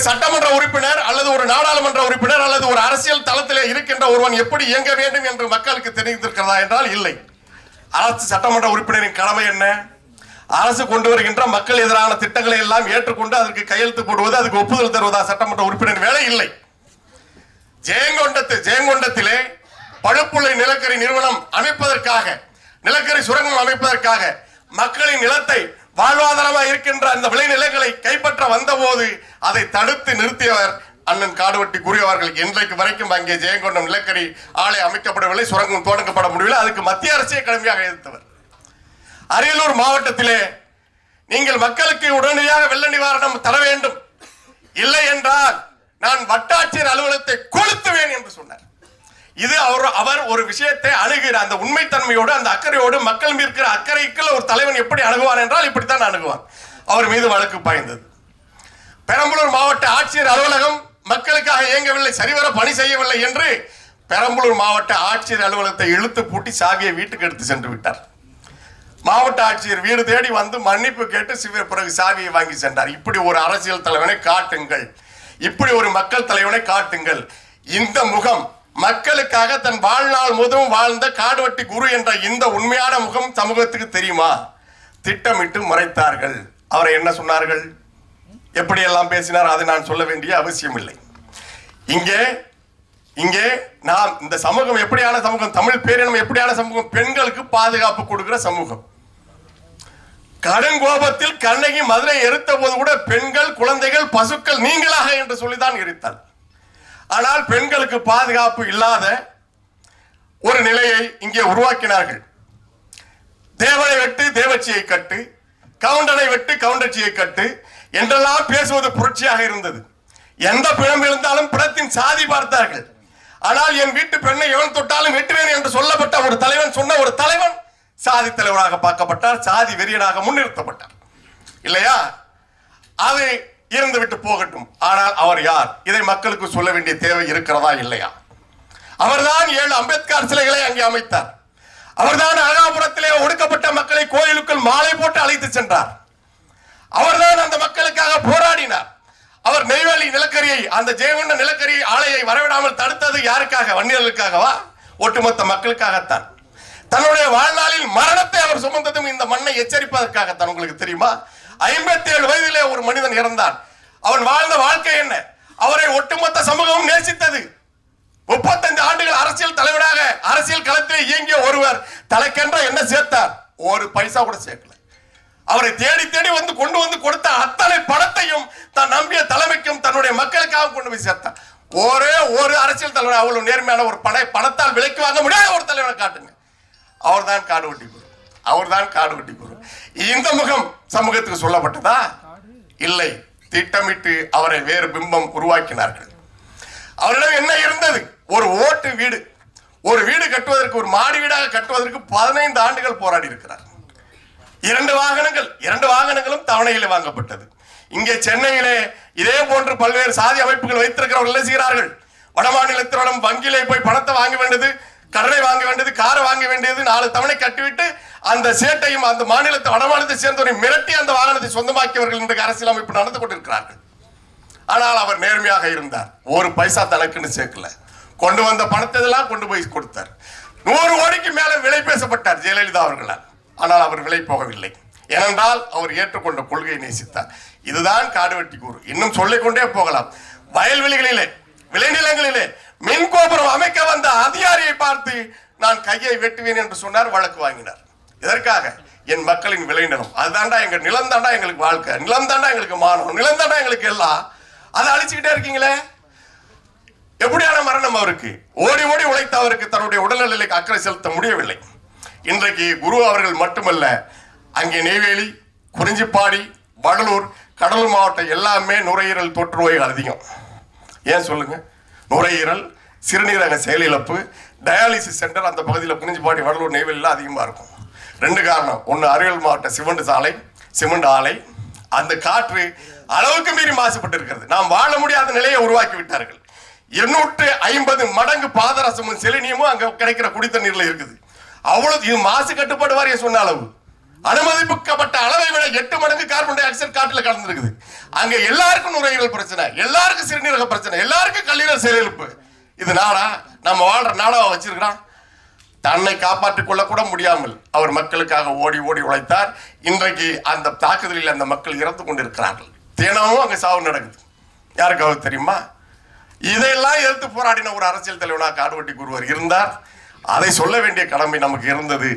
சட்டமன்ற உறுப்பினர் அல்லது ஒரு நாடாளுமன்ற உறுப்பினர் அல்லது ஒரு அரசியல் தளத்திலே இருக்கின்ற ஒருவன் எப்படி இயங்க வேண்டும் என்று மக்களுக்கு தெரிந்திருக்கிறதா என்றால் இல்லை. அரசு சட்டமன்ற உறுப்பினரின் கடமை என்ன? அரசு கொண்டு வருகின்ற மக்கள் எதிரான திட்டங்களை எல்லாம் ஏற்றுக்கொண்டு அதற்கு கையெழுத்து போடுவது, அதுக்கு ஒப்புதல் தருவதா சட்டமன்ற உறுப்பினர் வேலை இல்லை. ஜெயங்கொண்டத்திலே பழுப்புள்ளை நிலக்கரி நிறுவனம் அமைப்பதற்காக, நிலக்கரி சுரங்கம் அமைப்பதற்காக மக்களின் நிலத்தை வாழ்வாதாரமாக இருக்கின்ற அந்த விளைநிலங்களை கைப்பற்ற வந்தபோது அதை தடுத்து நிறுத்தியவர் அண்ணன் காடுவெட்டி குரு அவர்கள். இன்றைக்கு வரைக்கும் அங்கே ஜெயங்கொண்டம் நிலக்கரி ஆலை அமைக்கப்படவில்லை, சுரங்கம் தொடங்கப்பட முடியவில்லை. அதுக்கு மத்திய அரசே கடுமையாக எதிர்த்தவர். அரியலூர் மாவட்டத்திலே நீங்கள் மக்களுக்கு உடனடியாக வெள்ள நிவாரணம் தர வேண்டும், இல்லை என்றால் நான் வட்டாட்சியர் அலுவலகத்தை கொளுத்துவேன் என்று சொன்னார். இது அவர் ஒரு விஷயத்தை அணுகிற அந்த உண்மைத்தன்மையோடு, அந்த அக்கறையோடு, மக்கள் மீது இருக்கிற அக்கறைக்குள்ள ஒரு தலைவன் எப்படி அணுகுவான் என்றால் இப்படித்தான் அணுகுவான். அவர் மீது வழக்கு பாய்ந்தது. பெரம்பலூர் மாவட்ட ஆட்சியர் அலுவலகம் மக்களுக்காக இயங்கவில்லை, சரிவர பணி செய்யவில்லை என்று பெரம்பலூர் மாவட்ட ஆட்சியர் அலுவலகத்தை இழுத்து பூட்டி சாவியை வீட்டுக்கு எடுத்து சென்று விட்டார். மாவட்ட ஆட்சியர் வீடு தேடி வந்து மன்னிப்பு கேட்டு பிறகு சாவியை வாங்கி சென்றார். இப்படி ஒரு அரசியல் தலைவனை காட்டுங்கள், இப்படி ஒரு மக்கள் தலைவனை காட்டுங்கள். இந்த முகம் மக்களுக்காக தன் வாழ்நாள் முழுவதும் வாழ்ந்த காடுவெட்டி குரு என்ற இந்த உண்மையான முகம் சமூகத்துக்கு தெரியுமா? திட்டமிட்டு மறைத்தார்கள். அவரை என்ன சொன்னார்கள், எப்படியெல்லாம் பேசினார், அதை நான் சொல்ல வேண்டிய அவசியம் இல்லை. இங்கே நாம் இந்த சமூகம் எப்படியான சமூகம், தமிழ் பேரினம் எப்படியான சமூகம், பெண்களுக்கு பாதுகாப்பு கொடுக்கிற சமூகம். கடன் கோபத்தில் கண்ணகி மதுரை எரித்த போது கூட பெண்கள், குழந்தைகள், பசுக்கள் நீங்களாக என்று சொல்லிதான் எரித்தார். ஆனால் பெண்களுக்கு பாதுகாப்பு இல்லாத ஒரு நிலையை இங்கே உருவாக்கினார்கள். தேவனை வெட்டு தேவச்சியை கட்டு, கவுண்டனை வெட்டு கவுண்டச்சியை கட்டு என்றெல்லாம் பேசுவது புரட்சியாக இருந்தது. எந்த பிணம் இருந்தாலும் பிணத்தின் சாதி பார்த்தார்கள். ஆனால் என் வீட்டு பெண்ணை எவன் தொட்டாலும் வெட்டுவேன் என்று சொல்லப்பட்ட ஒரு தலைவன், சொன்ன ஒரு தலைவன் சாதி தலைவராக பார்க்கப்பட்டார், சாதி வெறியனாக முன்னிறுத்தப்பட்டார். இல்லையா? அது இருந்து விட்டு போகட்டும். ஆனால் அவர் யார்? இதை மக்களுக்கு சொல்ல வேண்டிய தேவை இருக்கிறதா இல்லையா? அவர்தான் 7 அம்பேத்கர் சிலைகளை அங்கே அமைத்தார். அவர்தான் அழகாபுரத்திலே ஒடுக்கப்பட்ட மக்களை கோயிலுக்குள் மாலை போட்டு அழைத்து சென்றார். அவர்தான் அந்த மக்களுக்காக போராடினார். அவர் நெய்வேலி நிலக்கரியை, அந்த ஜெயங்கொண்ட நிலக்கரி ஆலையை வரவிடாமல் தடுத்தது யாருக்காக? வன்னியர்களுக்காகவா? ஒட்டுமொத்த மக்களுக்காகத்தான். தன்னுடைய வாழ்நாளில் மரணத்தை அவர் சுமந்ததும் இந்த மண்ணை எச்சரிப்பதற்காகத்தான். உங்களுக்கு தெரியுமா? 57 வயதிலே ஒரு மனிதன் இறந்தார். அவன் வாழ்ந்த வாழ்க்கை என்ன? அவரை ஒட்டுமொத்த சமூகம் நேசித்தது. 35 ஆண்டுகள் அரசியல் தலைவராக அரசியல் களத்திலே இயங்கிய ஒருவர் தலைக்கென்ற என்ன சேர்த்தார்? ஒரு பைசா கூட சேர்க்கல. அவரை தேடி தேடி வந்து கொண்டு வந்து கொடுத்த அத்தனை பணத்தையும் தான் நம்பிய தலைமைக்கும் தன்னுடைய மக்களுக்காக கொண்டு போய் சேர்த்தார். ஒரே ஒரு அரசியல் தலைவர் அவ்வளவு நேர்மையான ஒரு பணத்தால் விலைக்கு வாங்க முடியாத ஒரு தலைவரை காட்டுங்க. அவர்தான் காடுவெட்டி குரு. அவர்தான் காடுவெட்டி குரு. இந்த முகம் சமூகத்துக்கு சொல்லப்பட்டதா? இல்லை. திட்டமிட்டு அவரை வேறு பிம்பம் உருவாக்கினார்கள். அவரிடம் என்ன இருந்தது? ஒரு ஓட்டு வீடு. ஒரு வீடு கட்டுவதற்கு, ஒரு மாடி வீடாக கட்டுவதற்கு 15 ஆண்டுகள் போராடி இருக்கிறார். 2 வாகனங்கள், 2 வாகனங்களும் தவணையில் வாங்கப்பட்டது. இங்கே சென்னையிலே இதே போன்று பல்வேறு சாதி அமைப்புகள் வைத்திருக்கிறவர்கள் என்ன செய்கிறார்கள்? வடமாநிலத்திடம் வங்கியிலே போய் பணத்தை வாங்க வேண்டியது, கடனை வாங்க வேண்டியது, காரை வாங்க வேண்டியது, 4 தவணை கட்டிவிட்டு அந்த சேட்டையும் அந்த மாநிலத்தை வடமாநிலத்தை சேர்ந்தவரை மிரட்டி அந்த வாகனத்தை சொந்தமாக்கியவர்கள் இன்றைக்கு அரசியல் அமைப்பு நடந்து கொண்டிருக்கிறார்கள். ஆனால் அவர் நேர்மையாக இருந்தார். ஒரு பைசா தனக்குன்னு சேர்க்கல. கொண்டு வந்த பணத்தை எல்லாம் கொண்டு போய் கொடுத்தார். 100 கோடிக்கு மேல விலை பேசப்பட்டார் ஜெயலலிதா அவர்களால். ஆனால் அவர் விலை போகவில்லை. ஏனென்றால் அவர் ஏற்றுக்கொண்ட கொள்கையை நேசித்தார். இதுதான் காடுவெட்டி குரு. இன்னும் சொல்லிக்கொண்டே போகலாம். வயல்வெளிகளிலே, விளைநிலங்களிலே மின் கோபுரம் அமைக்க வந்த அதிகாரியை பார்த்து நான் கையை வெட்டுவேன் என்று சொன்னார். வழக்கு வாங்கினார். இதற்காக என் மக்களின் விளைநிலம், அதுதாண்டா எங்க நிலம், தாண்டா எங்களுக்கு வாழ்க்கை, நிலம் தாண்டா எங்களுக்கு மானம், நிலம் தாண்டா எங்களுக்கு எல்லாம், அதை அழிச்சுக்கிட்டே இருக்கீங்களே. எப்படியான மரணம் அவருக்கு? ஓடி ஓடி உழைத்த அவருக்கு தன்னுடைய உடல்நிலைக்கு அக்கறை செலுத்த முடியவில்லை. இன்றைக்கு குரு அவர்கள் மட்டுமல்ல, அங்கே நெய்வேலி, குறிஞ்சிப்பாடி, வடலூர், கடலூர் மாவட்டம் எல்லாமே நுரையீரல் தொற்று நோய்கள் அதிகம். ஏன் சொல்லுங்க? நுரையீரல், சிறுநீரக செயலிழப்பு, டயாலிசிஸ் சென்டர் அந்த பகுதியில் குறிஞ்சிப்பாடி, வடலூர், நெய்வேலியில் அதிகமாக இருக்கும். 2 காரணம். ஒன்று அரியலூர் மாவட்ட சிமெண்ட் ஆலை, அந்த காற்று அளவுக்கு மீறி மாசுபட்டு இருக்கிறது. நாம் வாழ முடியாத நிலையை உருவாக்கி விட்டார்கள். 250 மடங்கு பாதரசமும் செலினியமும் அங்க கிடைக்கிற குடித்தண்ணீர்ல இருக்குது. அவ்வளவு இது மாசு கட்டுப்பாடு வாரியம் சொன்ன அளவு. அனுமதிக்கப்பட்ட அளவை விட 8 மடங்கு கார்பன் டை ஆக்சைடு காற்றுல கலந்துருக்குது. அங்க எல்லாருக்கும் நுரையீரல் பிரச்சனை, எல்லாருக்கும் சிறுநீரக பிரச்சனை, எல்லாருக்கும் கல்லீரல் செயலிழப்பு. இது நாடா? நம்ம வாழ்ற நாடாவை வச்சிருக்கிறான். தன்னை காப்பாற்றிக் கொள்ள கூட முடியாமல் அவர் மக்களுக்காக ஓடி ஓடி உழைத்தார். இன்றைக்கு அந்த தாக்குதலில் அந்த மக்கள் இறந்து கொண்டிருக்கிறார்கள். தினமும் அங்க சாவு நடக்குது. யாருக்காவது தெரியுமா? இதையெல்லாம் எதிர்த்து போராடின ஒரு அரசியல் தலைவனாக காடுவெட்டி குருவர் இருந்தார். அதை சொல்ல வேண்டிய கடமை நமக்கு இருந்தது.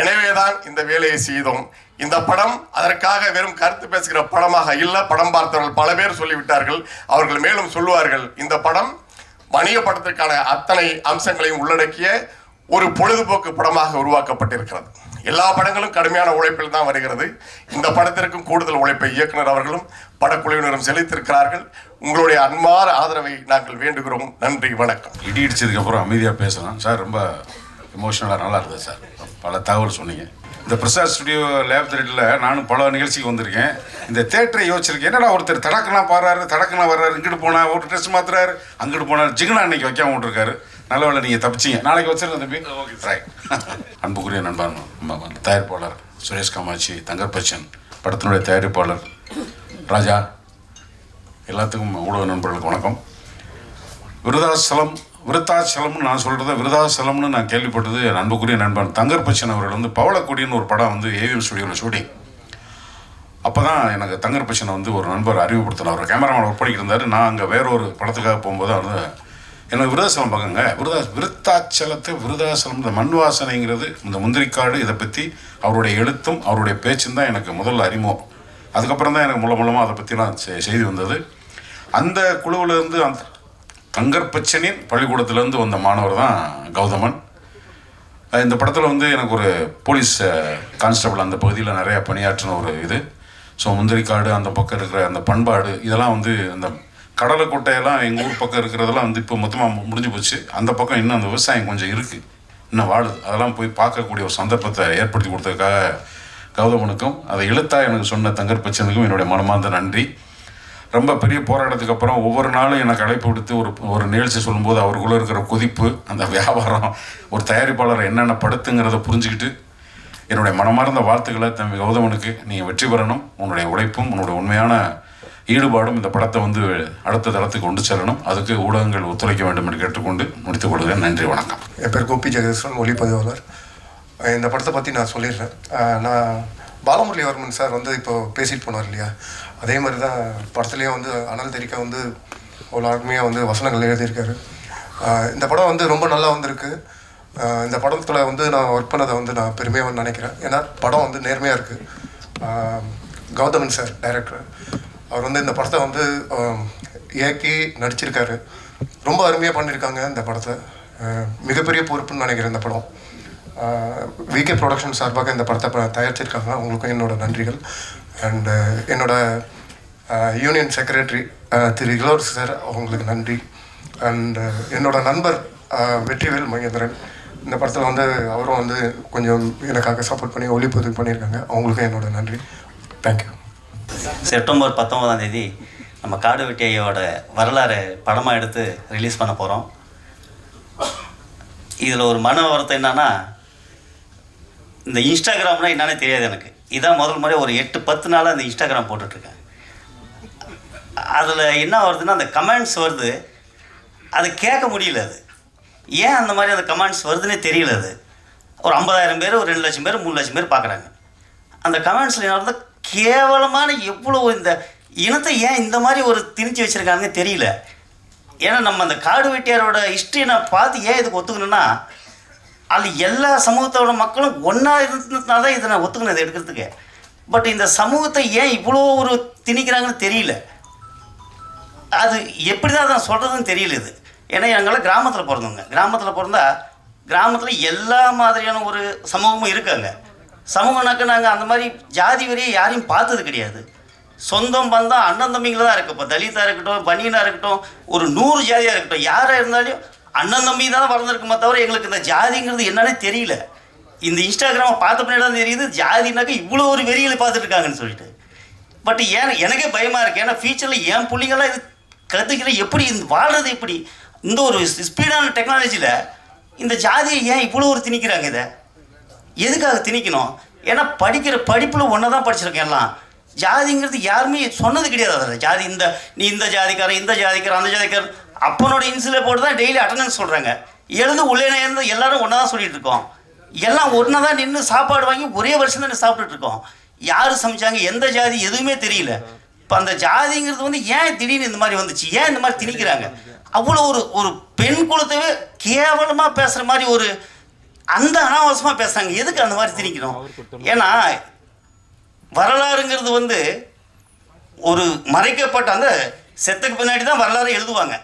எனவேதான் இந்த வேலையை செய்தோம். இந்த படம் அதற்காக வெறும் கருத்து பேசுகிற படமாக இல்ல. படம் பார்த்தவர்கள் பல பேர் சொல்லிவிட்டார்கள். அவர்கள் மேலும் சொல்லுவார்கள். இந்த படம் வணிக படத்திற்கான அத்தனை அம்சங்களையும் உள்ளடக்கிய ஒரு பொழுதுபோக்கு படமாக உருவாக்கப்பட்டிருக்கிறது. எல்லா படங்களும் கடுமையான உழைப்பில் தான் வருகிறது. இந்த படத்திற்கும் கூடுதல் உழைப்பை இயக்குனர் அவர்களும் படக்குழுவினரும் செலுத்தியிருக்கிறார்கள். உங்களுடைய அன்பான ஆதரவை நாங்கள் வேண்டுகிறோம். நன்றி, வணக்கம். இடி இடிச்சதுக்கு அப்புறம் அமைதியாக பேசலாம் சார். ரொம்ப எமோஷனலாக நல்லா இருந்தது சார். பல தகவல் சொன்னீங்க. இந்த பிரசாத் ஸ்டுடியோ லேப் தியேட்டரில் நானும் பல நிகழ்ச்சிக்கு வந்திருக்கேன். இந்த தேட்டரை யோசிச்சிருக்கேன். என்னடா ஒருத்தர் தடக்கெல்லாம் பாடுறாரு, தடக்கெல்லாம் வர்றாரு, இங்கிட்டு போனால் ஒரு ட்ரெஸ் மாத்துறாரு, அங்கிட்டு போனார். ஜிகனா அன்னைக்கு வைக்காம விட்டுருக்காரு. நல்ல வேலை நீங்கள் தப்பிச்சிங்க. நாளைக்கு வச்சிருங்க தம்பி. Okay right. அன்புக்குரிய நண்பன் தயாரிப்பாளர் சுரேஷ் காமாட்சி, தங்கர் பச்சன், படத்தினுடைய தயாரிப்பாளர் ராஜா, எல்லாத்துக்கும் ஊடக நண்பர்களுக்கு வணக்கம். விருத்தாச்சலம்னு நான் சொல்கிறத விருத்தாச்சலம்னு நான் கேள்விப்பட்டது அன்புக்குரிய நண்பன் தங்கர் பச்சன் அவர்கள் வந்து பவளக்குடின்னு ஒரு படம் வந்து ஏவிஎம் ஸ்டுடியோவில் ஷூட்டிங். அப்போ தான் எனக்கு தங்கர் பச்சனை வந்து ஒரு நண்பர் அறிமுகப்படுத்தினார். அவர் கேமராமேன் ஒர்க் பண்ணிக்கிட்டு இருந்தார். நான் அங்கே வேற ஒரு படத்துக்காக போகும்போது அவர் எனக்கு விருதாச்சலம் பக்கங்க விருதாச்சலம் இந்த மண் வாசனைங்கிறது, இந்த முந்திரிக்காடு, இதை பற்றி அவருடைய எழுத்தும் அவருடைய பேச்சும் தான் எனக்கு முதல்ல அறிமுகம். அதுக்கப்புறம் தான் எனக்கு மூலமாக அதை பற்றிலாம் செய்தி வந்தது. அந்த குழுவிலேருந்து அந்த தங்கர் பச்சனின் பள்ளிக்கூடத்திலேருந்து வந்த மாணவர் தான் கௌதமன். இந்த படத்தில் வந்து எனக்கு ஒரு போலீஸ் கான்ஸ்டபிள் அந்த பகுதியில் நிறையா பணியாற்றின ஒரு இது. ஸோ முந்திரிக்காடு, அந்த பக்கம் இருக்கிற அந்த பண்பாடு, இதெல்லாம் வந்து அந்த கடலை கொட்டையெல்லாம் எங்கள் ஊர் பக்கம் இருக்கிறதெல்லாம் வந்து இப்போ மொத்தமாக முடிஞ்சு போச்சு. அந்த பக்கம் இன்னும் அந்த விவசாயம் கொஞ்சம் இருக்குது, இன்னும் வாழுது. அதெல்லாம் போய் பார்க்கக்கூடிய ஒரு சந்தர்ப்பத்தை ஏற்படுத்தி கொடுத்ததுக்காக கௌதமனுக்கும் அதை இழுத்தா எனக்கு சொன்ன தங்கர் பச்சனுக்கும் என்னுடைய மனமார்ந்த நன்றி. ரொம்ப பெரிய போராட்டத்துக்கு அப்புறம் ஒவ்வொரு நாளும் எனக்கு அழைப்பு விடுத்து ஒரு நிகழ்ச்சி சொல்லும்போது அவருக்குள்ளே இருக்கிற கொதிப்பு, அந்த வியாபாரம், ஒரு தயாரிப்பாளர் என்னென்ன படுத்துங்கிறத புரிஞ்சுக்கிட்டு என்னுடைய மனமார்ந்த வாழ்த்துக்களை தம்பி கௌதமனுக்கு. நீங்கள் வெற்றி பெறணும். உன்னுடைய உழைப்பும் உன்னுடைய உண்மையான ஈடுபாடும் இந்த படத்தை வந்து அடுத்த தளத்துக்கு கொண்டு செல்லணும். அதுக்கு ஊடகங்கள் ஒத்துழைக்க வேண்டும் என்று கேட்டுக்கொண்டு முடித்துக் கொள்கிறேன். நன்றி, வணக்கம். என் பேர் கோபி ஜெகதீஸ்வரன், ஒளிப்பதிவாளர். இந்த படத்தை பற்றி நான் சொல்லிடுறேன். நான் பாலமுரளிவர்மன் சார் வந்து இப்போ பேசிட்டு போனார் இல்லையா, அதே மாதிரி தான் படத்துலேயும் வந்து அனல் தெரிக்க வந்து அவ்வளோ அருமையாக வந்து வசனங்கள் எழுதியிருக்காரு. இந்த படம் வந்து ரொம்ப நல்லா வந்திருக்கு. இந்த படத்தில் வந்து நான் ஒர்க் பண்ணதை வந்து நான் பெருமையாக நினைக்கிறேன். ஏன்னா படம் வந்து நேர்மையாக இருக்குது. கௌதமன் சார் டைரக்டர், அவர் வந்து இந்த படத்தை வந்து இயக்கி நடிச்சிருக்காரு. ரொம்ப அருமையாக பண்ணியிருக்காங்க இந்த படத்தை. மிகப்பெரிய பொறுப்புன்னு நினைக்கிறேன் இந்த படம். விகே ப்ரொடக்ஷன் சார்பாக இந்த படத்தை தயாரிச்சிருக்காங்க. அவங்களுக்கும் என்னோடய நன்றிகள். அண்டு என்னோட யூனியன் செக்ரட்டரி திரு இளவரசி சார், அவங்களுக்கு நன்றி. அண்டு என்னோட நண்பர் வெற்றிவேல் மகேந்திரன், இந்த படத்தில் வந்து அவரும் வந்து கொஞ்சம் எனக்காக சப்போர்ட் பண்ணி ஒளிப்பதிவு பண்ணியிருக்காங்க. அவங்களுக்கும் என்னோட நன்றி. தேங்க்யூ. செப்டம்பர் 19 நம்ம காடு வெட்டி ஐயாவோட வரலாறு படமாக எடுத்து ரிலீஸ் பண்ண போகிறோம். இதில் ஒரு மன வருத்தம் என்னன்னா, இந்த இன்ஸ்டாகிராம்னா என்னன்னே தெரியாது எனக்கு. இதான் முதல் முறை ஒரு 8-10 நாளாக அந்த இன்ஸ்டாகிராம் போட்டுட்ருக்கேன். அதில் என்ன வருதுன்னா, அந்த கமெண்ட்ஸ் வருது, அது கேட்க முடியல. அது ஏன் அந்த மாதிரி அந்த கமெண்ட்ஸ் வருதுன்னே தெரியல. அது ஒரு 50,000 பேர், ஒரு 2 லட்சம் பேர், 3 லட்சம் பேர் பார்க்குறாங்க. அந்த கமெண்ட்ஸில் என்ன வருது, கேவலமான எவ்வளோ இந்த இனத்தை ஏன் இந்த மாதிரி ஒரு திணிச்சு வச்சுருக்காங்க தெரியல. ஏன்னா நம்ம அந்த காடு வெட்டியாரோட ஹிஸ்ட்ரியை நான் பார்த்து ஏன் இதுக்கு ஒத்துக்கணுன்னா, அதில் எல்லா சமூகத்தோட மக்களும் ஒன்றா இருந்ததுனால தான் இதை நான் ஒத்துக்கணும், இதை எடுக்கிறதுக்கு. பட் இந்த சமூகத்தை ஏன் இவ்வளோ ஒரு திணிக்கிறாங்கன்னு தெரியல. அது எப்படி தான் நான் சொல்கிறதுன்னு தெரியல. இது ஏன்னா எங்களால் கிராமத்தில் பிறந்தவங்க. கிராமத்தில் பிறந்தா கிராமத்தில் எல்லா மாதிரியான ஒரு சமூகமும் இருக்காங்க. சமூகம்னாக்க நாங்கள் அந்த மாதிரி ஜாதி வரையை யாரையும் பார்த்தது கிடையாது. சொந்தம் பந்தம் அண்ணன் தம்பிங்கள தான் இருக்குது. இப்போ தலிதாக இருக்கட்டும், பனியனாக இருக்கட்டும், ஒரு 100 ஜாதியாக இருக்கட்டும், யாராக இருந்தாலும் அண்ணன் தம்பி தான் வளர்ந்துருக்குமே தவிர எங்களுக்கு இந்த ஜாதிங்கிறது என்னன்னே தெரியல. இந்த இன்ஸ்டாகிராமை பார்த்த பின்னாடி தான் தெரியுது ஜாதினாக்க இவ்வளோ ஒரு வெறிகளை பார்த்துட்டு இருக்காங்கன்னு சொல்லிட்டு. பட் எனக்கே பயமாக இருக்குது. ஏன்னா ஃபியூச்சரில் என் பிள்ளைங்கள்லாம் இது கற்றுக்கிற எப்படி இந்த வாழ்கிறது, எப்படி இந்த ஒரு ஸ்பீடான டெக்னாலஜியில் இந்த ஜாதியை ஏன் இவ்வளோ ஒரு திணிக்கிறாங்க? இதை எதுக்காக திணிக்கணும்? ஏன்னா படிக்கிற படிப்பில் ஒன்றா தான் படிச்சிருக்கேன் எல்லாம். ஜாதிங்கிறது யாருமே சொன்னது கிடையாது. அதில் ஜாதி நீ இந்த ஜாதிக்காரன் அந்த ஜாதிக்காரன் அப்பனோட இன்சில் போட்டு தான் டெய்லி அட்டண்டன்ஸ் சொல்கிறாங்க. உள்ளே இருந்து எல்லாரும் ஒன்றா தான் சொல்லிட்டு இருக்கோம். எல்லாம் ஒன்றா தான் நின்று சாப்பாடு வாங்கி ஒரே வருஷம் தான் சாப்பிட்டுட்டு இருக்கோம். யார் சமைச்சாங்க, எந்த ஜாதி எதுவுமே தெரியல. இப்போ அந்த ஜாதிங்கிறது ஏன் திடீர்னு இந்த மாதிரி வந்துச்சு, ஏன் இந்த மாதிரி திணிக்கிறாங்க? அவ்வளோ ஒரு பெண் குலத்தவே கேவலமாக பேசுகிற மாதிரி அந்த அனாவசியமாக பேசுகிறாங்க. எதுக்கு அந்த மாதிரி திணிக்கணும்? ஏன்னா வரலாறுங்கிறது ஒரு மறைக்கப்பட்ட அந்த செத்துக்கு பின்னாடி தான் வரலாறு எழுதுவாங்க.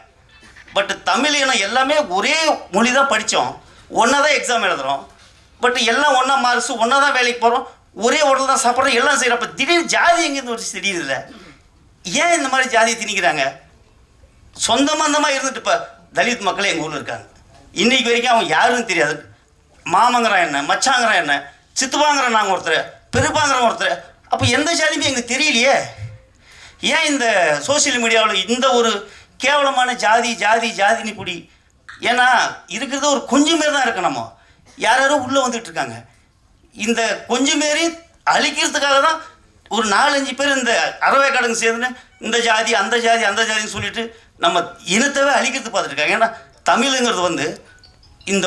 பட் தமிழ் இனம் எல்லாமே ஒரே மொழி தான் படித்தோம், ஒன்றா தான் எக்ஸாம் எழுதுகிறோம். பட் எல்லாம் ஒன்றா மார்க்ஸ், ஒன்றா தான் வேலைக்கு போகிறோம், ஒரே உடல் தான் சாப்பிட்றோம், எல்லாம் செய்கிறோம். அப்போ திடீர்னு ஜாதி எங்கேருந்து ஒரு திடீர்னு இல்லை. ஏன் இந்த மாதிரி ஜாதியை திணிக்கிறாங்க? சொந்தமாக இருந்துட்டு இப்போ தலித் மக்களே எங்கள் ஊரில் இருக்காங்க. இன்றைக்கு வரைக்கும் அவங்க யாருன்னு தெரியாது. மாமங்கிறான் என்ன, மச்சாங்கிறான் என்ன, சித்துப்பாங்கிறான் நாங்கள் ஒருத்தர், பெருப்பாங்கிறோம் ஒருத்தர். அப்போ எந்த ஜாதியுமே எங்களுக்கு தெரியலையே. ஏன் இந்த சோசியல் மீடியாவில் இந்த ஒரு கேவலமான ஜாதின்னு இப்படி? ஏன்னா இருக்கிறது ஒரு கொஞ்சம் பேர் தான் இருக்கு. நம்ம யாரோ உள்ளே வந்துட்டு இருக்காங்க. இந்த கொஞ்சம் பேரை அழிக்கிறதுக்காக தான் ஒரு 4-5 பேர் இந்த அறவை கடங்கு சேர்ந்துன்னு இந்த ஜாதி அந்த ஜாதின்னு சொல்லிட்டு நம்ம இனத்தவே அழிக்கிறது பார்த்துருக்காங்க. ஏன்னா தமிழுங்கிறது இந்த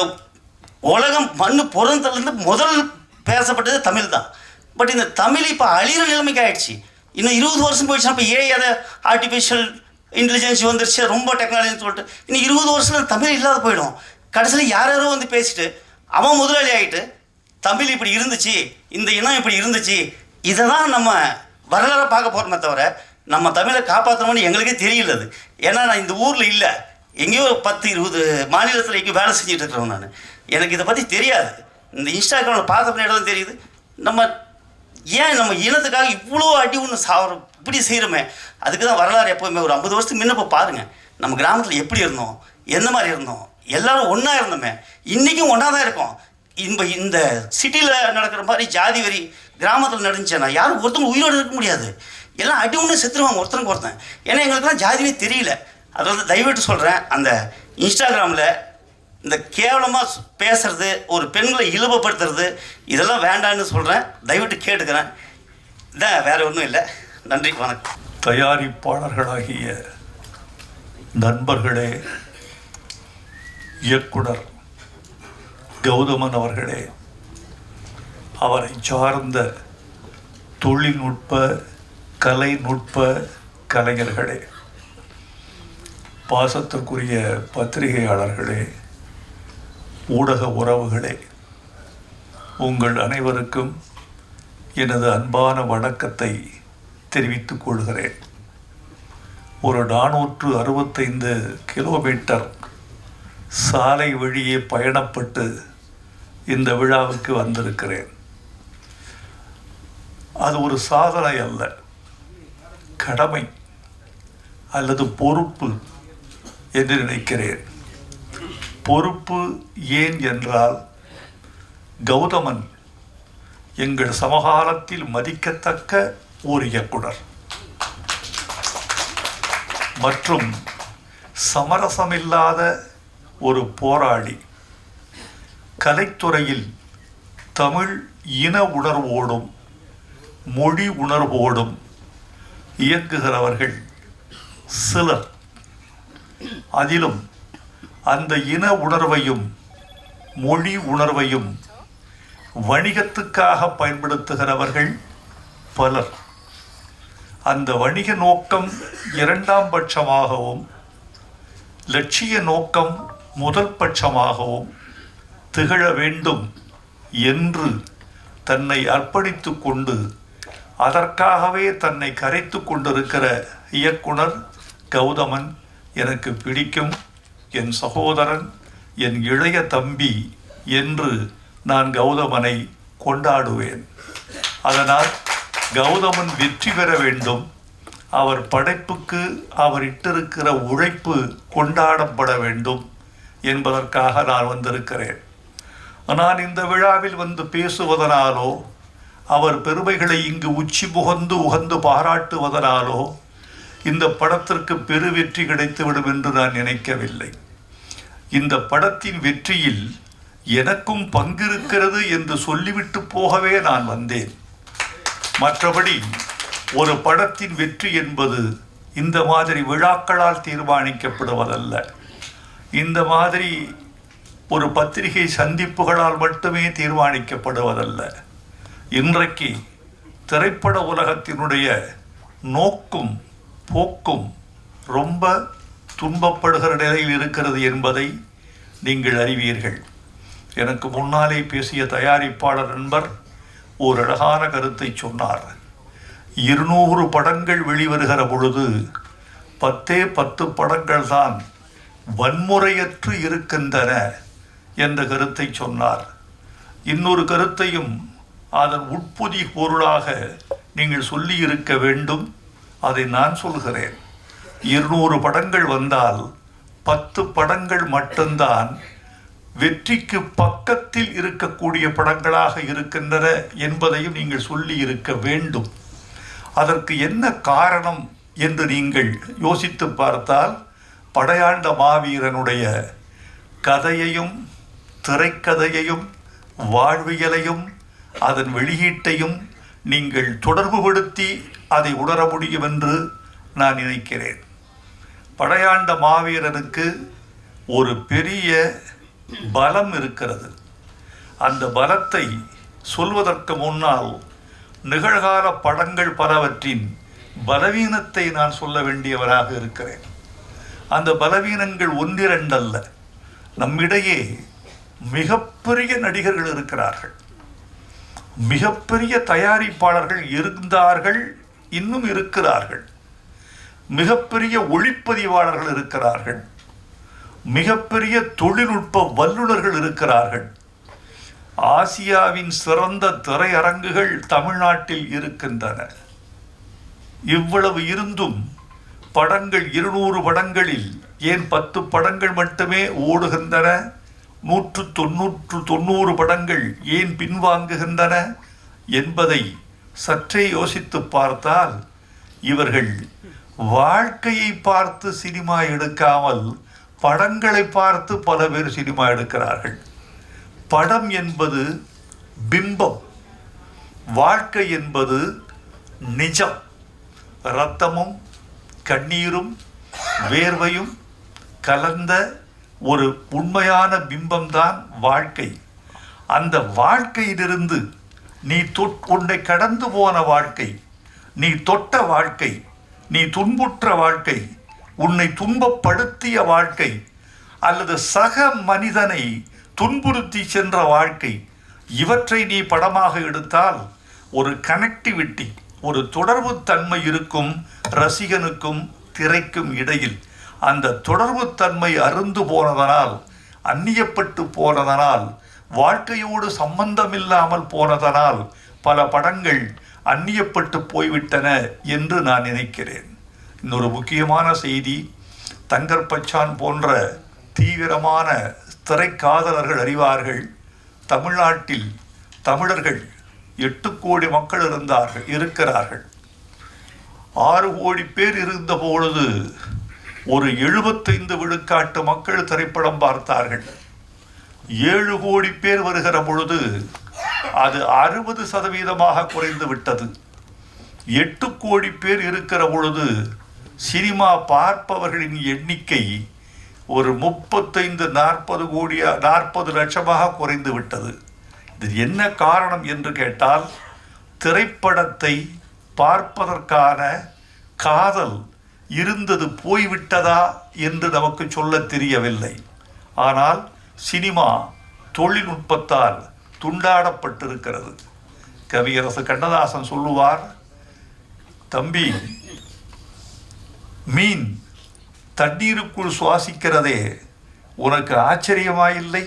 உலகம் மண்ணு பிறந்ததுலேருந்து முதல் பேசப்பட்டது தமிழ் தான். பட் இந்த தமிழ் இப்போ அழிகிற நிலைமைக்கு ஆகிடுச்சு. இன்னும் 20 வருஷம் போயிடுச்சுன்னா இப்போ அதை ஆர்டிஃபிஷியல் இன்டெலிஜென்ஸ் வந்துருச்சு, ரொம்ப டெக்னாலஜின்னு சொல்லிட்டு இன்னும் 20 வருஷத்தில் தமிழ் இல்லாத போயிடும். கடைசியில் யாரோ பேசிட்டு அவன் முதலாளி ஆகிட்டு தமிழ் இப்படி இருந்துச்சு, இந்த இனம் இப்படி இருந்துச்சு, இதை தான் நம்ம வரலாறு பார்க்க போகிறோமே தவிர நம்ம தமிழை காப்பாற்றணும்னு எங்களுக்கே தெரியல. அது ஏன்னா நான் இந்த ஊரில் இல்லை, எங்கேயோ 10-20 மாநிலத்தில் எங்கேயோ வேலை செஞ்சுட்டு இருக்கிறோம். நான் எனக்கு இதை பற்றி தெரியாது. இந்த இன்ஸ்டாகிராமில் பார்த்த பின்னாடி தான் தெரியுது. நம்ம ஏன் நம்ம இனத்துக்காக இவ்வளோ அடி ஒன்று சாவரம் இப்படி செய்கிறோமே. அதுக்கு தான் வரலாறு எப்போவுமே ஒரு 50 வருஷத்துக்கு முன்னப்போ பாருங்கள், நம்ம கிராமத்தில் எப்படி இருந்தோம், எந்த மாதிரி இருந்தோம், எல்லோரும் ஒன்றா இருந்தோமே. இன்றைக்கும் ஒன்றா தான் இருக்கோம். இந்த சிட்டியில் நடக்கிற மாதிரி ஜாதி வரி கிராமத்தில் நடந்துச்சுன்னா யாரும் ஒருத்தவங்க உயிரோடு இருக்க முடியாது. எல்லாம் அடி ஒன்று செத்துருவாங்க ஒருத்தருக்கு ஒருத்தன். ஏன்னா எங்களுக்குலாம் ஜாதியே தெரியல. அதாவது தயவுட்டு சொல்கிறேன், அந்த இன்ஸ்டாகிராமில் இந்த கேவலமாக பேசுறது, ஒரு பெண்களை இழிவுபடுத்துறது, இதெல்லாம் வேண்டான்னு சொல்கிறேன். தயவுட்டு கேட்டுக்கிறேன். இதான் வேறு ஒன்றும் இல்லை. நன்றி, வணக்கம். தயாரிப்பாளர்களாகிய நண்பர்களே, இயக்குனர் கௌதமன் அவர்களே, அவரை சார்ந்த தொழில்நுட்ப கலைநுட்ப கலைஞர்களே, பாசத்திற்குரிய பத்திரிகையாளர்களே, ஊடக உறவுகளே, உங்கள் அனைவருக்கும் எனது அன்பான வணக்கத்தை தெரிவித்துக் கொள்கிறேன். ஒரு 465 கிலோமீட்டர் சாலை வழியே பயணப்பட்டு இந்த விழாவுக்கு வந்திருக்கிறேன். அது ஒரு சாதனை அல்ல, கடமை அல்லது பொறுப்பு என்று நினைக்கிறேன். பொறுப்பு ஏன் என்றால், கௌதமன் எங்கள் சமகாலத்தில் மதிக்கத்தக்க ஒரு இயக்குனர் மற்றும் சமரசமில்லாத ஒரு போராளி. கலைத்துறையில் தமிழ் இன உணர்வோடும் மொழி உணர்வோடும் இயங்குகிறவர்கள் சிலர். அதிலும் அந்த இன உணர்வையும் மொழி உணர்வையும் வணிகத்துக்காக பயன்படுத்துகிறவர்கள் பலர். அந்த வணிக நோக்கம் 2ஆம் பட்சமாகவும் லட்சிய நோக்கம் முதல் பட்சமாகவும் திகழ வேண்டும் என்று தன்னை அர்ப்பணித்து கொண்டு அதற்காகவே தன்னை கரைத்து கொண்டிருக்கிற இயக்குனர் கௌதமன் எனக்கு பிடிக்கும். என் சகோதரன், என் இளைய தம்பி என்று நான் கௌதமனை கொண்டாடுவேன். அதனால் கௌதமன் வெற்றி பெற வேண்டும், அவர் படைப்புக்கு அவர் இட்டிருக்கிற உழைப்பு கொண்டாடப்பட வேண்டும் என்பதற்காக நான் வந்திருக்கிறேன். நான் இந்த விழாவில் வந்து பேசுவதனாலோ அவர் பெருமைகளை இங்கு உச்சி உகந்து பாராட்டுவதனாலோ இந்த படத்திற்கு பெருவெற்றி கிடைத்துவிடும் என்று நான் நினைக்கவில்லை. இந்த படத்தின் வெற்றியில் எனக்கும் பங்கிருக்கிறது என்று சொல்லிவிட்டு போகவே நான் வந்தேன். மற்றபடி ஒரு படத்தின் வெற்றி என்பது இந்த மாதிரி விழாக்களால் தீர்மானிக்கப்படுவதல்ல. இந்த மாதிரி ஒரு பத்திரிகை சந்திப்புகளால் மட்டுமே தீர்மானிக்கப்படுவதல்ல. இன்றைக்கு திரைப்பட உலகத்தினுடைய நோக்கும் போக்கும் ரொம்ப துன்பப்படுகிற நிலையில் இருக்கிறது என்பதை நீங்கள் அறிவீர்கள். எனக்கு முன்னாலே பேசிய தயாரிப்பாளர் நண்பர் ஒரு அழகான கருத்தை சொன்னார். 200 படங்கள் வெளிவருகிற பொழுது 10 படங்கள் தான் வன்முறையற்று இருக்கின்றன என்ற கருத்தை சொன்னார். இன்னொரு கருத்தையும் அதன் உட்பொதி பொருளாக நீங்கள் சொல்லி இருக்க வேண்டும். அதை நான் சொல்கிறேன். 200 படங்கள் வந்தால் 10 படங்கள் மட்டும்தான் வெற்றிக்கு பக்கத்தில் இருக்கக்கூடிய படங்களாக இருக்கின்றன என்பதையும் நீங்கள் சொல்லி இருக்க வேண்டும். அதற்கு என்ன காரணம் என்று நீங்கள் யோசித்து பார்த்தால், படையாண்ட மாவீரனுடைய கதையையும் திரைக்கதையையும் வாழ்வியலையும் அதன் வெளியீட்டையும் நீங்கள் தொடர்புபடுத்தி அதை உணர முடியும் என்று நான் நினைக்கிறேன். படையாண்ட மாவீரனுக்கு ஒரு பெரிய பலம் இருக்கிறது. அந்த பலத்தை சொல்வதற்கு முன்னால் நிகழ்கால படங்கள் பலவற்றின் பலவீனத்தை நான் சொல்ல வேண்டியவராக இருக்கிறேன். அந்த பலவீனங்கள் ஒன்றிரண்டல்ல. நம்மிடையே மிகப்பெரிய நடிகர்கள் இருக்கிறார்கள், மிகப்பெரிய தயாரிப்பாளர்கள் இருந்தார்கள், இன்னும் இருக்கிறார்கள், மிகப்பெரிய ஒளிப்பதிவாளர்கள் இருக்கிறார்கள், மிகப்பெரிய தொழில்நுட்ப வல்லுநர்கள் இருக்கிறார்கள். ஆசியாவின் சிறந்த திரையரங்குகள் தமிழ்நாட்டில் இருக்கின்றன. இவ்வளவு இருந்தும் படங்கள் 200 படங்களில் ஏன் 10 படங்கள் மட்டுமே ஓடுகின்றன? 190 படங்கள் ஏன் பின்வாங்குகின்றன என்பதை சற்றே யோசித்து பார்த்தால், இவர்கள் வாழ்க்கையை பார்த்து சினிமா எடுக்காமல் படங்களை பார்த்து பல பேர் சினிமா எடுக்கிறார்கள். படம் என்பது பிம்பம், வாழ்க்கை என்பது நிஜம். இரத்தமும் கண்ணீரும் வேர்வையும் கலந்த ஒரு உண்மையான பிம்பம்தான் வாழ்க்கை. அந்த வாழ்க்கையிலிருந்து நீ உன்னை கடந்து போன வாழ்க்கை, நீ தொட்ட வாழ்க்கை, நீ துன்புற்ற வாழ்க்கை, உன்னை துன்பப்படுத்திய வாழ்க்கை, அல்லது சக மனிதனை துன்புறுத்தி சென்ற வாழ்க்கை, இவற்றை நீ படமாக எடுத்தால் ஒரு கனெக்டிவிட்டி, ஒரு தொடர்பு தன்மை இருக்கும் ரசிகனுக்கும் திரைக்கும் இடையில். அந்த தொடர்பு தன்மை அருந்து போனதனால், அந்நியப்பட்டு போனதனால், வாழ்க்கையோடு சம்பந்தமில்லாமல் போனதனால் பல படங்கள் அந்நியப்பட்டு போய்விட்டன என்று நான் நினைக்கிறேன். இன்னொரு முக்கியமான செய்தி, தங்கர் பச்சான் போன்ற தீவிரமான திரைக்காதலர்கள் அறிவார்கள். தமிழ்நாட்டில் தமிழர்கள் 8 கோடி மக்கள் இருக்கிறார்கள். 6 கோடி பேர் இருந்த பொழுது ஒரு 75 விழுக்காட்டு மக்கள் திரைப்படம் பார்த்தார்கள். 7 கோடி பேர் வருகிற பொழுது அது 60% குறைந்து விட்டது. 8 கோடி பேர் இருக்கிற பொழுது சினிமா பார்ப்பவர்களின் எண்ணிக்கை ஒரு 35-40 லட்சமாக குறைந்து விட்டது. இது என்ன காரணம் என்று கேட்டால், திரைப்படத்தை பார்ப்பதற்கான காதல் இருந்தது போய்விட்டதா என்று நமக்கு சொல்ல தெரியவில்லை. ஆனால் சினிமா தொழில்நுட்பத்தால் துண்டாடப்பட்டிருக்கிறது. கவியரசு கண்ணதாசன் சொல்லுவார், தம்பி, மீன் தண்ணீருக்குள் சுவாசிக்கிறதே உனக்கு ஆச்சரியமாயில்லை?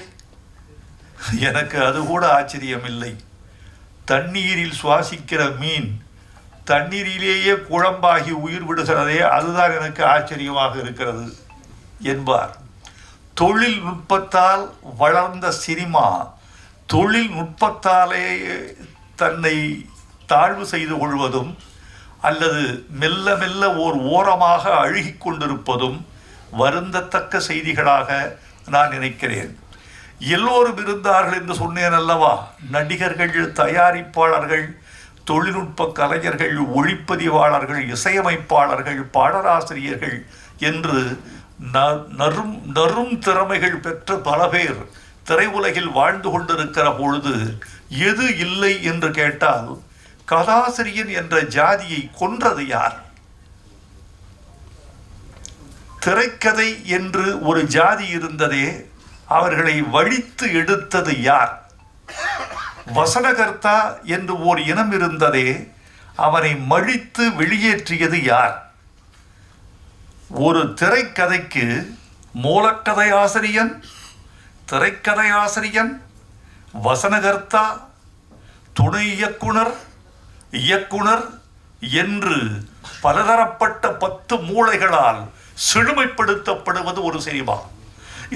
எனக்கு அது கூட ஆச்சரியமில்லை. தண்ணீரில் சுவாசிக்கிற மீன் தண்ணீரிலேயே குழம்பாகி உயிர் விடுகிறதே, அதுதான் எனக்கு ஆச்சரியமாக இருக்கிறது என்பார். தொழில்நுட்பத்தால் வளர்ந்த சினிமா தொழில்நுட்பத்தாலே தன்னை தாழ்வு செய்து கொள்வதும் அல்லது மெல்ல மெல்ல ஓர் ஓரமாக அழுகி கொண்டிருப்பதும் வருந்தத்தக்க செய்திகளாக நான் நினைக்கிறேன். எல்லோரும் இருந்தார்கள் என்று சொன்னேன் அல்லவா? நடிகர்கள், தயாரிப்பாளர்கள், தொழில்நுட்ப கலைஞர்கள், ஒளிப்பதிவாளர்கள், இசையமைப்பாளர்கள், பாடலாசிரியர்கள் என்று நறும் திறமைகள் பெற்ற பல பேர் திரையுலகில் வாழ்ந்து கொண்டிருக்கிற பொழுது எது இல்லை என்று கேட்டால், கதாசிரியன் என்ற ஜாதியை கொன்றது யார்? திரைக்கதை என்று ஒரு ஜாதி இருந்ததே, அவர்களை வழித்து எடுத்தது யார்? வசனகர்த்தா என்று ஓர் இனம் இருந்ததே, அவனை மழித்து வெளியேற்றியது யார்? ஒரு திரைக்கதைக்கு மூலக்கதை ஆசிரியன், திரைக்கதை ஆசிரியன், வசனகர்த்தா, துணை இயக்குனர், இயக்குனர் என்று பலதரப்பட்ட 10 மூளைகளால் செழுமைப்படுத்தப்படுவது ஒரு சினிமா.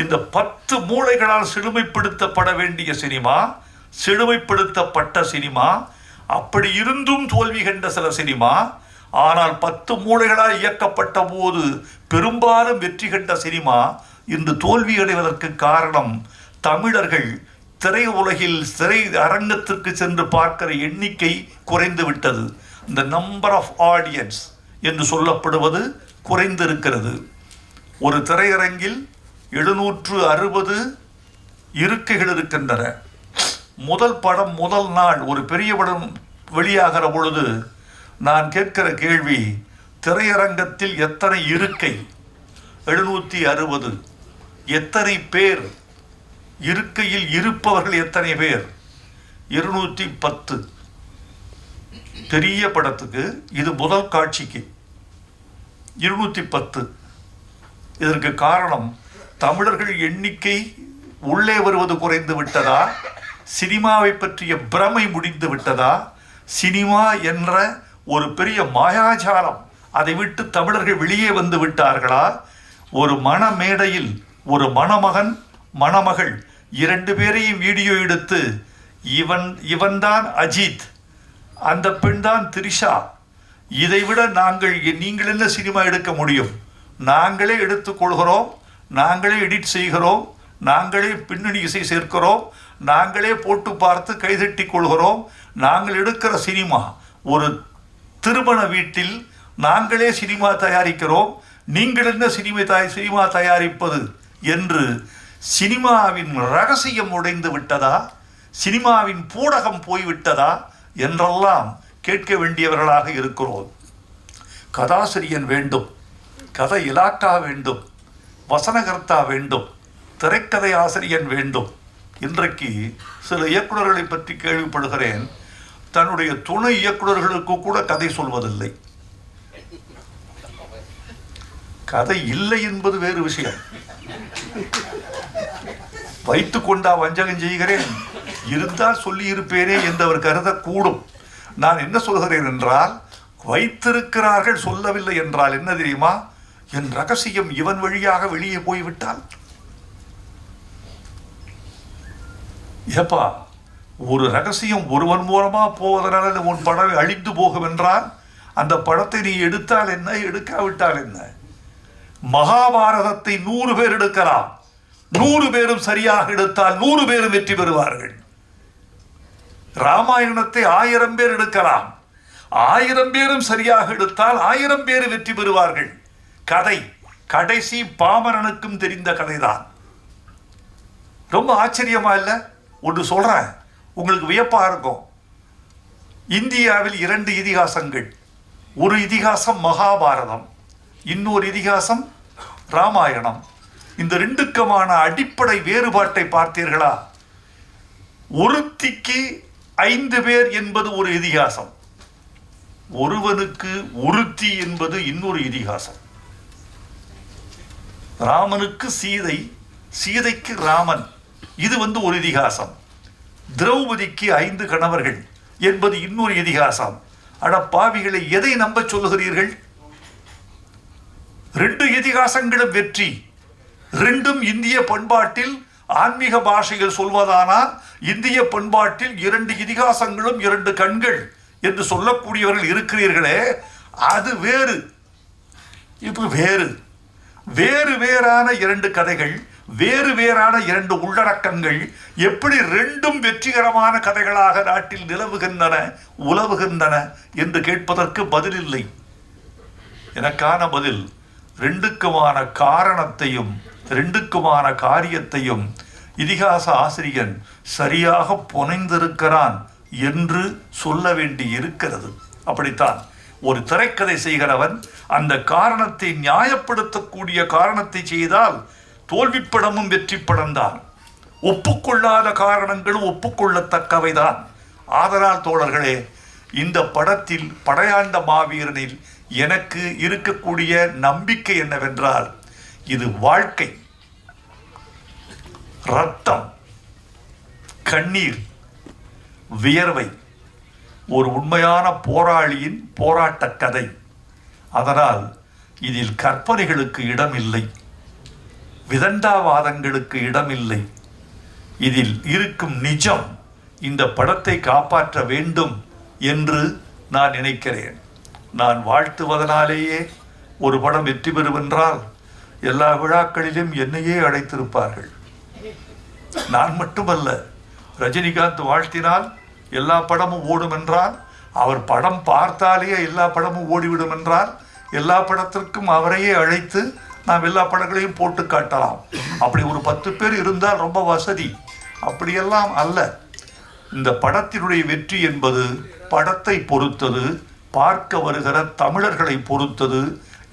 இந்த 10 மூளைகளால் செழுமைப்படுத்தப்பட வேண்டிய சினிமா, செழுமைப்படுத்தப்பட்ட சினிமா, அப்படி இருந்தும் தோல்வி கண்ட சில சினிமா, ஆனால் 10 மூளைகளால் இயக்கப்பட்ட போது பெரும்பாலும் வெற்றி கண்ட சினிமா இன்று தோல்வி அடைவதற்கு காரணம் தமிழர்கள் திரை உலகில் திரை அரங்கத்திற்கு சென்று பார்க்கிற எண்ணிக்கை குறைந்து விட்டது. இந்த நம்பர் ஆஃப் ஆடியன்ஸ் என்று சொல்லப்படுவது குறைந்திருக்கிறது. ஒரு திரையரங்கில் 760 இருக்கைகள் இருக்கின்றன. முதல் படம் முதல் நாள் ஒரு பெரிய படம் வெளியாகிற பொழுது நான் கேட்கிற கேள்வி, திரையரங்கத்தில் எத்தனை இருக்கை? 760. எத்தனை பேர் இருக்கையில் இருப்பவர்கள் எத்தனை பேர்? 210. பெரிய படத்துக்கு இது முதல் காட்சிக்கு 210. இதற்கு காரணம் தமிழர்கள் எண்ணிக்கை உள்ளே வருவது குறைந்து விட்டதா? சினிமாவை பற்றிய பிரமை முடிந்து விட்டதா? சினிமா என்ற ஒரு பெரிய மாயாஜாலம், அதை விட்டு தமிழர்கள் வெளியே வந்து விட்டார்களா? ஒரு மணமேடையில் ஒரு மணமகன் மணமகள் 2 பேரையும் வீடியோ எடுத்து, இவன்தான் அஜித், அந்த பெண் தான் திரிஷா, இதைவிட நீங்கள் என்ன சினிமா எடுக்க முடியும்? நாங்களே எடுத்துக்கொள்கிறோம், நாங்களே எடிட் செய்கிறோம், நாங்களே பின்னணி இசை சேர்க்கிறோம், நாங்களே போட்டு பார்த்து கைதட்டி கொள்கிறோம். நாங்கள் எடுக்கிற சினிமா ஒரு திருமண வீட்டில் நாங்களே சினிமா தயாரிக்கிறோம், நீங்கள் என்ன சினிமா தயாரிப்பது என்று சினிமாவின் ரகசியம் உடைந்து விட்டதா? சினிமாவின் பூடகம் போய்விட்டதா என்றெல்லாம் கேட்க வேண்டியவர்களாக இருக்கிறோம். கதாசிரியன் வேண்டும், கதை இலாக்கா வேண்டும், வசனகர்த்தா வேண்டும், திரைக்கதை ஆசிரியன் வேண்டும். இன்றைக்கு சில இயக்குநர்களை பற்றி கேள்விப்படுகிறேன், தன்னுடைய துணை இயக்குநர்களுக்கு கூட கதை சொல்வதில்லை. கதை இல்லை என்பது வேறு விஷயம். வைத்துக்கொண்டா வஞ்சகம் செய்கிறேன், இருந்தால் சொல்லி இருப்பேனே என்று அவர் கருதக்கூடும். நான் என்ன சொல்கிறேன் என்றால், வைத்திருக்கிறார்கள், சொல்லவில்லை என்றால் என்ன தெரியுமா? என் ரகசியம் இவன் வழியாக வெளியே போய்விட்டால், ஏப்பா, ஒரு ரகசியம் ஒருவன் மூலமா போவதனால உன் படம் அழிந்து போகும் என்றால் அந்த படத்தை நீ எடுத்தால் என்ன, எடுக்காவிட்டால் என்ன? மகாபாரதத்தை 100 பேர் எடுக்கலாம், 100 பேரும் சரியாக எடுத்தால் 100 பேரும் வெற்றி பெறுவார்கள். ராமாயணத்தை 1000 பேர் எடுக்கலாம், 1000 பேரும் சரியாக எடுத்தால் 1000 பேர் வெற்றி பெறுவார்கள். கதை கடைசி பாமரனுக்கும் தெரிந்த கதைதான். ரொம்ப ஆச்சரியமா இல்லை? ஒன்று சொல்றேன், உங்களுக்கு வியப்பா இருக்கும். இந்தியாவில் 2 இதிகாசங்கள். ஒரு இதிகாசம் மகாபாரதம், இன்னொரு இதிகாசம் ராமாயணம். இந்த 2க்குமான அடிப்படை வேறுபாட்டை பார்த்தீர்களா? ஒருத்திக்கு 5 பேர் என்பது ஒரு இதிகாசம், ஒருவனுக்கு ஒருத்தி என்பது இன்னொரு இதிகாசம். ராமனுக்கு சீதை, சீதைக்கு ராமன், இது ஒரு இதிகாசம். திரௌபதிக்கு 5 கணவர்கள் என்பது இன்னொரு இதிகாசம். அட பாவிகளை, எதை நம்ப சொல்லுகிறீர்கள்? 2 இதிகாசங்களும் வெற்றி. 2ம் இந்திய பண்பாட்டில் ஆன்மீக பாஷையில் சொல்வதானால் இந்திய பண்பாட்டில் 2 இதிகாசங்களும் 2 கண்கள் என்று சொல்லக்கூடியவர்கள் இருக்கிறீர்களே, அது வேறு. இது வேறு. வேறு வேறான 2 கதைகள், வேறு வேறான இரண்டு உள்ளடக்கங்கள் எப்படி ரெண்டும் வெற்றிகரமான கதைகளாக நாட்டில் நிலவுகின்றன, உலவுகின்றன என்று கேட்பதற்கு பதில் இல்லை. எனக்கான பதில், ரெண்டுக்குமான காரணத்தையும் ரெண்டுக்குமான காரியத்தையும் இதிகாச ஆசிரியன் சரியாக புனைந்திருக்கிறான் என்று சொல்ல வேண்டி இருக்கிறது. அப்படித்தான் ஒரு திரைக்கதை செய்கிறவன் அந்த காரணத்தை நியாயப்படுத்தக்கூடிய காரணத்தை செய்தால் தோல்வி படமும் வெற்றி படம்தான். ஒப்புக்கொள்ளாத காரணங்களும் ஒப்புக்கொள்ளத்தக்கவைதான். ஆதலால் தோழர்களே, இந்த படத்தில் படையாண்ட மாவீரனில் எனக்கு இருக்கக்கூடிய நம்பிக்கை என்னவென்றால், இது வாழ்க்கை, ரத்தம், கண்ணீர், வியர்வை, ஒரு உண்மையான போராளியின் போராட்ட கதை. அதனால் இதில் கற்பனைகளுக்கு இடமில்லை, விதண்டாவாதங்களுக்கு இடமில்லை. இதில் இருக்கும் நிஜம் இந்த படத்தை காப்பாற்ற வேண்டும் என்று நான் நினைக்கிறேன். நான் வாழ்த்துவதனாலேயே ஒரு படம் வெற்றி பெறுவென்றால் எல்லா விழாக்களிலும் என்னையே அழைத்திருப்பார்கள். நான் மட்டுமல்ல, ரஜினிகாந்த் வாழ்த்தினால் எல்லா படமும் ஓடும் என்றால், அவர் படம் பார்த்தாலேயே எல்லா படமும் ஓடிவிடும் என்றால், எல்லா படத்திற்கும் அவரையே அழைத்து நாம் எல்லா படங்களையும் போட்டு காட்டலாம். அப்படி ஒரு 10 பேர் இருந்தால் ரொம்ப வசதி. அப்படியெல்லாம் அல்ல. இந்த படத்தினுடைய வெற்றி என்பது படத்தை பொறுத்தது, பார்க்க வருகிற தமிழர்களை பொறுத்தது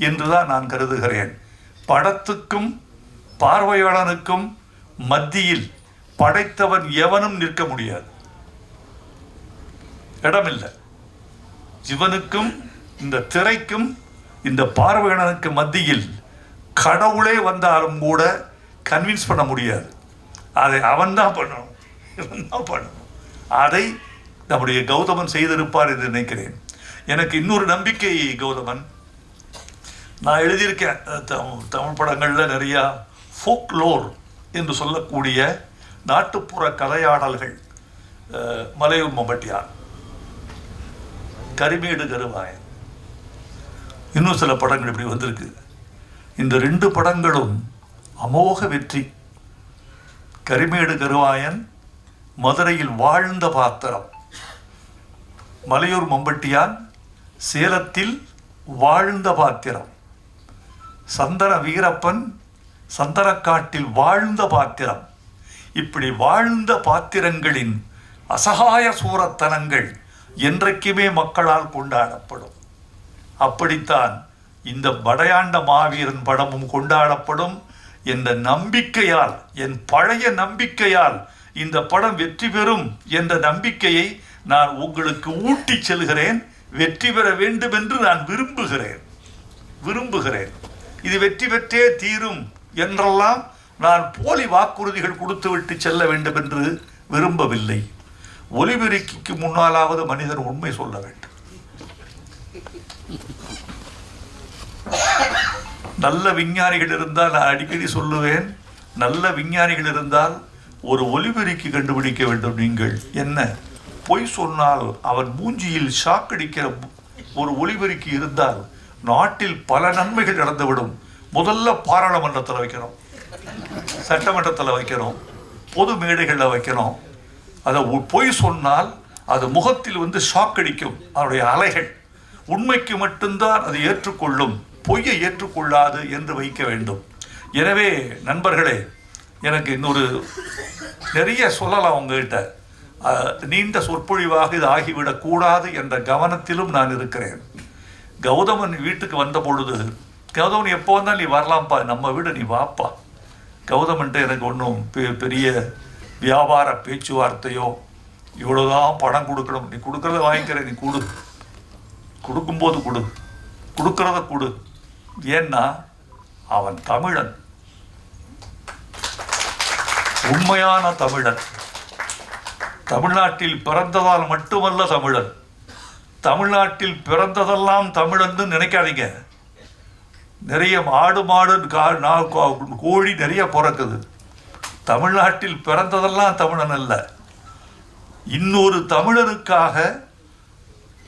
என்றுதான் நான் கருதுகிறேன். படத்துக்கும் பார்வையாளனுக்கும் மத்தியில் படைத்தவன் எவனும் நிற்க முடியாது, இடமில்லை. சிவனுக்கும் இந்த திரைக்கும் இந்த பார்வையாளனுக்கு மத்தியில் கடவுளே வந்தாலும் கூட கன்வின்ஸ் பண்ண முடியாது. அதை அவன்தான் பண்ணணும், இவன் பண்ணணும். அதை நம்முடைய கௌதமன் செய்திருப்பார் என்று நினைக்கிறேன். எனக்கு இன்னொரு நம்பிக்கை கௌதமன், நான் எழுதியிருக்கேன் தமிழ் படங்களில் நிறையா ஃபோக்லோர் என்று சொல்லக்கூடிய நாட்டுப்புற கதையாடல்கள். மலையூர் மம்பட்டியார், கரிமேடு கருவாயன், இன்னும் சில படங்கள் இப்படி வந்திருக்கு. இந்த 2 படங்களும் அமோக வெற்றி. கரிமேடு கருவாயன் மதுரையில் வாழ்ந்த பாத்திரம், மலையூர் மம்பட்டியான் சேலத்தில் வாழ்ந்த பாத்திரம், சந்தன வீரப்பன் சந்தனக்காட்டில் வாழ்ந்த பாத்திரம். இப்படி வாழ்ந்த பாத்திரங்களின் அசகாய சூரத்தனங்கள் என்றைக்குமே மக்களால் கொண்டாடப்படும். அப்படித்தான் இந்த படையாண்ட மாவீரன் படமும் கொண்டாடப்படும் என்ற நம்பிக்கையால், என் பழைய நம்பிக்கையால் இந்த படம் வெற்றி பெறும் என்ற நம்பிக்கையை நான் உங்களுக்கு ஊட்டி செல்கிறேன். வெற்றி பெற வேண்டும் என்று நான் விரும்புகிறேன். இது வெற்றி பெற்றே தீரும் என்றெல்லாம் நான் போலி வாக்குறுதிகள் கொடுத்துவிட்டு செல்ல வேண்டும் என்று விரும்பவில்லை. ஒலிபெருக்கிக்கு முன்னாலாவது மனிதன் உண்மை சொல்ல வேண்டும். நல்ல விஞ்ஞானிகள் இருந்தால், நான் அடிக்கடி சொல்லுவேன், நல்ல விஞ்ஞானிகள் இருந்தால் ஒரு ஒலிபெருக்கி கண்டுபிடிக்க வேண்டும். நீங்கள் என்ன பொய் சொன்னால் அவன் மூஞ்சியில் ஷாக்கடிக்கிற ஒரு ஒலிபெருக்கி இருந்தால் நாட்டில் பல நன்மைகள் நடந்துவிடும். முதல்ல பாராளுமன்றத்தில் வைக்கணும், சட்டமன்றத்தில் வைக்கணும், பொது மேடைகளில் வைக்கணும். அதை பொய் சொன்னால் அது முகத்தில் வந்து ஷாக்கடிக்கும் அதனுடைய அலைகள். உண்மைக்கு மட்டும்தான் அது ஏற்றுக்கொள்ளும், பொய்யை ஏற்றுக்கொள்ளாது என்று வைக்க வேண்டும். எனவே நண்பர்களே, எனக்கு இன்னொரு நிறைய சொல்லலாம் உங்ககிட்ட. நீண்ட சொற்பொழிவாக இது ஆகிவிடக்கூடாது என்ற கவனத்திலும் நான் இருக்கிறேன். கௌதமன் வீட்டுக்கு வந்த பொழுது, கௌதமன் எப்போ வந்தால் நீ வரலாம்ப்பா, நம்ம வீடு நீ வாப்பா. கௌதமன்ட்டு எனக்கு ஒன்றும் பெரிய வியாபார பேச்சுவார்த்தையோ இவ்வளோதான் பணம் கொடுக்கணும், நீ கொடுக்குறத வாங்கிக்கிற, நீ கொடுக்கும்போது கொடுக்கறத கொடு. ஏன்னா அவன் தமிழன், உண்மையான தமிழன். தமிழ்நாட்டில் பிறந்ததால் மட்டுமல்ல தமிழன், தமிழ்நாட்டில் பிறந்ததெல்லாம் தமிழன்னு நினைக்காதீங்க. நிறைய ஆடு மாடு கோழி நிறைய பிறக்குது. தமிழ்நாட்டில் பிறந்ததெல்லாம் தமிழன் அல்ல. இன்னொரு தமிழனுக்காக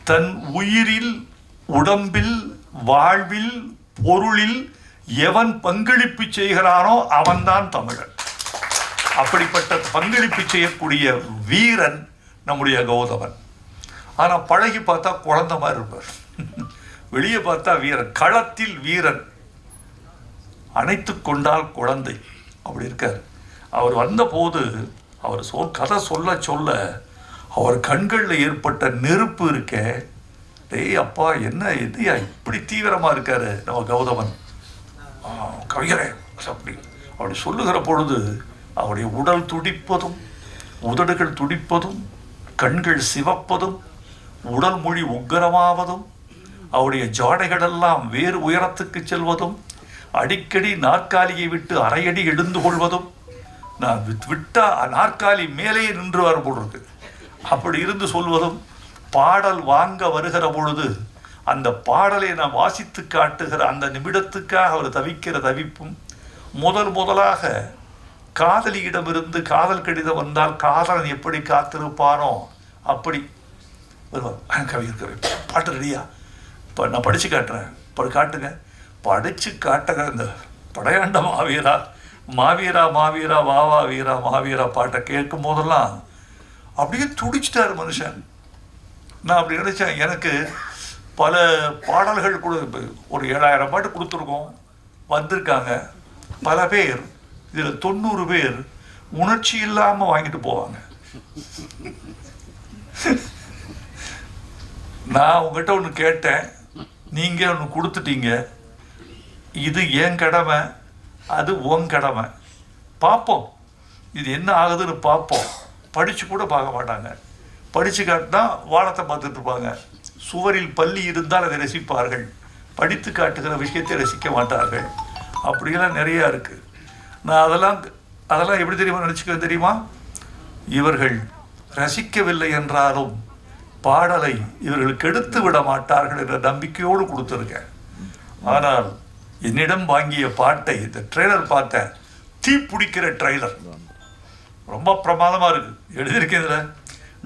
தன் உயிரில், உடம்பில், வாழ்வில், பொருளில் எவன் பங்களிப்பு செய்கிறானோ அவன்தான் தமிழன். அப்படிப்பட்ட பங்களிப்பு செய்யக்கூடிய வீரன் நம்முடைய கௌதமன். ஆனால் பழகி பார்த்தா குழந்தை மாதிரி இருப்பார். வெளியே பார்த்தா வீரன், களத்தில் வீரன், அணைத்து கொண்டால் குழந்தை, அப்படி இருக்கார். அவர் வந்தபோது அவர் கதை சொல்ல சொல்ல அவர் கண்களில் ஏற்பட்ட நெருப்பு இருக்க, டேய் அப்பா என்ன எதையா இப்படி தீவிரமாக இருக்காரு நம்ம கௌதமன் கவிஞரே அப்படி சொல்லுகிற பொழுது அவருடைய உடல் துடிப்பதும் உதடுகள் துடிப்பதும் கண்கள் சிவப்பதும் உடல் மொழி உக்கிரமாவதும் அவருடைய ஜாடைகளெல்லாம் வேறு உயரத்துக்கு செல்வதும் அடிக்கடி நாற்காலியை விட்டு அரையடி எழுந்து கொள்வதும், நான் விட்டா நாற்காலி மேலேயே நின்று வர போடுறது அப்படி இருந்து சொல்வதும், பாடல் வாங்க வருகிற பொழுது அந்த பாடலை நான் வாசித்து காட்டுகிற அந்த நிமிடத்துக்காக அவர் தவிக்கிற தவிப்பும், முதலாக காதலியிடமிருந்து காதல் கடிதம் வந்தால் காதலன் எப்படி காத்திருப்பானோ அப்படி வருவார். கவிஞர் பாட்டு ரெடியா, இப்போ நான் படித்து காட்டுறேன், இப்போ காட்டுங்க. படித்து காட்டுங்க. இந்த படையாண்ட மாவீரா மாவீரா மாவீரா வாவா வீரா மாவீரா பாட்டை கேட்கும் போதெல்லாம் அப்படியே துடிச்சிட்டார் மனுஷன். நான் அப்படி நினச்சேன், எனக்கு பல பாடல்கள் ஒரு 7000 பாட்டு கொடுத்துருக்கோம், வந்திருக்காங்க பல பேர். இதில் 90 பேர் உணர்ச்சி இல்லாமல் வாங்கிட்டு போவாங்க. நான் உங்ககிட்ட ஒன்று கேட்டேன், நீங்கள் ஒன்று கொடுத்துட்டீங்க. இது என் கடமை, அது உன் கடமை. பார்ப்போம் இது என்ன ஆகுதுன்னு பார்ப்போம். படித்து கூட பார்க்க மாட்டாங்க. படித்து காட்டினா வானத்தை பார்த்துட்டு இருப்பாங்க. சுவரில் பள்ளி இருந்தால் அதை ரசிப்பார்கள், படித்து காட்டுகிற விஷயத்தை ரசிக்க மாட்டார்கள். அப்படியெல்லாம் நிறையா இருக்குது. நான் அதெல்லாம் எப்படி தெரியுமா நினச்சிக்க தெரியுமா, இவர்கள் ரசிக்கவில்லை என்றாலும் பாடலை இவர்கள் கெடுத்து விட மாட்டார்கள் என்ற நம்பிக்கையோடு கொடுத்துருக்கேன். ஆனால் என்னிடம் வாங்கிய பாட்டை, இந்த ட்ரெய்லர் பார்த்தேன், தீ பிடிக்கிற ட்ரெய்லர், ரொம்ப பிரமாதமாக இருக்குது. எழுதியிருக்கேன் இதில்,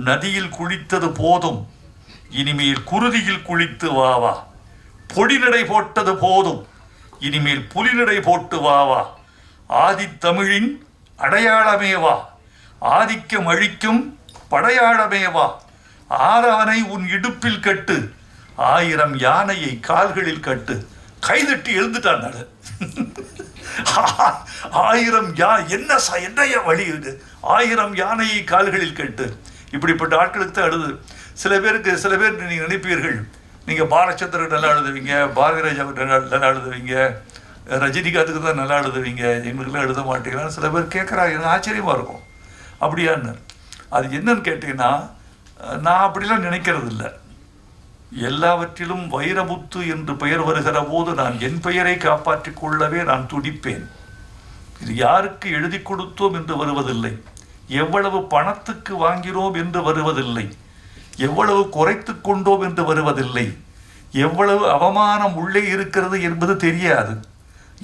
நதியில் குளித்தது போதும் இனிமேல் குருதியில் குளித்து வாவா, பொடிநடை போட்டது போதும் இனிமேல் புலிநடை போட்டு வாவா, ஆதித்தமிழின் அடையாளமேவா, ஆதிக்கம் அழிக்கும் படையாளமேவா, ஆரவனை உன் இடுப்பில் கட்டு, 1000 யானையை கால்களில் கட்டு. கைதட்டி எழுந்துட்டான். 1000 என்னைய வழி இது, 1000 யானையை கால்களில் கட்டு. இப்படிப்பட்ட ஆட்களுக்கு தான் எழுது. சில பேர் நீங்கள் நினைப்பீர்கள், நீங்கள் பாலச்சந்திரன் நல்லா எழுதுவீங்க, பாரதிராஜாவுக்கு நல்லா எழுதுவீங்க, ரஜினிகாந்துக்கு தான் நல்லா எழுதுவீங்க, எங்களுக்கெல்லாம் எழுத மாட்டீங்களான்னு சில பேர் கேட்குறாங்க. எனக்கு ஆச்சரியமாக இருக்கும். அப்படியான்னு அது என்னன்னு கேட்டிங்கன்னா, நான் அப்படிலாம் நினைக்கிறது இல்லை. எல்லாவற்றிலும் வைரமுத்து என்று பெயர் வருகிற போது நான் என் பெயரை காப்பாற்றிக் கொள்ளவே நான் துடிப்பேன். இது யாருக்கு எழுதி கொடுத்தோம் என்று வருவதில்லை, எவ்வளவு பணத்துக்கு வாங்கினோம் என்று வருவதில்லை, எவ்வளவு குறைத்து கொண்டோம் என்று வருவதில்லை, எவ்வளவு அவமானம் உள்ளே இருக்கிறது என்பது தெரியாது.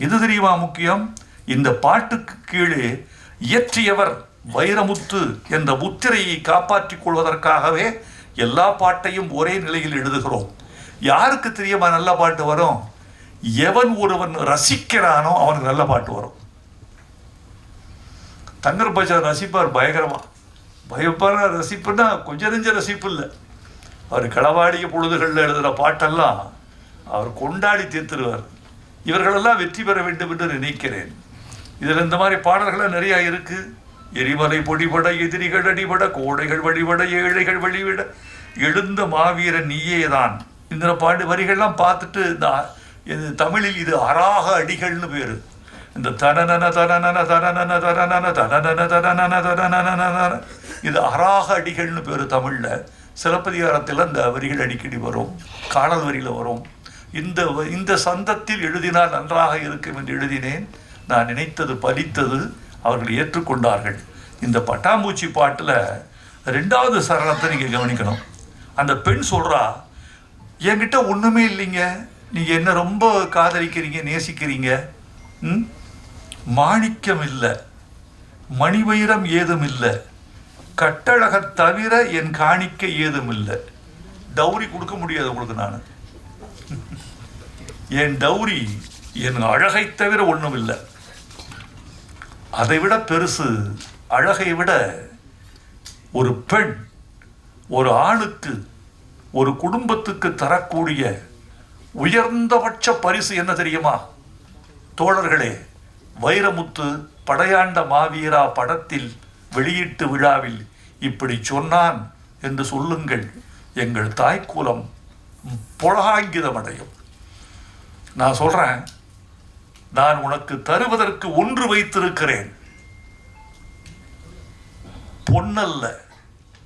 எது தெரியுமா முக்கியம், இந்த பாட்டுக்கு கீழே இயற்றியவர் வைரமுத்து என்ற முத்திரையை காப்பாற்றிக் கொள்வதற்காகவே எல்லா பாட்டையும் ஒரே நிலையில் எழுதுகிறோம். யாருக்கு தெரியுமா நல்ல பாட்டு வரும், எவன் ஒருவன் ரசிக்கிறானோ அவனுக்கு நல்ல பாட்டு வரும். தங்கர் பச்சான் ரசிப்பார் பயங்கரமா. ரசிப்புன்னா கொஞ்சம் நெஞ்ச ரசிப்பு இல்லை. அவர் களவாடிய பொழுதுகளில் எழுதுகிற பாட்டெல்லாம் அவர் கொண்டாடி தீர்த்துருவார். இவர்களெல்லாம் வெற்றி பெற வேண்டும் என்று நினைக்கிறேன். இதில் இந்த மாதிரி பாடல்கள்லாம் நிறையா இருக்குது. எரிமலை பொடிபட எதிரிகள் அடிபட கோடைகள் வழிபட ஏழைகள் வழிவிட எழுந்த மாவீரன் நீயே தான். இந்த பாட்டு வரிகள்லாம் பார்த்துட்டு இந்த தமிழில் இது அராக அடிகள்னு பேர். இந்த தனனன தனனன தனனன தனனன தனனன தனனன தனனன இது அராக அடிகள்னு பேர் தமிழில். சிலப்பதிகாரத்தில் அந்த வரிகள் அடிக்கடி வரும், காணல் வரியில் வரும். இந்த சந்தத்தில் எழுதினால் நன்றாக இருக்கும் என்று எழுதினேன். நான் நினைத்தது பலித்தது, அவர்கள் ஏற்றுக்கொண்டார்கள். இந்த பட்டாம்பூச்சி பாட்டில் 2வது சரணத்தை நீங்கள் கவனிக்கணும். அந்த பெண் சொல்கிறா, என்கிட்ட ஒன்றுமே இல்லைங்க, நீங்கள் என்ன ரொம்ப காதலிக்கிறீங்க, நேசிக்கிறீங்க, மாணிக்கம் இல்லை, மணிவைரம் ஏதும் இல்லை, கட்டழக தவிர என் காணிக்கை ஏதும் இல்லை. டௌரி கொடுக்க முடியாது உங்களுக்கு. நான் என் டௌரி என் அழகை தவிர ஒன்றும் இல்லை. அதை விட பெருசு, அழகை விட ஒரு பெண் ஒரு ஆணுக்கு ஒரு குடும்பத்துக்கு தரக்கூடிய உயர்ந்தபட்ச பரிசு என்ன தெரியுமா தோழர்களே? வைரமுத்து படையாண்ட மாவீரா படத்தில் வெளியீட்டு விழாவில் இப்படி சொன்னான் என்று சொல்லுங்கள். எங்கள் தாய்க்குலம் புலகாங்கிதமடையும். நான் சொல்றேன், நான் உனக்கு தருவதற்கு ஒன்று வைத்திருக்கிறேன். பொன்னல்ல,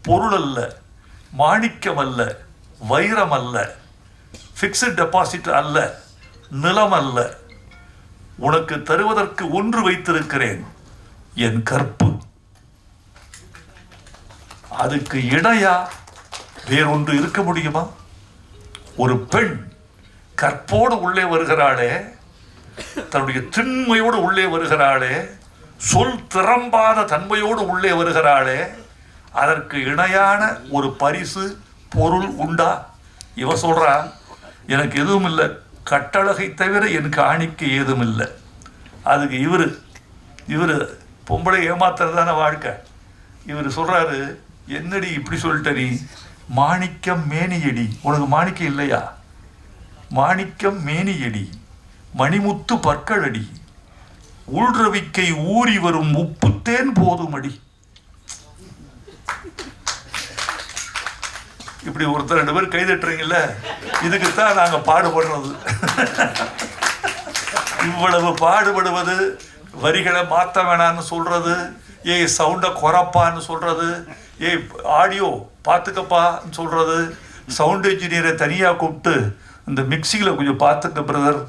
பொருள் அல்ல, மாணிக்கம் அல்ல, வைரம் அல்ல, பிக்ஸட் டெபாசிட் அல்ல, நிலம் அல்ல. உனக்கு தருவதற்கு ஒன்று வைத்திருக்கிறேன், என் கற்பு. அதுக்கு இணையா வேறொன்று இருக்க முடியுமா? ஒரு பெண் கற்போடு உள்ளே வருகிறாளே, தன்னுடைய திண்மையோடு உள்ளே வருகிறாளே, சொல் திறம்பாத தன்மையோடு உள்ளே வருகிறாளே, அதற்கு இணையான ஒரு பரிசு பொருள் உண்டா? இவ சொல்றா, எனக்கு எதுவும் இல்லை, கட்டழகை தவிர எனக்கு காணிக்கை ஏதும் இல்லை. அதுக்கு இவரு பொம்பளை ஏமாத்துறதான வாழ்க்கை. இவர் சொல்றாரு, என்னடி இப்படி சொல்லிட்ட நீ? மாணிக்கம் மேனியடி, உனக்கு மாணிக்கம் இல்லையா? மாணிக்கம் மேனியடி, மணிமுத்து பற்களடி, உள்ரவிக்கை ஊறி வரும் உப்புத்தேன் போதுமடி. இப்படி ஒருத்தர் 2 பேர் கைதட்டுறீங்கல்ல, இதுக்குத்தான் நாங்க பாடுபடுறது. இவ்வளவு பாடுபடுவது, வரிகளை மாற்ற வேணான்னு சொல்றது, ஏய் சவுண்டை குறைப்பான்னு சொல்றது, ஏய் ஆடியோ பார்த்துக்கப்பான்னு சொல்றது, சவுண்ட் இன்ஜினியரை தனியாக கூப்பிட்டு இந்த மிக்சியில் கொஞ்சம் பார்த்துக்க பிரதர்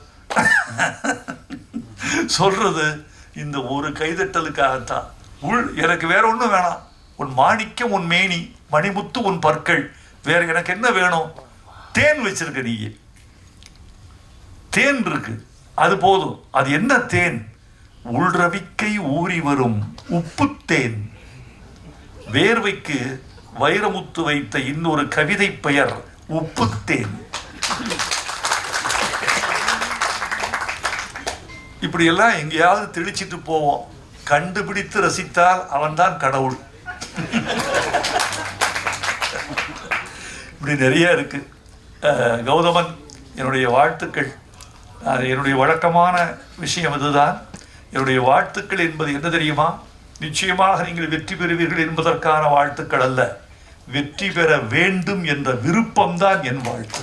சொல்றது, இந்த ஒரு கைதட்டலுக்காகத்தான். எனக்கு வேற ஒன்றும் வேணாம். உன் மாணிக்கம் உன் மேனி, மணிமுத்து உன் பற்கள், வேற எனக்கு என்ன வேணும்? தேன் வச்சிருக்க நீ, தேன் இருக்கு, அது போதும். அது என்ன தேன்? உள்ரவிக்கை ஊறி வரும் உப்பு தேன். வேர்வைக்கு வைரமுத்து வைத்த இன்னொரு கவிதை பெயர் உப்புத்தேன். இப்படியெல்லாம் எங்கேயாவது தெளிச்சிட்டு போவோம். கண்டுபிடித்து ரசித்தால் அவன்தான் கடவுள். இப்படி நிறைய இருக்கு. கௌதமன், என்னுடைய வாழ்த்துக்கள். என்னுடைய வழக்கமான விஷயம் இதுதான். என்னுடைய வாழ்த்துக்கள் என்பது என்ன தெரியுமா? நிச்சயமாக நீங்கள் வெற்றி பெறுவீர்கள் என்பதற்கான வாழ்த்துக்கள் அல்ல, வெற்றி பெற வேண்டும் என்ற விருப்பம்தான் என் வாழ்த்து.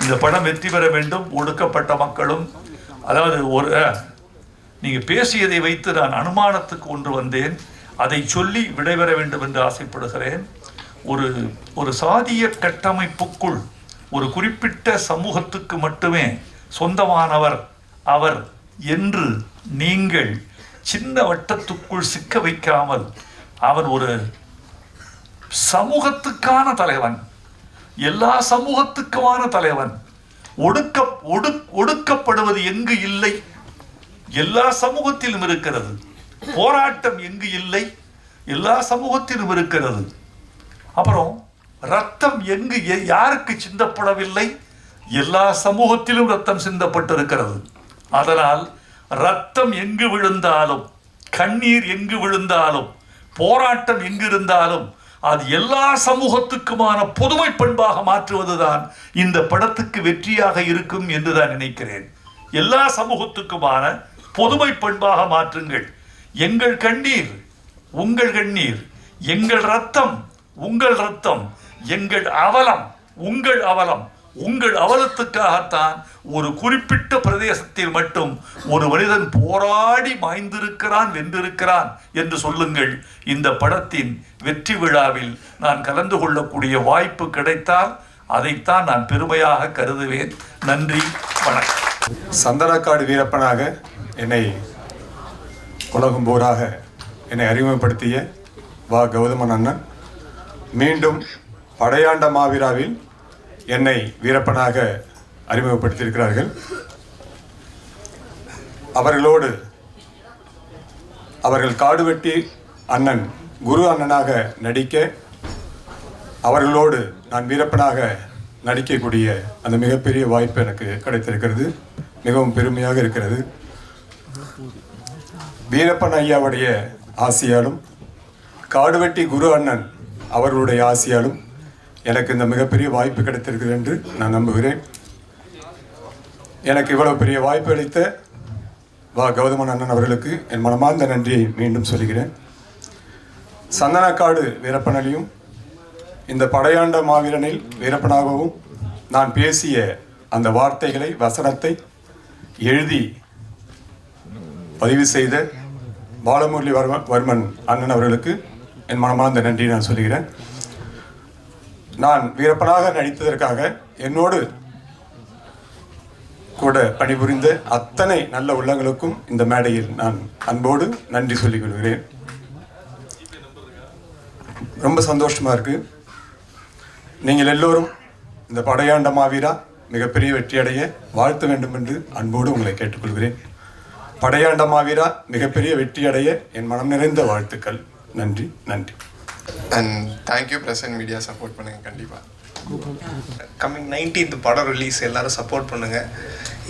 இந்த படம் வெற்றி பெற வேண்டும். ஒடுக்கப்பட்ட மக்களும், அதாவது நீங்க பேசியதை வைத்து நான் அனுமானத்துக்கு ஒன்று வந்தேன், அதை சொல்லி விடைபெற வேண்டும் என்று ஆசைப்படுகிறேன். ஒரு சாதிய கட்டமைப்புக்குள் ஒரு குறிப்பிட்ட சமூகத்துக்கு மட்டுமே சொந்தமானவர் அவர் என்று நீங்கள் சின்ன வட்டத்துக்குள் சிக்க வைக்காமல், அவன் ஒரு சமூகத்துக்கான தலைவன், எல்லா சமூகத்துக்குமான தலைவன். ஒடுக்கப்படுவது எங்கு இல்லை? எல்லா சமூகத்திலும் இருக்கிறது. போராட்டம் எங்கு இல்லை? எல்லா சமூகத்திலும் இருக்கிறது. அப்புறம் ரத்தம் எங்கு யாருக்கு சிந்தப்படவில்லை? எல்லா சமூகத்திலும் ரத்தம் சிந்தப்பட்டிருக்கிறது. அதனால் ரத்தம் எங்கு விழுந்தாலும், கண்ணீர் எங்கு விழுந்தாலும், போராட்டம் எங்கு இருந்தாலும் அது எல்லா சமூகத்துக்குமான பொதுமை பண்பாக மாற்றுவதுதான் இந்த படத்துக்கு வெற்றியாக இருக்கும் என்று தான் நினைக்கிறேன். எல்லா சமூகத்துக்குமான பொதுமை பண்பாக மாற்றுங்கள். எங்கள் கண்ணீர் உங்கள் கண்ணீர், எங்கள் ரத்தம் உங்கள் ரத்தம், எங்கள் அவலம் உங்கள் அவலம். உங்கள் அவலத்துக்காகத்தான் ஒரு குறிப்பிட்ட பிரதேசத்தில் மட்டும் ஒரு மனிதன் போராடி மாய்ந்திருக்கிறான், வென்றிருக்கிறான் என்று சொல்லுங்கள். இந்த படத்தின் வெற்றி விழாவில் நான் கலந்து கொள்ளக்கூடிய வாய்ப்பு கிடைத்தால் அதைத்தான் நான் பெருமையாக கருதுவேன். நன்றி, வணக்கம். சந்தனக்காடு வீரப்பனாக என்னை உலகம் போராக என்னை அறிமுகப்படுத்திய வா கௌதமன் அண்ணன் மீண்டும் படையாண்ட மாவீராவில் என்னை வீரப்பனாக அறிமுகப்படுத்தியிருக்கிறார்கள். அவர்களோடு அவர்கள் காடுவெட்டி அண்ணன் குரு அண்ணனாக நடிக்க, அவர்களோடு நான் வீரப்பனாக நடிக்கக்கூடிய அந்த மிகப்பெரிய வாய்ப்பு எனக்கு கிடைத்திருக்கிறது. மிகவும் பெருமையாக இருக்கிறது. வீரப்பன் ஐயாவுடைய ஆசியாலும் காடுவெட்டி குரு அண்ணன் அவர்களுடைய ஆசியாலும் எனக்கு இந்த மிகப்பெரிய வாய்ப்பு கிடைத்திருக்கிறது என்று நான் நம்புகிறேன். எனக்கு இவ்வளவு பெரிய வாய்ப்பு அளித்த கௌதமன் அண்ணன் அவர்களுக்கு என் மனமார்ந்த நன்றியை மீண்டும் சொல்கிறேன். சந்தனக்காடு வீரப்பனிலும் இந்த படையாண்ட மாவீரனில் வீரப்பனாகவும் நான் பேசிய அந்த வார்த்தைகளை வசனத்தை எழுதி பதிவு செய்த பாலமுரளி வர்மன் அண்ணன் அவர்களுக்கு என் மனமார்ந்த நன்றி நான் சொல்கிறேன். நான் வீரப்பனாக நடித்ததற்காக என்னோடு கூட பணிபுரிந்த அத்தனை நல்ல உள்ளங்களுக்கும் இந்த மேடையில் நான் அன்போடு நன்றி சொல்லிக் கொள்கிறேன். ரொம்ப சந்தோஷமா இருக்கு. நீங்கள் எல்லோரும் இந்த படையாண்ட மாவீரா மிகப்பெரிய வெற்றியடைய வாழ்த்த வேண்டும் என்று அன்போடு உங்களை கேட்டுக்கொள்கிறேன். படையாண்ட மாவீரா மிகப்பெரிய வெற்றியடைய என் மனம் நிறைந்த வாழ்த்துக்கள். நன்றி நன்றி. And thank you present media support பண்ணுங்க. கண்டிப்பாக கம்மிங் 19th படம் ரிலீஸ் எல்லாரும் சப்போர்ட் பண்ணுங்கள்.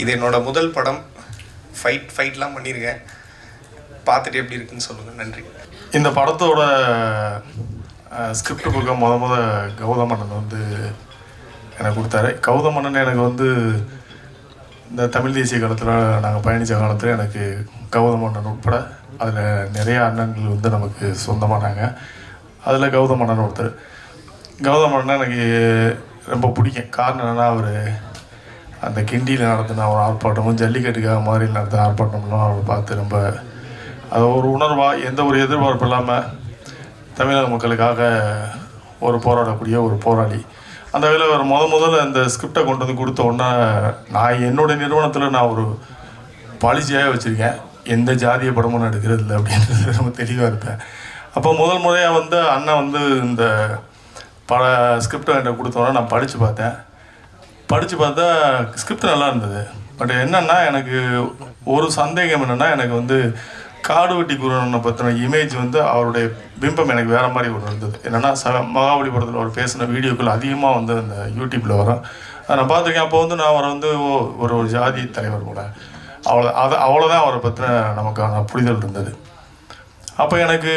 இது என்னோட முதல் படம். ஃபைட்லாம் பண்ணியிருக்கேன். பார்த்துட்டு எப்படி இருக்குன்னு சொல்லுங்கள். நன்றி. இந்த படத்தோட ஸ்கிரிப்ட் கொடுக்க முத கௌதமண்ணன் வந்து எனக்கு கொடுத்தாரு. கௌதமண்ணன் எனக்கு வந்து இந்த தமிழ் தேசிய காலத்தில் நாங்கள் பயணித்த காலத்தில் எனக்கு கௌதமண்ணன் உட்பட அதில் நிறைய அண்ணன்கள் வந்து நமக்கு சொந்தமானாங்க. அதில் கௌதமண்ணன் ஒருத்தர். கௌதமண்ணன் எனக்கு ரொம்ப பிடிக்கும். காரணம் என்னென்னா அவர் அந்த கிண்டியில் நடத்தின ஒரு ஆர்ப்பாட்டமும் ஜல்லிக்கட்டுக்காக மாதிரி நடத்தின ஆர்ப்பாட்டம்லாம் அவர் பார்த்து ரொம்ப அது ஒரு உணர்வாக எந்த ஒரு எதிர்பார்ப்பு இல்லாமல் தமிழக மக்களுக்காக ஒரு போராடக்கூடிய ஒரு போராளி. அந்த வேலை அவர் முதல்ல அந்த ஸ்கிரிப்டை கொண்டு வந்து கொடுத்த உடனே நான் என்னுடைய நிறுவனத்தில் நான் ஒரு பாலிசியாக வச்சுருக்கேன். எந்த ஜாதிய படமும் நான் எடுக்கிறது இல்லை அப்படின்றது ரொம்ப தெளிவாக இருப்பேன். அப்போ முறையாக வந்து அண்ணன் வந்து இந்த ஸ்கிரிப்டை என்கிட்ட கொடுத்தோன்னா நான் படித்து பார்த்தா ஸ்கிரிப்ட் நல்லா இருந்தது. பட் என்னென்னா எனக்கு ஒரு சந்தேகம் என்னென்னா எனக்கு வந்து காடுவெட்டி குருவனை பற்றின இமேஜ் வந்து அவருடைய பிம்பம் எனக்கு வேறு மாதிரி ஒன்று இருந்தது. என்னென்னா மகாபலிபுரத்தில் அவர் பேசின வீடியோக்கள் அதிகமாக வந்து அந்த யூடியூப்பில் வரும். அதை நான் பார்த்துருக்கேன். அப்போ வந்து நான் அவரை வந்து ஒரு ஜாதி தலைவர் கூட அவ்வளோதான் அவரை பற்றின நமக்கான புரிதல் இருந்தது. அப்போ எனக்கு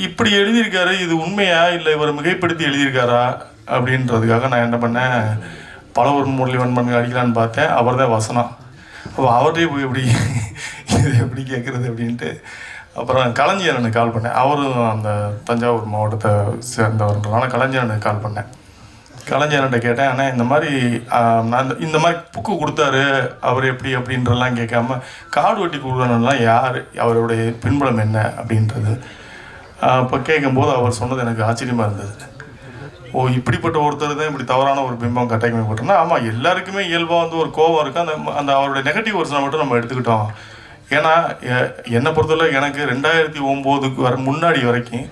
இப்படி எழுதியிருக்காரு, இது உண்மையா இல்லை இவர் மிகைப்படுத்தி எழுதியிருக்காரா அப்படின்றதுக்காக நான் என்ன பண்ணேன், பாலமுரளி வர்மன் அடிக்கலான்னு பார்த்தேன். அவர் தான் வசனம். அப்போ அவர்கிட்டே போய் இது எப்படி கேட்குறது அப்படின்ட்டு அப்புறம் கலைஞரனுக்கு கால் பண்ணேன். அவரும் அந்த தஞ்சாவூர் மாவட்டத்தை சேர்ந்தவர்ன்றனால கலைஞரனுக்கு கால் பண்ணேன். கலைஞர்கிட்ட கேட்டேன், ஆனால் இந்த மாதிரி நான் இந்த மாதிரி புக்கு கொடுத்தாரு அவர் எப்படி அப்படின்றலாம் கேட்காம காடுவெட்டி குருவனெல்லாம் யார், அவருடைய பின்புலம் என்ன அப்படின்றது இப்போ கேட்கும்போது அவர் சொன்னது எனக்கு ஆச்சரியமாக இருந்தது. ஓ, இப்படிப்பட்ட ஒருத்தர் தான் இப்படி தவறான ஒரு பிம்பம் கட்டமைக்கப்பட்டோம்னா, ஆமாம் எல்லாருக்குமே இயல்பாக வந்து ஒரு கோபம் இருக்குது. அந்த அவருடைய நெகட்டிவ் வருஷனை மட்டும் நம்ம எடுத்துக்கிட்டோம். ஏன்னா என்னை பொறுத்தவரை எனக்கு 2009 முன்னாடி வரைக்கும்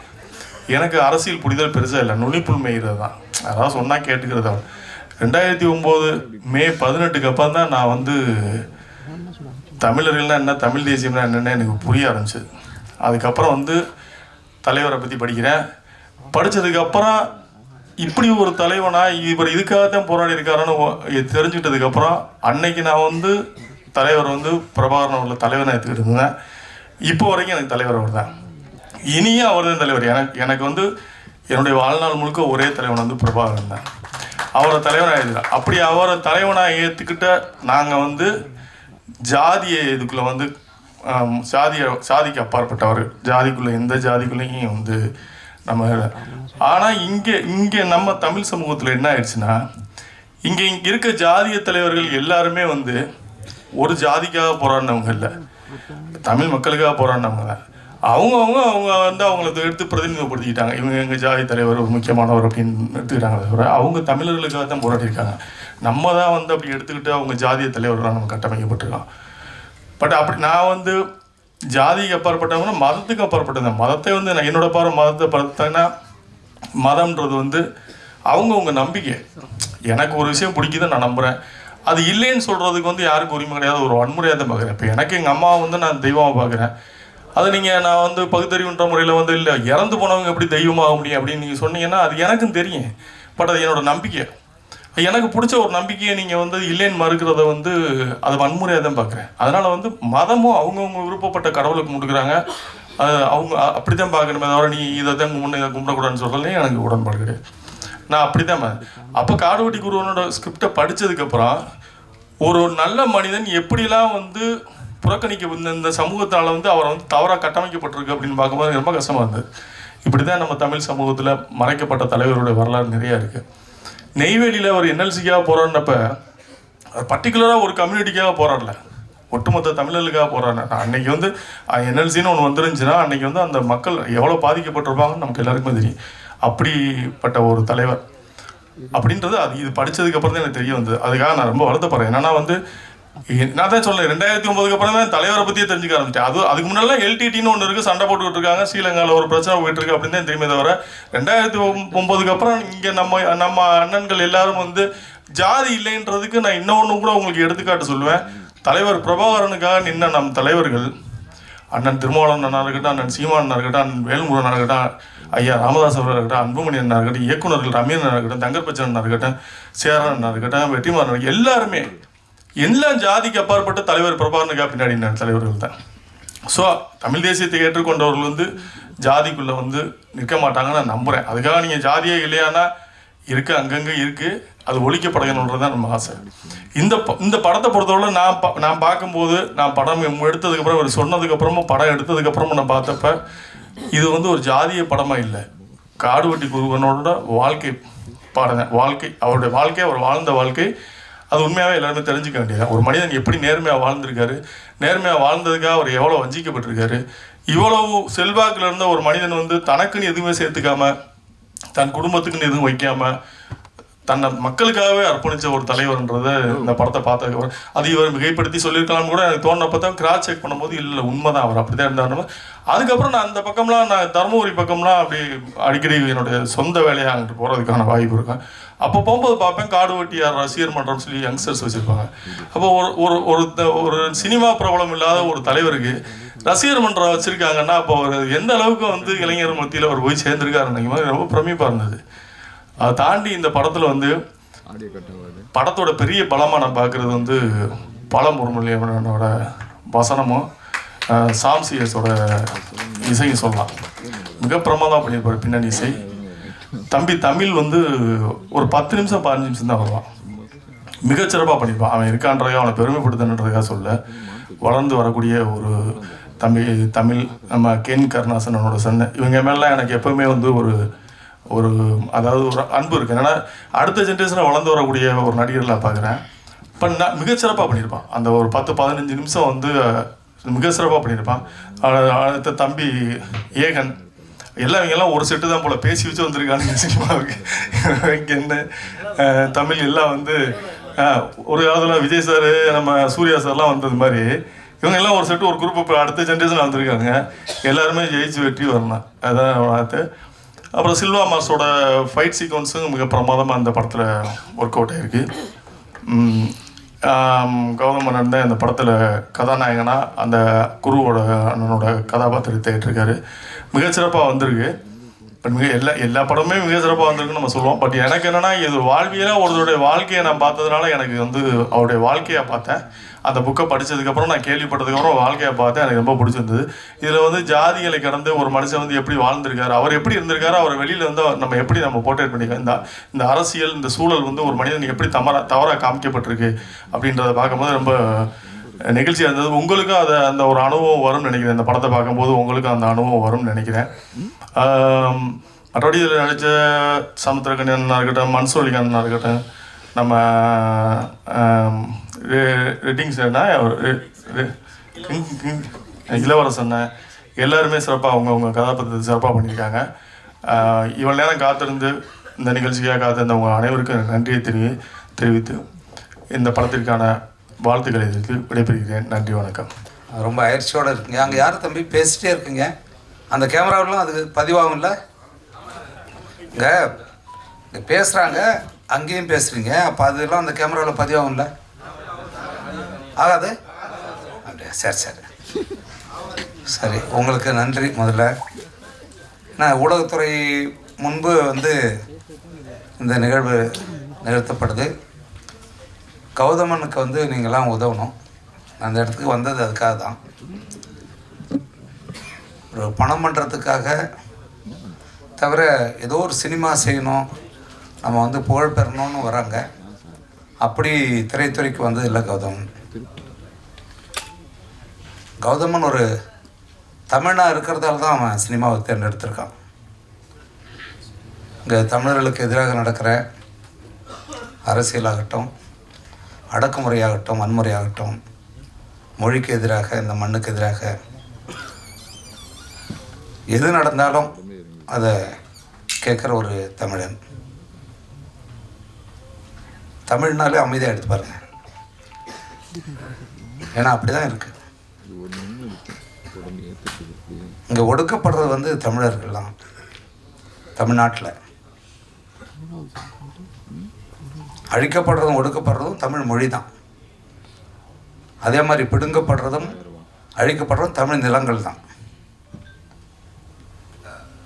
எனக்கு அரசியல் புரிதல் பெருசாக இல்லை, நுனிப்புள் மேய்கிறது தான், அதாவது சொன்னால் கேட்டுக்கிறது. 2009 மே 18 அப்புறம் தான் நான் வந்து தமிழர்கள்னா என்ன, தமிழ் தேசியம்னா என்னென்னு எனக்கு புரிய ஆரம்பிச்சது. அதுக்கப்புறம் வந்து தலைவரை பற்றி படிக்கிறேன். படித்ததுக்கப்புறம் இப்படி ஒரு தலைவனா இவர் இதுக்காகத்தான் போராடி இருக்காருன்னு தெரிஞ்சுக்கிட்டதுக்கப்புறம் அன்னைக்கு நான் வந்து தலைவர் வந்து பிரபாகரன் உள்ள தலைவனை எடுத்துக்கிட்டு இருந்தேன். இப்போ வரைக்கும் எனக்கு தலைவர் அவர் தான், இனியும் அவர் தான் தலைவர். எனக்கு வந்து என்னுடைய வாழ்நாள் முழுக்க ஒரே தலைவன் வந்து பிரபாகரன் தான். அவரை தலைவனாக எழுதுகிறேன். அப்படி அவரை தலைவனாக ஏற்றுக்கிட்ட நாங்கள் வந்து ஜாதியை இதுக்குள்ளே வந்து ஜாதிக்கு அப்பாற்பட்டவர், ஜாதிக்குள்ளே எந்த ஜாதிக்குள்ளேயும் வந்து நம்ம. ஆனால் இங்கே நம்ம தமிழ் சமூகத்தில் என்ன ஆயிடுச்சுன்னா, இங்கே இருக்க ஜாதிய தலைவர்கள் எல்லாருமே வந்து ஒரு ஜாதிக்காக போராடினவங்க இல்லை, தமிழ் மக்களுக்காக போராடினவங்க தான். அவங்க வந்து அவங்கள எடுத்து பிரதிநிதிப்படுத்திக்கிட்டாங்க. இவங்க எங்கள் ஜாதி தலைவர் ஒரு முக்கியமானவர் அப்படின்னு எடுத்துக்கிட்டாங்க. தவிர அவங்க தமிழர்களுக்காக தான் போராடிருக்காங்க. நம்ம தான் வந்து அப்படி எடுத்துக்கிட்டு அவங்க ஜாதிய தலைவர்களாக நம்ம கட்டமைக்கப்பட்டிருக்கோம். பட் அப்படி நான் வந்து ஜாதிக்கு அப்பாற்பட்டவங்கன்னா மதத்துக்கு அப்பாற்பட்டது. மதத்தை வந்து நான் என்னோட மதத்தை பார்த்தேன்னா, மதம்ன்றது வந்து அவங்கவுங்க நம்பிக்கை. எனக்கு ஒரு விஷயம் பிடிக்குதுன்னு நான் நம்புகிறேன், அது இல்லைன்னு சொல்கிறதுக்கு வந்து யாருக்கும் உரிமை கிடையாது. ஒரு வன்முறையாக தான் பார்க்குறேன். இப்போ எனக்கு எங்கள் அம்மாவை வந்து நான் தெய்வமாக பார்க்குறேன். அதை நான் வந்து பகுத்தறிவுன்ற முறையில் வந்து இல்லை இறந்து போனவங்க எப்படி தெய்வமாக முடியும் அப்படின்னு நீங்கள் சொன்னீங்கன்னா அது எனக்கும் தெரியும். பட் அது என்னோட நம்பிக்கை. எனக்கு பிடிச்ச ஒரு நம்பிக்கையை நீங்கள் வந்து இல்லைன்னு மறுக்கிறத வந்து அது வன்முறையாக தான் பார்க்குறேன். அதனால் வந்து மதமும் அவங்கவுங்க விருப்பப்பட்ட கடவுளுக்கு முடுக்கிறாங்க, அது அவங்க அப்படி தான் பார்க்கணுமே தவிர நீ இதை தான் கும்பிட இதை கும்பிடக்கூடாதுன்னு சொல்லலே எனக்கு உடன்பாடு கிடையாது. நான் அப்படி தான் அப்போ காடுவெட்டி குருவனோட ஸ்கிரிப்டை படித்ததுக்கப்புறம் ஒரு நல்ல மனிதன் எப்படிலாம் வந்து புறக்கணிக்க இந்த சமூகத்தால் வந்து அவரை வந்து தவறாக கட்டமைக்கப்பட்டிருக்கு அப்படின்னு பார்க்கும்போது ரொம்ப கஷ்டமாக இருந்தது. இப்படி தான் நம்ம தமிழ் சமூகத்தில் மறைக்கப்பட்ட தலைவருடைய வரலாறு நிறையா இருக்குது. நெய்வேலியில் ஒரு என்எல்சிக்காக போராடினப்ப பர்டிகுலராக ஒரு கம்யூனிட்டிக்காக போராடல, ஒட்டுமொத்த தமிழர்களுக்காக போராடினேன். அன்றைக்கி வந்து என்எல்சின்னு ஒன்று வந்துருந்துச்சுன்னா அன்றைக்கி வந்து அந்த மக்கள் எவ்வளோ பாதிக்கப்பட்டிருப்பாங்கன்னு நமக்கு எல்லாருக்குமே தெரியும். அப்படிப்பட்ட ஒரு தலைவர் அப்படின்றது இது படித்ததுக்கப்புறம் தான் எனக்கு தெரிய வந்தது. அதுக்காக நான் ரொம்ப வருத்தப்படுறேன். என்னன்னா வந்து நான் தான் சொல்லேன் 2009 அப்புறம் தான் தலைவரை பற்றியே தெரிஞ்சுக்க ஆரம்பிச்சேன். அதுக்கு முன்னாடிலாம் எல்டிடின்னு ஒன்று இருக்குது, சண்டை போட்டுக்கிட்டு இருக்காங்க, ஸ்ரீலங்காவில் ஒரு பிரச்சனை போயிட்டு இருக்கு அப்படின்னு தான் தெரியுமே தவிர 2009 அப்புறம் இங்கே நம்ம அண்ணன்கள் எல்லாரும் வந்து ஜாதி இல்லைன்றதுக்கு நான் இன்னொன்று கூட உங்களுக்கு எடுத்துக்காட்டு சொல்லுவேன். தலைவர் பிரபாகரனுக்காக நின்ன நம் தலைவர்கள் அண்ணன் திருமாவளவன் அண்ணா இருக்கட்டும், அண்ணன் சீமான் அண்ணா இருக்கட்டும், அண்ணன் வேல்முருகன் அண்ணா இருக்கட்டும், ஐயா ராமதாஸ் அவர்கள் இருக்கட்டும், அன்புமணி அண்ணா இருக்கட்டும், இயக்குநர்கள் ரமீன் அண்ணா இருக்கட்டும், தங்கர்பச்சன் அண்ணா இருக்கட்டும், சேரன் அண்ணா இருக்கட்டும், வெற்றிமாறன் எல்லாருமே எல்லாம் ஜாதிக்கு அப்பாற்பட்ட தலைவர் பிரபாகரனுக்கா பின்னாடி தலைவர்கள் தான். ஸோ தமிழ் தேசியத்தை ஏற்றுக்கொண்டவர்கள் வந்து ஜாதிக்குள்ளே வந்து நிற்க மாட்டாங்கன்னு நான் நம்புகிறேன். அதுக்காக நீங்கள் ஜாதியே இல்லையானா இருக்குது, அங்கங்கே இருக்குது, அது ஒழிக்கப்படணுன்றது தான் நம்ம ஆசை. இந்த படத்தை பொறுத்தவரை நான் பார்க்கும்போது நான் படம் எடுத்ததுக்கப்புறம் அவர் சொன்னதுக்கப்புறமும் படம் எடுத்ததுக்கப்புறமும் நான் பார்த்தப்ப இது வந்து ஒரு ஜாதிய படமாக இல்லை, காடுவெட்டி குருவனோட வாழ்க்கை வாழ்க்கை, அவருடைய வாழ்க்கை, அவர் வாழ்ந்த வாழ்க்கை, அது உண்மையாகவே எல்லாருமே தெரிஞ்சுக்க வேண்டியது. ஒரு மனிதன் எப்படி நேர்மையாக வாழ்ந்திருக்காரு, நேர்மையாக வாழ்ந்ததுக்காக அவர் எவ்வளோ வஞ்சிக்கப்பட்டிருக்காரு. இவ்வளவு செல்வாக்கில் இருந்த ஒரு மனிதன் வந்து தனக்குன்னு எதுவுமே சேர்த்துக்காம, தன் குடும்பத்துக்குன்னு எதுவும் வைக்காம, தன்னை மக்களுக்காகவே அர்ப்பணித்த ஒரு தலைவர்ன்றதை இந்த படத்தை பார்த்ததுக்கப்புறம் அது இவர் மிகைப்படுத்தி சொல்லியிருக்கலாம்னு கூட எனக்கு தோணுனப்போ தான் கிராஸ் செக் பண்ணும்போது இல்லை உண்மைதான், அவர் அப்படி தான் இருந்தாருன்னு. அதுக்கப்புறம் நான் அந்த பக்கம்லாம் நான் தருமபுரி பக்கம்லாம் அப்படி அடிக்கடி என்னுடைய சொந்த வேலையாக அங்கிட்டு போகிறதுக்கான வாய்ப்பு இருக்கும். அப்போ போகும்போது பார்ப்பேன் காடுவெட்டியார் ரசிகர் மன்றம் சொல்லி யங்ஸ்டர்ஸ் வச்சுருப்பாங்க. அப்போ ஒரு சினிமா பிரபலம் இல்லாத ஒரு தலைவருக்கு ரசிகர் மன்றம் வச்சுருக்காங்கன்னா அப்போ அவர் எந்த அளவுக்கு வந்து இளைஞர் மத்தியில் அவர் போய் சேர்ந்துருக்காரு அன்றைக்கி மாதிரி ரொம்ப பிரமிப்பாக இருந்தது. அதை தாண்டி இந்த படத்தில் வந்து படத்தோட பெரிய பலமாக நான் பார்க்குறது வந்து பாலமுருமுரளியோட வசனமும் சாம்சியஸோட இசையும் சொல்லலாம். மிக பிரமாதம் பண்ணியிருப்பார் பின்னணி இசை. தம்பி தமிழ் வந்து ஒரு 10 நிமிஷம் 15 நிமிஷம் தான் வருவான், மிகச்சிறப்பாக பண்ணியிருப்பான். அவன் இருக்கான்றதுக்காக அவனை பெருமைப்படுத்தணுன்றதுக்காக சொல்ல, வளர்ந்து வரக்கூடிய ஒரு தமிழ் நம்ம கென் கருணாசனோட சன்ன இவங்க மேலாம் எனக்கு எப்போவுமே வந்து ஒரு அதாவது ஒரு அன்பு இருக்குது. என்னென்னா அடுத்த ஜென்ரேஷனை வளர்ந்து வரக்கூடிய ஒரு நடிகர்களாக பார்க்குறேன். இப்போ நான் மிகச்சிறப்பாக பண்ணியிருப்பான். அந்த ஒரு 10-15 நிமிஷம் வந்து மிக சிறப்பாக பண்ணியிருப்பான். அடுத்த தம்பி ஏகன் இவங்கெல்லாம் ஒரு செட்டு தான் போல் பேசி வச்சு வந்திருக்காங்க சினிமாவுக்கு. என்ன தமிழ் எல்லாம் வந்து ஒரு காலத்தில் விஜய் சார் நம்ம சூர்யா சார்லாம் வந்தது மாதிரி இவங்க எல்லாம் ஒரு செட்டு ஒரு குரூப் இப்போ அடுத்த ஜென்ரேஷன் வந்திருக்காங்க. எல்லாருமே ஜெயிச்சு வெற்றி வரணும், அதான் பார்த்து. அப்புறம் சில்வா மாஸோட ஃபைட் சீக்வன்ஸும் மிக பிரமாதமாக அந்த படத்தில் ஒர்க் அவுட் ஆகிருக்கு. கௌதம் மேனன் தான் இந்த படத்தில் கதாநாயகனாக அந்த குருவோட அண்ணனோட கதாபாத்திரத்தை ஏற்றிருக்காரு. மிகச்சிறப்பாக வந்திருக்கு. பட் எல்லா படமுமே மிக சிறப்பாக வந்திருக்குன்னு நம்ம சொல்லுவோம். பட் எனக்கு என்னென்னா இது வாழ்வியலாக ஒருவருடைய வாழ்க்கையை நான் பார்த்ததுனால எனக்கு வந்து அவருடைய வாழ்க்கையை பார்த்தேன். அந்த புக்கை படித்ததுக்கப்புறம் நான் கேள்விப்பட்டதுக்கப்புறம் வாழ்க்கையை பார்த்தேன், எனக்கு ரொம்ப பிடிச்சிருந்தது. இதில் வந்து ஜாதிகளை கடந்து ஒரு மனுஷன் வந்து எப்படி வாழ்ந்திருக்காரு, அவர் எப்படி இருந்திருக்காரு, அவர் வெளியில் வந்து நம்ம எப்படி நம்ம போர்ட்ரேட் பண்ணிக்கலாம், இந்த அரசியல் இந்த சூழல் வந்து ஒரு மனிதன் எப்படி தவறாக காமிக்கப்பட்டிருக்கு அப்படின்றத பார்க்கும்போது ரொம்ப நிகழ்ச்சியாக இருந்தது. உங்களுக்கும் அந்த ஒரு அனுபவம் வரும்னு நினைக்கிறேன். இந்த படத்தை பார்க்கும்போது உங்களுக்கும் அந்த அனுபவம் வரும்னு நினைக்கிறேன். மற்றபடி இதில் நடித்த சமுத்திரக்கணி அண்ணா இருக்கட்டும், மன்சூர் அண்ணா இருக்கட்டும், நம்ம ரெட்டிங்ஸ் இளவரசன் எல்லாருமே சிறப்பாக அவங்கவுங்க கதாபாத்திரத்தை சிறப்பாக பண்ணியிருக்காங்க. இவ்வளோ நேரம் காத்திருந்து இந்த நிகழ்ச்சிக்காக காத்திருந்தவங்க அனைவருக்கும் நன்றியை தெரிவித்து இந்த படத்திற்கான வாழ்த்துக்களை எதிர்த்து விடைபெறுகிறேன். நன்றி, வணக்கம். ரொம்ப அயற்சியோடு இருக்குங்க. அங்கே யாரும் தம்பி பேசிட்டே இருக்குங்க, அந்த கேமராவிலாம் அது பதிவாகும்ல? இங்கே பேசுகிறாங்க, அங்கேயும் பேசுகிறீங்க, அப்போ அதெல்லாம் அந்த கேமராவில் பதிவாகும்ல? ஆகாது அப்படியா? சரி சரி, உங்களுக்கு நன்றி. முதல்ல நான் ஊடகத்துறை முன்பு வந்து இந்த நிகழ்வு நிறுத்தப்படுது. கௌதமனுக்கு வந்து நீங்களாம் உதவணும். அந்த இடத்துக்கு வந்தது அதுக்காக தான். ஒரு பணம் பண்ணுறதுக்காக தவிர ஏதோ ஒரு சினிமா செய்யணும், நம்ம வந்து புகழ் பெறணும்னு வராங்க. அப்படி திரைத்துறைக்கு வந்தது இல்லை கௌதமன். கௌதமன் ஒரு தமிழனாக இருக்கிறதால தான் அவன் சினிமாவை தேர்ந்தெடுத்திருக்கான். இங்கே தமிழர்களுக்கு எதிராக நடக்கிற அரசியலாகட்டும், அடக்குமுறையாகட்டும், வன்முறையாகட்டும், மொழிக்கு எதிராக, இந்த மண்ணுக்கு எதிராக எது நடந்தாலும் அதை கேட்குற ஒரு தமிழன். தமிழ்னாலே அமைதியாக எடுத்து பாருங்க. ஏன்னா அப்படி தான் இருக்குது. இங்கே ஒடுக்கப்படுறது வந்து தமிழர்கள் தான். தமிழ்நாட்டில் அழிக்கப்படுறதும் ஒடுக்கப்படுறதும் தமிழ் மொழி தான். அதே மாதிரி பிடுங்கப்படுறதும் அழிக்கப்படுறதும் தமிழ் நிலங்கள் தான்.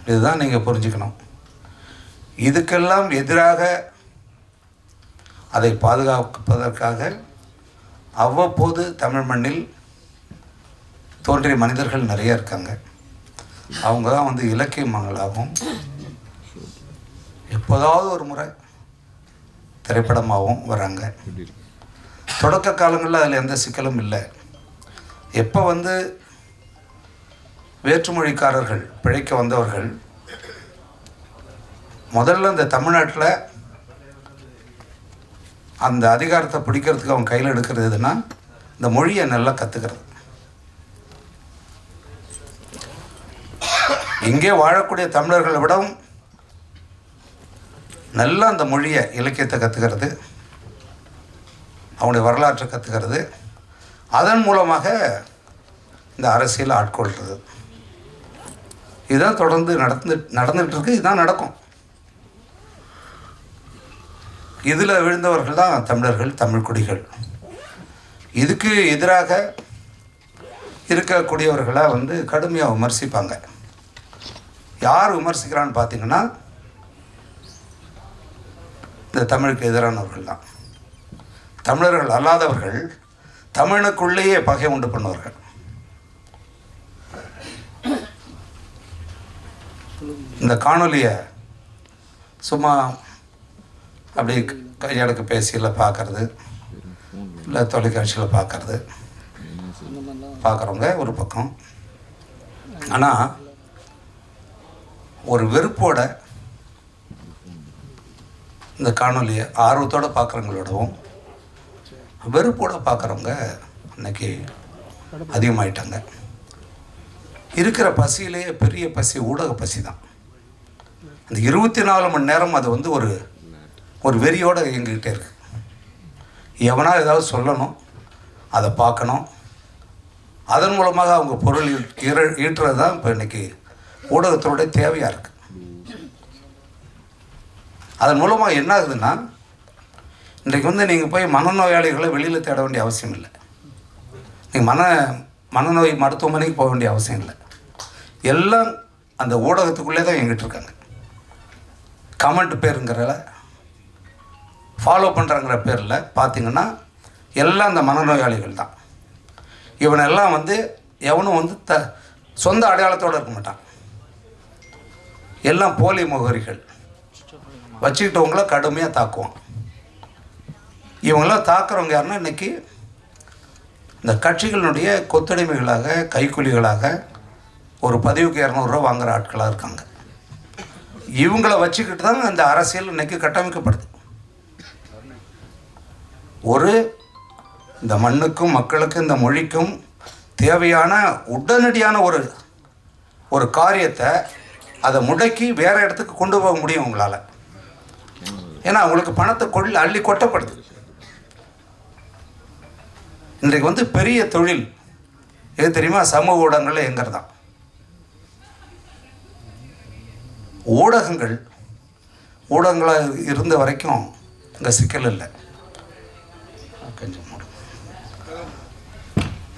இதுதான் நீங்கள் புரிஞ்சுக்கணும். இதுக்கெல்லாம் எதிராக அதை பாதுகாப்பதற்காக அவ்வப்போது தமிழ் மண்ணில் தோன்றிய மனிதர்கள் நிறைய இருக்காங்க. அவங்க தான் வந்து இலக்கியமாகலாகவும் எப்போதாவது ஒரு முறை திரைப்படமாகவும் வராங்க. தொடக்க காலங்களில் அதில் எந்த சிக்கலும் இல்லை. எப்போ வந்து வேற்றுமொழிக்காரர்கள் பிழைக்க வந்தவர்கள் முதல்ல இந்த தமிழ்நாட்டில் அந்த அதிகாரத்தை பிடிக்கிறதுக்கு அவங்க கையில் எடுக்கிறது எதுன்னா இந்த மொழியை நல்லா கற்றுக்கிறது. இங்கே வாழக்கூடிய தமிழர்களை விடவும் நல்லா அந்த மொழியை, இலக்கியத்தை கற்றுக்கிறது, அவங்களுடைய வரலாற்றை கற்றுக்கிறது, அதன் மூலமாக இந்த அரசியல் ஆட்கொள்கிறது. இதுதான் தொடர்ந்து நடந்துகிட்டு இருக்கு. இதுதான் நடக்கும். இதில் விழுந்தவர்கள் தான் தமிழர்கள், தமிழ் குடிகள். இதுக்கு எதிராக இருக்கக்கூடியவர்களை வந்து கடுமையாக விமர்சிப்பாங்க. யார் விமர்சிக்கிறான்னு பார்த்தீங்கன்னா இந்த தமிழுக்கு எதிரானவர்கள் தான். தமிழர்கள் அல்லாதவர்கள் தமிழுக்குள்ளேயே பகை உண்டு பண்ணுவார்கள். இந்த காணொலியை சும்மா அப்படி கையடக்கு பேசியில் பார்க்குறது, இல்லை தொலைக்காட்சியில் பார்க்குறவங்க ஒரு பக்கம். ஆனால் ஒரு வெறுப்போட இந்த காணொலியை ஆர்வத்தோடு பார்க்குறவங்களோடவும் வெறுப்போடு பார்க்குறவங்க அன்றைக்கி அதிகமாயிட்டாங்க. இருக்கிற பசியிலேயே பெரிய பசி ஊடக பசி தான். அந்த 24 மணி நேரம் அது வந்து ஒரு வெறியோடு இயங்கிக்கிட்டே இருக்கு. எவனா ஏதாவது சொல்லணும், அதை பார்க்கணும், அதன் மூலமாக அவங்க பொருள் ஈட்டுறது தான் இப்போ இன்றைக்கி ஊடகத்தோடைய தேவையாக இருக்குது. அதன் மூலமாக என்ன ஆகுதுன்னா, இன்றைக்கு வந்து நீங்கள் போய் மனநோயாளிகளை வெளியில் தேட வேண்டிய அவசியம் இல்லை. நீங்கள் மனநோய் மருத்துவமனைக்கு போக வேண்டிய அவசியம் இல்லை. எல்லாம் அந்த ஊடகத்துக்குள்ளே தான் இயங்கிட்டு இருக்காங்க. கமெண்ட் பேருங்கிறல, ஃபாலோ பண்ணுறங்கிற பேரில் பார்த்திங்கன்னா எல்லாம் அந்த மனநோயாளிகள் தான். இவனெல்லாம் வந்து எவனும் வந்து சொந்த அடையாளத்தோடு இருக்க மாட்டான். எல்லாம் போலி முகவரிகள் வச்சுக்கிட்டவங்கள கடுமையாக தாக்குவான். இவங்களாம் தாக்குறவங்க யாருன்னா இன்றைக்கி இந்த கட்சிகளினுடைய கொத்தடிமைகளாக, கைக்கூலிகளாக ஒரு பதிவுக்கு 200 ரூபா வாங்குகிற ஆட்களாக இருக்காங்க. இவங்கள வச்சுக்கிட்டு தான் அந்த அரசியல் இன்றைக்கி கட்டமைக்கப்படுது. இந்த மண்ணுக்கும் மக்களுக்கும் இந்த மொழிக்கும் தேவையான உடனடியான ஒரு காரியத்தை அதை முடக்கி வேறு இடத்துக்கு கொண்டு போக முடியும் உங்களால். ஏன்னா அவங்களுக்கு பணத்தை அள்ளி கொட்டப்படுது. இன்றைக்கு வந்து பெரிய தொழில் எது தெரியுமா? சமூக ஊடகங்களில் எங்கிறது தான். ஊடகங்களாக இருந்த வரைக்கும் இங்கே சிக்கல் இல்லை. கொஞ்சம்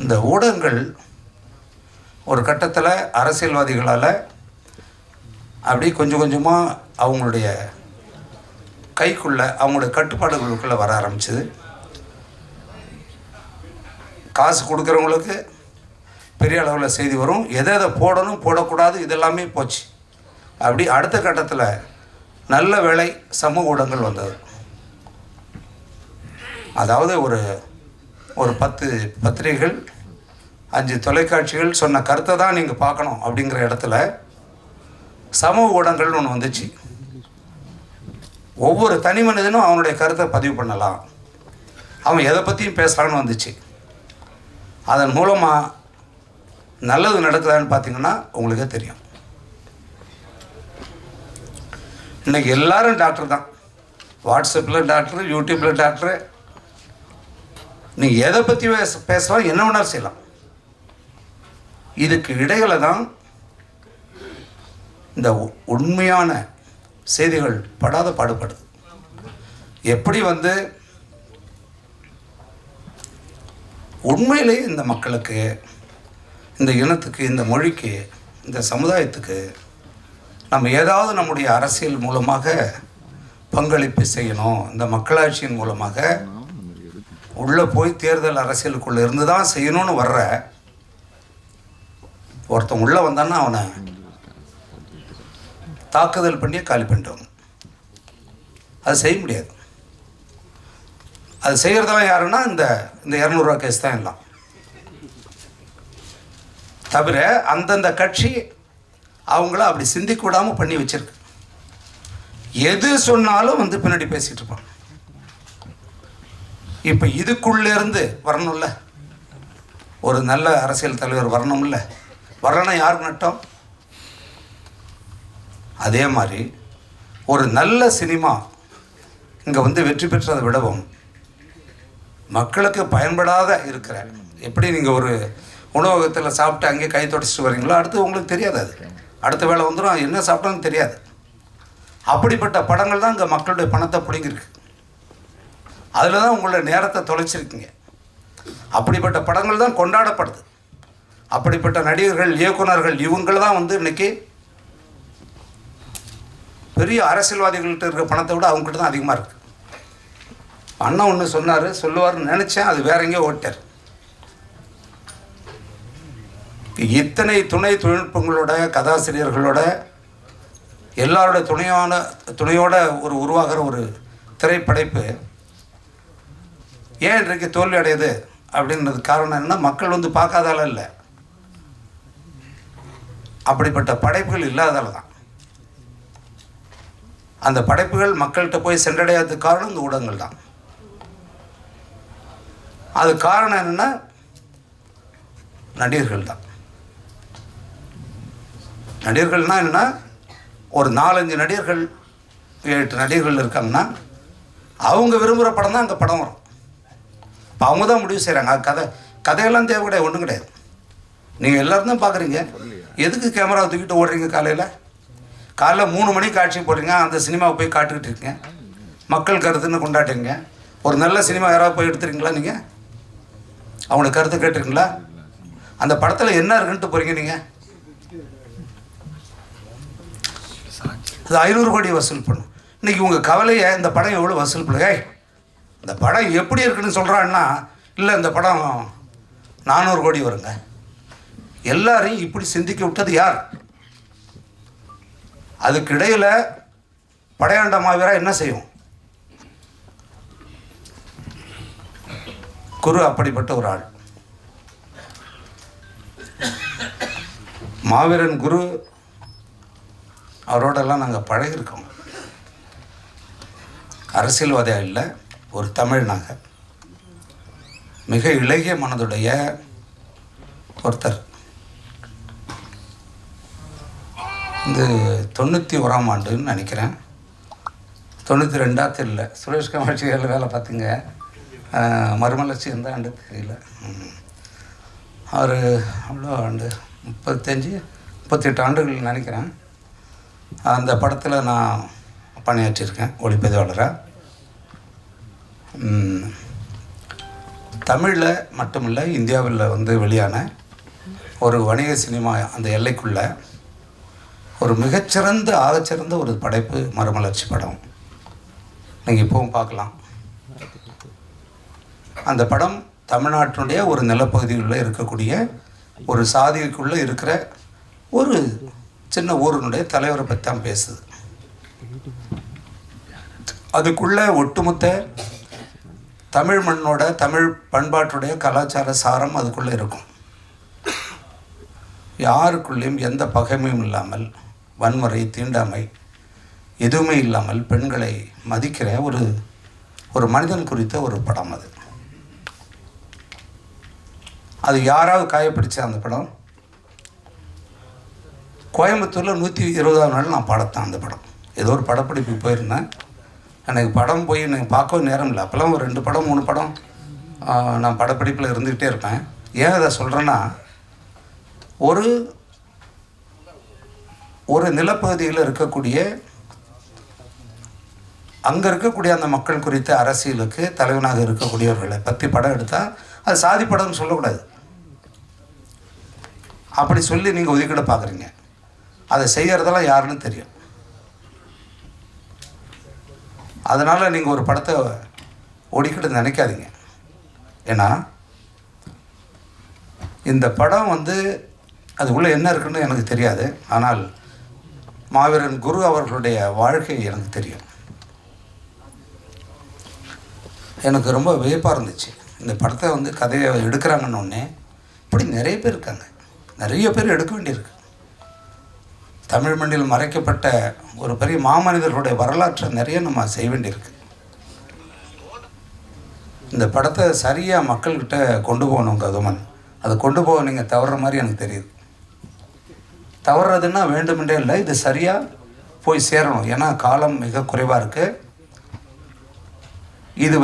இந்த ஊடகங்கள் ஒரு கட்டத்தில் அரசியல்வாதிகளால் அப்படி கொஞ்சம் கொஞ்சமாக அவங்களுடைய கைக்குள்ளே அவங்களுடைய கட்டுப்பாடுகளுக்குள்ளே வர ஆரம்பிச்சது. காசு கொடுக்குறவங்களுக்கு பெரிய அளவில் செய்தி வரும், எதை போடணும் போடக்கூடாது இதெல்லாமே போச்சு. அப்படி அடுத்த கட்டத்தில் நல்ல வேளை சமூக ஊடகங்கள் வந்தது. அதாவது ஒரு 10 பத்திரிகைகள் 5 தொலைக்காட்சிகள் சொன்ன கருத்தை தான் நீங்கள் பார்க்கணும் அப்படிங்கிற இடத்துல சமூக ஊடகங்கள்னு ஒன்று வந்துச்சு. ஒவ்வொரு தனி மனிதனும் அவனுடைய கருத்தை பதிவு பண்ணலாம், அவன் எதை பற்றியும் பேசலான்னு வந்துச்சு. அதன் மூலமாக நல்லது நடக்குதான்னு பார்த்தீங்கன்னா உங்களுக்கே தெரியும். இன்றைக்கி எல்லாரும் டாக்டர் தான், வாட்ஸ்அப்பில் டாக்டரு, யூடியூப்பில் டாக்டரு. நீங்கள் எதை பற்றி பேசலாம், என்ன வேணாலும் செய்யலாம். இதுக்கு இடையில தான் இந்த உண்மையான செய்திகள் படாத பாடுபடுது. எப்படி உண்மையிலேயே இந்த மக்களுக்கு, இந்த இனத்துக்கு, இந்த மொழிக்கு, இந்த சமுதாயத்துக்கு நம்ம ஏதாவது நம்முடைய அரசியல் மூலமாக பங்களிப்பு செய்யணும், இந்த மக்களாட்சியின் மூலமாக உள்ளே போய் தேர்தல் அரசியலுக்குள்ளே இருந்து தான் செய்யணும்னு வர்ற ஒருத்தன் உள்ளே வந்தான்னா அவனை தாக்குதல் பண்ணியே காலி பண்ணிட்டவங்க. அது செய்ய முடியாது. அது செய்கிறதெல்லாம் யாருன்னா இந்த 200 ரூபா கேஸ் தான் எல்லாம். தவிர அந்தந்த கட்சி அவங்கள அப்படி சிந்திக்க விடாமல் பண்ணி வச்சிருக்கு. எது சொன்னாலும் பின்னாடி பேசிகிட்டு இருப்பாங்க. இப்போ இதுக்குள்ளேருந்து வரணும்ல, ஒரு நல்ல அரசியல் தலைவர் வரணும்ல, வரலன்னா யாருக்கு நட்டம்? அதே மாதிரி ஒரு நல்ல சினிமா இங்கே வெற்றி பெற்றதை விடவும் மக்களுக்கு பயன்படாத இருக்கிற, எப்படி நீங்கள் ஒரு உணவகத்தில் சாப்பிட்டு அங்கேயே கை தொடச்சிட்டு வரீங்களோ, அடுத்து உங்களுக்கு தெரியாது. அது அடுத்த வேளை வந்துடும், என்ன சாப்பிட்டான்னு தெரியாது. அப்படிப்பட்ட படங்கள் தான் இங்கே மக்களுடைய பணத்தை பிடிங்கிருக்கு. அதில் தான் உங்களோட நேரத்தை தொலைச்சிருக்கீங்க. அப்படிப்பட்ட படங்கள் தான் கொண்டாடப்படுது. அப்படிப்பட்ட நடிகர்கள், இயக்குனர்கள், இவங்க தான் இன்னைக்கு பெரிய அரசியல்வாதிகள்கிட்ட இருக்கிற பணத்தை விட அவங்ககிட்ட தான் அதிகமாக இருக்குது. அண்ணன் ஒன்று சொல்லுவார்னு நினச்சேன், அது வேற எங்கேயோ ஓட்டார். இத்தனை துணை தொழில்நுட்பங்களோட, கதாசிரியர்களோட, எல்லாரோட துணையோட உருவாகிற ஒரு திரைப்படைப்பு ஏன் இன்றைக்கு தோல்வி அடையுது அப்படின்றது காரணம் என்னன்னா, மக்கள் பார்க்காதால இல்லை, அப்படிப்பட்ட படைப்புகள் இல்லாதால தான். அந்த படைப்புகள் மக்கள்கிட்ட போய் சென்றடையாததுக்கு காரணம் இந்த ஊடகங்கள் தான். அது காரணம் என்னன்னா, நடிகர்கள் தான். நடிகர்கள்னால் என்னென்னா, ஒரு 4-5 நடிகர்கள் 7 நடிகர்கள் இருக்காங்கன்னா அவங்க விரும்புகிற படம் தான் அங்கே படம் வரும். இப்போ அவங்க தான் முடிவு செய்கிறாங்க. கதையெல்லாம் தேவை கிடையாது, ஒன்றும் கிடையாது. நீங்கள் எல்லோரும் தான் பார்க்குறீங்க. எதுக்கு கேமராவை தூக்கிட்டு ஓடுறீங்க? காலையில் 3 மணிக்கு காட்சி போடுறீங்க, அந்த சினிமாவை போய் காட்டுக்கிட்டு இருக்கீங்க, மக்கள் கருத்துன்னு கொண்டாடுறீங்க. ஒரு நல்ல சினிமா யாராவது போய் எடுத்துறீங்களா? நீங்கள் அவங்களோட கருத்து கேட்டுருக்கீங்களா? அந்த படத்தில் என்ன இருக்குன்ட்டு போகிறீங்க நீங்கள்? அது 500 கோடி வசூல் பண்ணும். இன்றைக்கி உங்கள் கவலையை இந்த படம் எவ்வளோ வசூல் பண்ணுங்க, இந்த படம் எப்படி இருக்குன்னு சொல்கிறான்னா, இல்லை இந்த படம் 400 கோடி வருங்க. எல்லாரையும் இப்படி சிந்திக்க விட்டது யார்? அதுக்கு இடையில் படையாண்ட மாவீரா என்ன செய்யும்? குரு அப்படிப்பட்ட ஒரு ஆள். மாவீரன் குரு அவரோடெல்லாம் நாங்கள் பழகிருக்கோம். அரசியல்வாதியாக இல்லை, ஒரு தமிழ்னாக மிக இளைய மனதுடைய ஒருத்தர். இந்த 91ஆம் ஆண்டுன்னு நினைக்கிறேன், 92 தெரியல. சுரேஷ் கமாட்சியில் வேலை பார்த்துங்க, மறுமலர்ச்சி எந்த ஆண்டு தெரியல. அவர் அவ்வளோ ஆண்டு 35-38 ஆண்டுகள் நினைக்கிறேன். அந்த படத்தில் நான் பணியாற்றியிருக்கேன் ஒளிப்பதிவாளராக. தமிழில் மட்டுமில்லை, இந்தியாவில் வெளியான ஒரு வணிக சினிமா அந்த எல்லைக்குள்ளே ஒரு மிகச்சிறந்த ஆகச்சிறந்த ஒரு படைப்பு மறுமலர்ச்சி படம். நீங்கள் இப்போவும் பார்க்கலாம். அந்த படம் தமிழ்நாட்டினுடைய ஒரு நிலப்பகுதிகளில் இருக்கக்கூடிய ஒரு சாதிக்குள்ளே இருக்கிற ஒரு சின்ன ஊரினுடைய தலைவரை பற்றி தான் பேசுது. அதுக்குள்ள ஒட்டுமொத்த தமிழ் மண்ணோட தமிழ் பண்பாட்டுடைய கலாச்சார சாரம் அதுக்குள்ளே இருக்கும். யாருக்குள்ளேயும் எந்த பகைமையும் இல்லாமல், வன்முறை, தீண்டாமை எதுவுமே இல்லாமல் பெண்களை மதிக்கிற ஒரு மனிதன் குறித்த ஒரு படம் அது. அது யாராவது காயப்பிடிச்ச அந்த படம் கோயம்புத்தூரில் 120ஆம் நாள் நான் பாடத்தான் அந்த படம். ஏதோ ஒரு படப்பிடிப்புக்கு போயிருந்தேன். எனக்கு படம் போய் எனக்கு பார்க்கவும் நேரம் இல்லை. அப்போல்லாம் ஒரு 2 படம் 3 படம் நான் படப்பிடிப்பில் இருந்துக்கிட்டே இருப்பேன். ஏன் அதை சொல்கிறேன்னா, ஒரு நிலப்பகுதியில் இருக்கக்கூடிய அங்கே இருக்கக்கூடிய அந்த மக்கள் குறித்த அரசியலுக்கு தலைவனாக இருக்கக்கூடியவர்களை பற்றி படம் எடுத்தால் அது சாதி படம்னு சொல்லக்கூடாது. அப்படி சொல்லி நீங்கள் ஒதுக்கிட பார்க்குறீங்க. அதை செய்கிறதெல்லாம் யாருன்னு தெரியும். அதனால் நீங்கள் ஒரு படத்தை ஒதுக்கிட நினைக்காதீங்க. ஏன்னா இந்த படம் அது உள்ளே என்ன இருக்குன்னு எனக்கு தெரியாது. ஆனால் மாவீரன் குரு அவர்களுடைய வாழ்க்கை எனக்கு தெரியும். எனக்கு ரொம்ப வியப்பாக இருந்துச்சு. இந்த படத்தை கதையை எடுக்கிறாங்கன்னொடனே இப்படி நிறைய பேர் இருக்காங்க. நிறைய பேர் எடுக்க வேண்டியிருக்கு. தமிழ் மண்ணில் மறைக்கப்பட்ட ஒரு பெரிய மாமனிதர்களுடைய வரலாற்றை நிறைய நம்ம செய்ய வேண்டியிருக்கு. இந்த படத்தை சரியாக மக்கள்கிட்ட கொண்டு போகணும் கௌதமன். அதை கொண்டு போக நீங்கள் தவறுற மாதிரி எனக்கு தெரியுது. தவறுறதுன்னா வேண்டுமென்றே இல்லை, இது சரியாக போய் சேரணும். ஏன்னா காலம் மிக குறைவாக இருக்குது. இது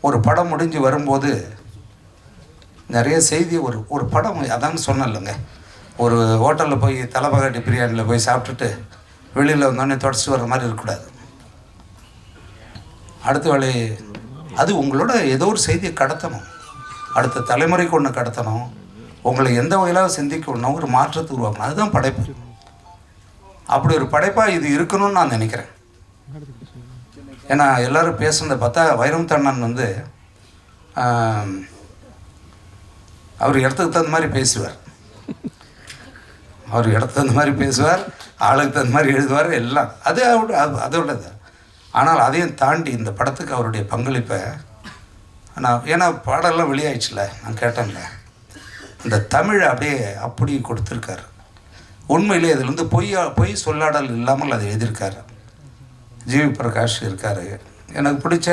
ஒரு படம் முடிஞ்சு வரும்போது நிறைய செய்தி ஒரு படம் அதான் சொன்னேன் இல்லைங்க. ஒரு ஹோட்டலில் போய் தலைப்பகாட்டி பிரியாணியில் போய் சாப்பிட்டுட்டு வெளியில் வந்தோடனே தொடச்சிட்டு வர்ற மாதிரி இருக்கக்கூடாது. அடுத்த வேலை அது உங்களோட ஏதோ ஒரு செய்தியை கடத்தணும், அடுத்த தலைமுறைக்கு ஒன்று கடத்தணும், உங்களை எந்த வகையிலாவது சிந்திக்கணும், ஒரு மாற்றத்தை உருவாக்கணும். அதுதான் படைப்பு. அப்படி ஒரு படைப்பாக இது இருக்கணும்னு நான் நினைக்கிறேன். ஏன்னா எல்லோரும் பேசுனதை பார்த்தா வைரமுத்தண்ணன் அவர் இடத்துக்கு தகுந்த மாதிரி பேசுவார். அவர் இடத்துக்கு தகுந்த மாதிரி பேசுவார், ஆளுக்கு தகுந்த மாதிரி எழுதுவார், எல்லாம் அதோடது. ஆனால் அதையும் தாண்டி இந்த படத்துக்கு அவருடைய பங்களிப்பை ஏன்னா பாடலாம் வெளியாயிடுச்சுல, நான் கேட்டேன்ல, இந்த தமிழை அப்படி கொடுத்துருக்காரு. உண்மையிலே இதில் பொய் சொல்லாடல் இல்லாமல் அதை எழுதியிருக்காரு. ஜிவி பிரகாஷ் இருக்கார். எனக்கு பிடிச்ச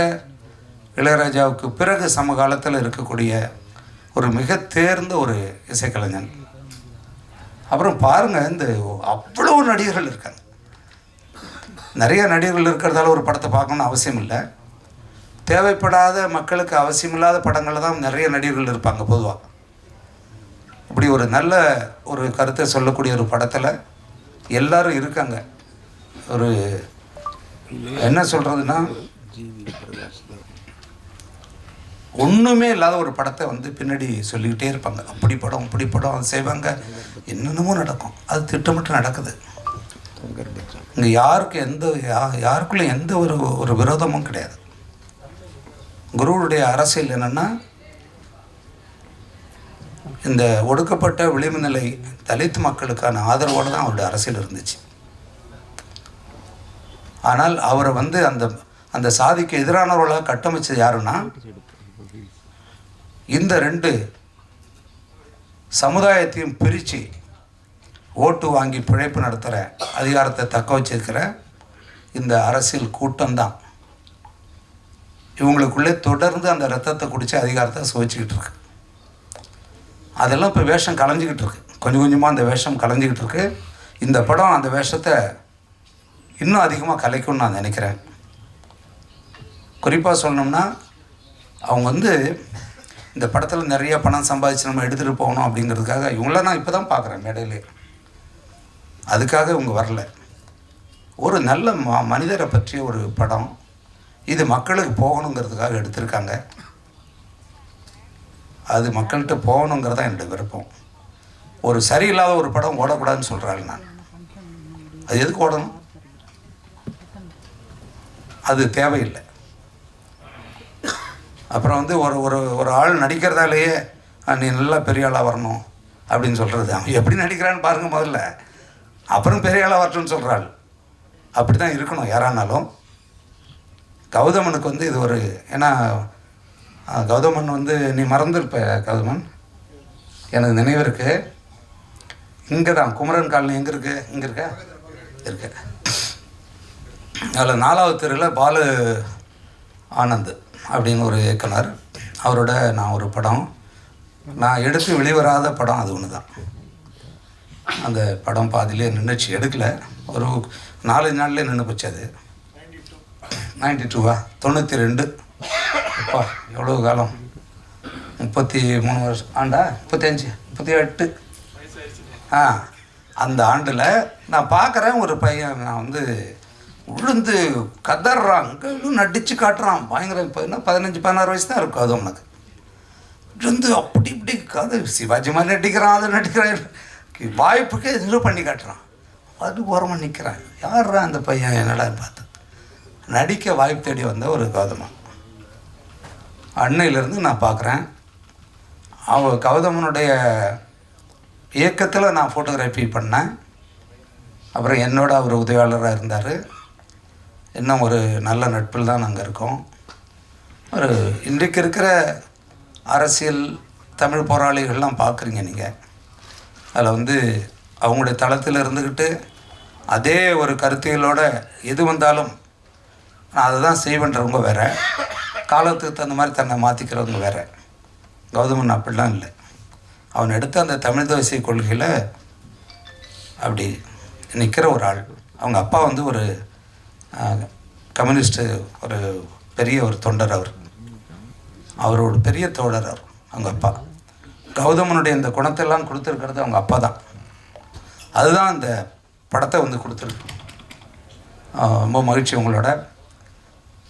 இளையராஜாவுக்கு பிறகு சமகாலத்தில் இருக்கக்கூடிய ஒரு மிக தேர்ந்த ஒரு இசைக்கலைஞன். அப்புறம் பாருங்கள், இந்த அவ்வளோ நடிகர்கள் இருக்காங்க. நிறைய நடிகர்கள் இருக்கிறதால ஒரு படத்தை பார்க்கணுன்னு அவசியம் இல்லை. தேவைப்படாத மக்களுக்கு அவசியமில்லாத படங்களில் தான் நிறைய நடிகர்கள் இருப்பாங்க பொதுவாக. இப்படி ஒரு நல்ல ஒரு கருத்தை சொல்லக்கூடிய ஒரு படத்தில் எல்லாரும் இருக்காங்க. ஒரு என்ன சொல்கிறதுன்னா, ஒன்றுமே இல்லாத ஒரு படத்தை பின்னாடி சொல்லிக்கிட்டே இருப்பாங்க. அப்படி படம் இப்படி படம் அது செய்வாங்க, என்னென்னமோ நடக்கும். அது திட்டமிட்டு நடக்குது. இங்கே யாருக்குள்ளே எந்த ஒரு விரோதமும் கிடையாது. குருவுடைய அரசியல் என்னென்னா, இந்த ஒடுக்கப்பட்ட விளிம்பு நிலை தலித் மக்களுக்கான ஆதரவோடு தான் அவருடைய அரசியல் இருந்துச்சு. ஆனால் அவரை அந்த சாதிக்கு எதிரானவர்களாக கட்டமைச்சது யாருன்னா, இந்த 2 சமுதாயத்தையும் பிரித்து ஓட்டு வாங்கி பிழைப்பு நடத்துகிற அதிகாரத்தை தக்க வச்சிருக்கிற இந்த அரசியல் கூட்டம்தான் இவங்களுக்குள்ளே தொடர்ந்து அந்த ரத்தத்தை குடித்து அதிகாரத்தை சுவைச்சிக்கிட்டு இருக்கு. அதெல்லாம் இப்போ வேஷம் கலைஞ்சிக்கிட்டு இருக்கு. கொஞ்சம் கொஞ்சமாக அந்த வேஷம் கலைஞ்சிக்கிட்டு இருக்கு. இந்த படம் அந்த வேஷத்தை இன்னும் அதிகமாக கலைக்கும்னு நான் நினைக்கிறேன். குறிப்பாக சொல்லணும்னா, அவங்க இந்த படத்தில் நிறைய பணம் சம்பாதிச்சு நம்ம எடுத்துகிட்டு போகணும் அப்படிங்கிறதுக்காக இவங்கள நான் இப்போ தான் பார்க்குறேன் மேடையிலே. அதுக்காக இவங்க வரல. ஒரு நல்ல மனிதரை பற்றிய ஒரு படம் இது மக்களுக்கு போகணுங்கிறதுக்காக எடுத்திருக்காங்க. அது மக்கள்கிட்ட போகணுங்கிறது தான் என்னுடைய விருப்பம். ஒரு சரியில்லாத ஒரு படம் ஓடக்கூடாதுன்னு சொல்கிறாள் நான். அது எதுக்கு ஓடணும்? அது தேவையில்லை. அப்புறம் வந்து ஒரு ஒரு ஒரு ஆள் நடிக்கிறதாலேயே நீ நல்லா பெரிய ஆளாக வரணும் அப்படின்னு சொல்கிறது. அவன் எப்படி நடிக்கிறான்னு பாருங்கள் முதல்ல, அப்புறம் பெரிய ஆளாக வரட்டும்னு சொல்கிறாள். அப்படி தான் இருக்கணும் யாரானாலும். கௌதமனுக்கு வந்து இது ஒரு, ஏன்னா கௌதமன் வந்து நீ மறந்துருப்ப கௌதமன், எனக்கு நினைவு இருக்கு. இங்கே தான் குமரன் காலனி எங்கே இருக்கு? இங்கே இருக்க இருக்கு. அதில் 4வது தெருவில் பாலு ஆனந்த் அப்படின்னு ஒரு இயக்குனர், அவரோட நான் ஒரு படம், நான் எடுத்து வெளிவராத படம் அது ஒன்று தான். அந்த படம் பாதியிலே நின்றுச்சு, எடுக்கலை. ஒரு 4 நாள்லேயே நின்று போச்சு. அது 92வா 92? அப்பா எவ்வளோ காலம், 33 வருஷம் ஆண்டா, 35 38. அந்த ஆண்டில் நான் பார்க்குறேன் ஒரு பையன், நான் வந்து உளுந்து கதறான், நடித்து காட்டுறான் பயங்கர. இப்போ என்ன 15-16 வயசு தான் இருக்கும் அது உனக்கு. இருந்து அப்படி இப்படி கதை சிவாஜி மாதிரி நடிக்கிறான், அதை நடிக்கிறான், வாய்ப்புக்கு எதுவும் பண்ணி காட்டுறான். அது ஓரமாக நிற்கிறான். யார்ரா அந்த பையன் என்னடான்னு பார்த்து நடிக்க வாய்ப்பு தேடி வந்த ஒரு கௌதமன். அன்னையிலேருந்து நான் பார்க்குறேன். கௌதமனுடைய இயக்கத்தில் நான் ஃபோட்டோகிராஃபி பண்ணேன். அப்புறம் என்னோட அவர் உதவியாளராக இருந்தார். இன்னும் ஒரு நல்ல நட்பில் தான் நாங்கள் இருக்கோம். ஒரு இன்றைக்கு இருக்கிற அரசியல் தமிழ் போராளிகள்லாம் பார்க்குறீங்க நீங்கள். அதில் வந்து அவங்களுடைய தளத்தில் இருந்துக்கிட்டு அதே ஒரு கருத்தியலோட எது வந்தாலும் நான் அதை தான் செய்வேன்றவங்க வேறு, காலத்துக்கு தகுந்த மாதிரி தன்னை மாற்றிக்கிறவங்க வேறு. கௌதமன் அப்படிலாம் இல்லை. அவன் எடுத்த அந்த தமிழ் தேசிய கொள்கையில் அப்படி நிற்கிற ஒரு ஆள். அவங்க அப்பா வந்து ஒரு கம்யூனிஸ்ட்டு, ஒரு பெரிய ஒரு தொண்டர். அவரோட பெரிய தோழர் அவங்க அப்பா. கௌதமனுடைய இந்த குணத்தெல்லாம் கொடுத்துருக்கிறது அவங்க அப்பா தான். அதுதான் அந்த படத்தை வந்து கொடுத்துருக்கு. ரொம்ப மகிழ்ச்சி உங்களோட.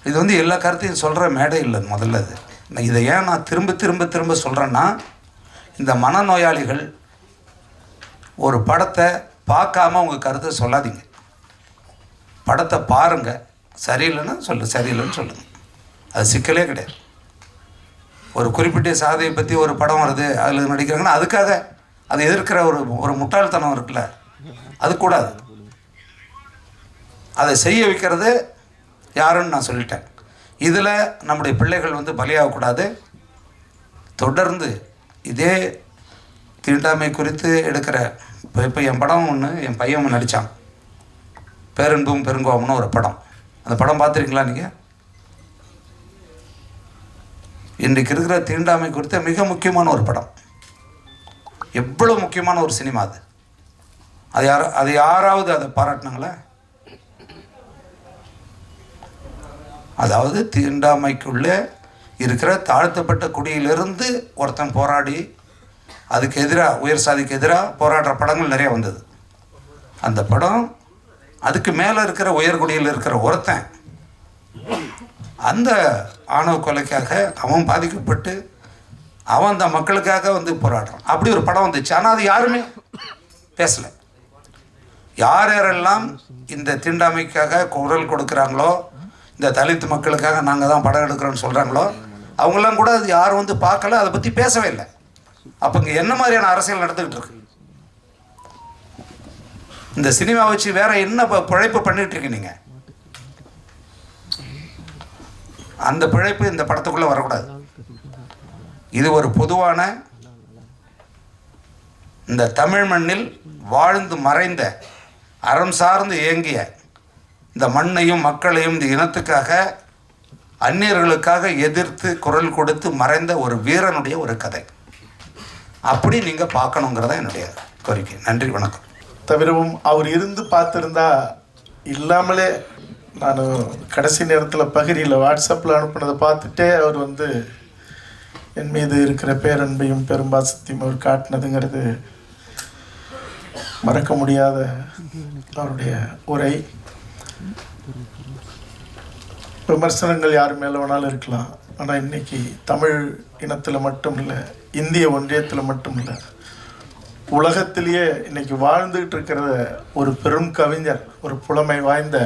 இது வந்து எல்லா கருத்தையும் சொல்கிற மேடை இல்லை முதல்ல. அது இதை ஏன் நான் திரும்ப திரும்ப திரும்ப சொல்கிறேன்னா, இந்த மனநோயாளிகள் ஒரு படத்தை பார்க்காம உங்கள் கருத்தை சொல்லாதீங்க. படத்தை பாருங்கள், சரியில்லைன்னா சரியில்லைன்னு சொல்லுங்கள். அது சிக்கலே கிடையாது. ஒரு குறிப்பிட்ட சாதியை பற்றி ஒரு படம் வருது, அதில் நடிக்கிறாங்கன்னா அதுக்காக அதை எதிர்க்கிற ஒரு முட்டாள்தனம் இருக்குல்ல, அது கூடாது. அதை செய்ய வைக்கிறது யாருன்னு நான் சொல்லிட்டேன். இதில் நம்முடைய பிள்ளைகள் வந்து பலியாகக்கூடாது. தொடர்ந்து இதே தீண்டாமை குறித்து எடுக்கிற இப்போ என் படம் ஒன்று, என் பையன் நடித்தான், பேரன்பும் பெருங்கோவம்னு ஒரு படம். அந்த படம் பார்த்துருக்கீங்களா நீங்கள்? இன்றைக்கு இருக்கிற தீண்டாமை குறித்த மிக முக்கியமான ஒரு படம். எவ்வளோ முக்கியமான ஒரு சினிமா அது. அது யாராவது அதை பாராட்டினாங்களா? அதாவது தீண்டாமைக்குள்ளே இருக்கிற தாழ்த்தப்பட்ட குடியிலிருந்து ஒருத்தன் போராடி அதுக்கு எதிராக, உயர் சாதிக்கு எதிராக போராடுற படங்கள் நிறைய வந்தது. அந்த படம் அதுக்கு மேலே இருக்கிற உயர்குடியில் இருக்கிற ஒருத்தன் அந்த ஆணவ கொலைக்காக அவன் பாதிக்கப்பட்டு அவன் அந்த மக்களுக்காக வந்து போராடுறான். அப்படி ஒரு படம் வந்துச்சு. ஆனால் அது யாருமே பேசலை. யார் யாரெல்லாம் இந்த தீண்டாமைக்காக குரல் கொடுக்குறாங்களோ, இந்த தலித் மக்களுக்காக நாங்கள் தான் படம் எடுக்கிறோன்னு சொல்கிறாங்களோ, அவங்களாம் கூட அது யாரும் வந்து பார்க்கல, அதை பற்றி பேசவே இல்லை. அப்போ இங்கே என்ன மாதிரியான அரசியல் நடந்துக்கிட்டு இருக்கு? இந்த சினிமா வச்சு வேற என்ன பிழைப்பு பண்ணிட்டு இருக்கு நீங்கள்? அந்த பிழைப்பு இந்த படத்துக்குள்ளே வரக்கூடாது. இது ஒரு பொதுவான இந்த தமிழ் மண்ணில் வாழ்ந்து மறைந்த, அறம் சார்ந்து இயங்கிய இந்த மண்ணையும் மக்களையும் இந்த இனத்துக்காக அந்நியர்களுக்காக எதிர்த்து குரல் கொடுத்து மறைந்த ஒரு வீரனுடைய ஒரு கதை. அப்படி நீங்கள் பார்க்கணுங்கிறத என்னுடைய கோரிக்கை. நன்றி, வணக்கம். தவிரவும் அவர் இருந்து பார்த்துருந்தா இல்லாமலே, நான் கடைசி நேரத்தில் பகிரியில் வாட்ஸ்அப்பில் அனுப்புனதை பார்த்துட்டே அவர் வந்து என் மீது இருக்கிற பேரன்பையும் பெரும்பாசத்தையும் அவர் காட்டினதுங்கிறது மறக்க முடியாத அவருடைய உரை. விமர்சனங்கள் யார் மேலே வேணாலும் இருக்கலாம். ஆனால் இன்னைக்கு தமிழ் இனத்தில் மட்டும் இல்லை, இந்திய ஒன்றியத்தில் மட்டும் இல்லை, உலகத்திலேயே இன்னைக்கு வாழ்ந்துகிட்டு இருக்கிற ஒரு பெரும் கவிஞர், ஒரு புலமை வாய்ந்த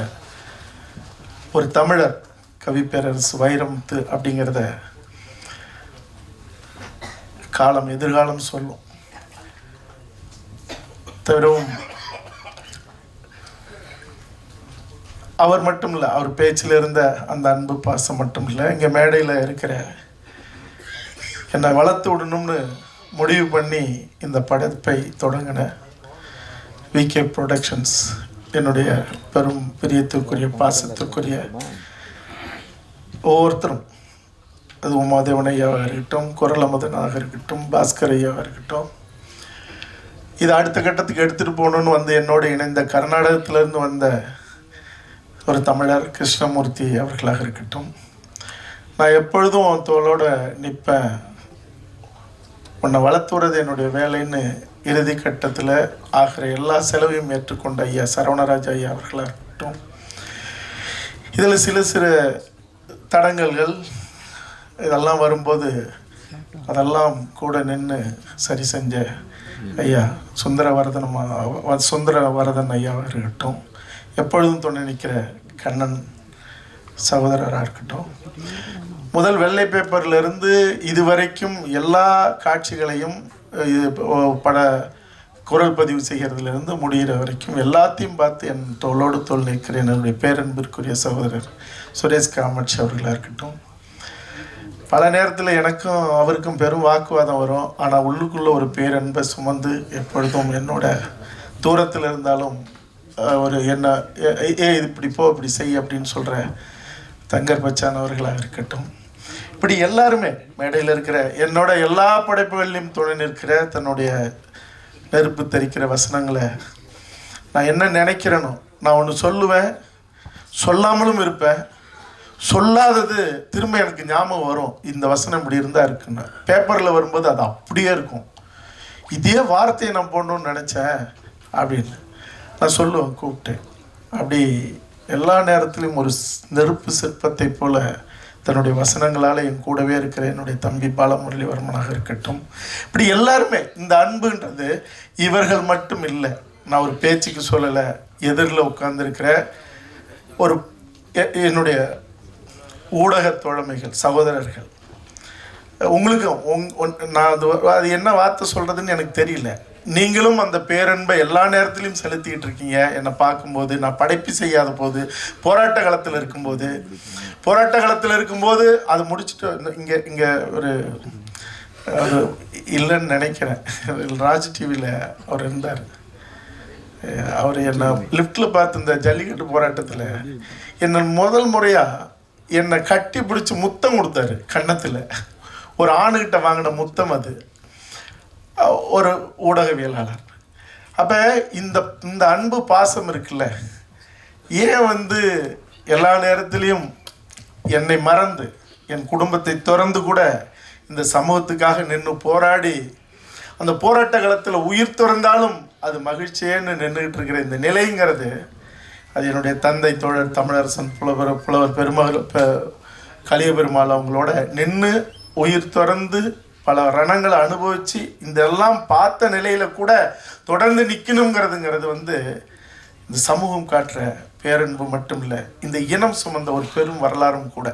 ஒரு தமிழர் கவிப்பேரரசு வைரமுத்து அப்படிங்கிறத காலம் எதிர்காலம் சொல்லும். தவிரவும் அவர் மட்டும் இல்லை, அவர் பேச்சில் இருந்த அந்த அன்பு பாசம் மட்டும் இல்லை, இங்கே மேடையில் இருக்கிற என்னை வளர்த்து விடணும்னு முடிவு பண்ணி இந்த படைப்பை தொடங்கின விகே ப்ரொடக்ஷன்ஸ், என்னுடைய பெரும் பிரியத்துக்குரிய பாசத்துக்குரிய ஒவ்வொருத்தரும், அது உமாதேவன் ஐயாவாக இருக்கட்டும், குரல் அமுதனாக இருக்கட்டும், பாஸ்கர் ஐயாவாக இருக்கட்டும், இது அடுத்த கட்டத்துக்கு எடுத்துகிட்டு போகணுன்னு வந்து என்னோடு இணைந்த கர்நாடகத்திலேருந்து வந்த ஒரு தமிழர் கிருஷ்ணமூர்த்தி அவர்களாக இருக்கட்டும், நான் எப்பொழுதும் தோளோட நிற்பேன், உன்னை வளர்த்துறது என்னுடைய வேலைன்னு இறுதி கட்டத்தில் ஆகிற எல்லா செலவையும் ஏற்றுக்கொண்ட ஐயா சரவணராஜ் ஐயா அவர்களாக இருக்கட்டும். இதில் சில சிறு தடங்கல்கள் இதெல்லாம் வரும்போது அதெல்லாம் கூட நின்று சரி செஞ்ச ஐயா சுந்தரவரதன் ஐயாவாக இருக்கட்டும், எப்பொழுதும் துணை நிற்கிற கண்ணன் சகோதரராக இருக்கட்டும், முதல் வெள்ளை பேப்பர்லேருந்து இதுவரைக்கும் எல்லா காட்சிகளையும் பட குரல் பதிவு செய்கிறதுலேருந்து முடிகிற வரைக்கும் எல்லாத்தையும் பார்த்து என் தோளோடு தோல் நிற்கிற என்னுடைய பேரன்பிற்குரிய சகோதரர் சுரேஷ் காமாட்சி அவர்களாக இருக்கட்டும். பல நேரத்தில் எனக்கும் அவருக்கும் பெரும் வாக்குவாதம் வரும், ஆனால் உள்ளுக்குள்ளே ஒரு பேரன்பை சுமந்து எப்பொழுதும் என்னோட தூரத்தில் இருந்தாலும் ஒரு என்ன இது இப்படி போ இப்படி செய் அப்படின்னு சொல்கிற தங்கர் பச்சான் அவர்களாக இருக்கட்டும். இப்படி எல்லாருமே மேடையில் இருக்கிற என்னோட எல்லா படைப்புகளிலும் துணை நிற்கிற தன்னுடைய நெருப்பு தரிக்கிற வசனங்களை நான் என்ன நினைக்கிறேனோ நான் ஒன்று சொல்லுவேன், சொல்லாமலும் இருப்பேன், சொல்லாதது திரும்ப எனக்கு ஞாபகம் வரும், இந்த வசனம் இப்படி இருந்தால் இருக்குன்னு. பேப்பரில் வரும்போது அது அப்படியே இருக்கும், இதே வார்த்தையை நான் போடணும்னு நினச்சேன் அப்படின்னு நான் சொல்லுவேன் கூப்பிட்டு. அப்படி எல்லா நேரத்திலும் ஒரு நெருப்பு சிற்பத்தை போல தன்னுடைய வசனங்களால் என் கூடவே இருக்கிற என்னுடைய தம்பி பாலமுரளிவர்மனாக இருக்கட்டும். இப்படி எல்லாருமே இந்த அன்புன்றது இவர்கள் மட்டும் இல்லை, நான் ஒரு பேச்சுக்கு சொல்லலை, எதிரில் உட்கார்ந்துருக்கிற ஒரு என்னுடைய ஊடக தோழமைகள் சகோதரர்கள், உங்களுக்கும் நான் அது என்ன வார்த்தை சொல்கிறதுன்னு எனக்கு தெரியல, நீங்களும் அந்த பேரன்பை எல்லா நேரத்திலையும் செலுத்திக்கிட்டு இருக்கீங்க. என்னை பார்க்கும்போது நான் படைப்பு செய்யாத போது, போராட்ட காலத்தில் இருக்கும்போது அது முடிச்சுட்டு இங்கே ஒரு இல்லைன்னு நினைக்கிறேன், ராஜ் டிவியில் அவர் இருந்தார், அவர் என்னை லிஃப்டில் பார்த்து இந்த ஜல்லிக்கட்டு போராட்டத்தில் என்னை முதல் முறையாக என்னை கட்டி பிடிச்சி முத்தம் கொடுத்தாரு கன்னத்தில், ஒரு ஆணுகிட்ட வாங்கின முத்தம் அது, ஒரு ஊடகவியலாளர். அப்போ இந்த அன்பு பாசம் இருக்குல்ல, ஏன் எல்லா நேரத்திலையும் என்னை மறந்து என் குடும்பத்தை திறந்து கூட இந்த சமூகத்துக்காக நின்று போராடி அந்த போராட்ட காலத்தில் உயிர் துறந்தாலும் அது மகிழ்ச்சியேன்னு நின்றுக்கிட்டு இருக்கிற இந்த நிலைங்கிறது, அது என்னுடைய தந்தை தோழர் தமிழரசன் புலவர் பெருமகள் கலிய பெருமாள் அவங்களோட நின்று உயிர் துறந்து பல ரணங்களை அனுபவித்து இதெல்லாம் பார்த்த நிலையில் கூட தொடர்ந்து நிற்கணுங்கிறதுங்கிறது இந்த சமூகம் காட்டுற பேரன்பு மட்டும் இல்லை, இந்த இனம் சுமந்த ஒரு பெரும் வரலாறும் கூட.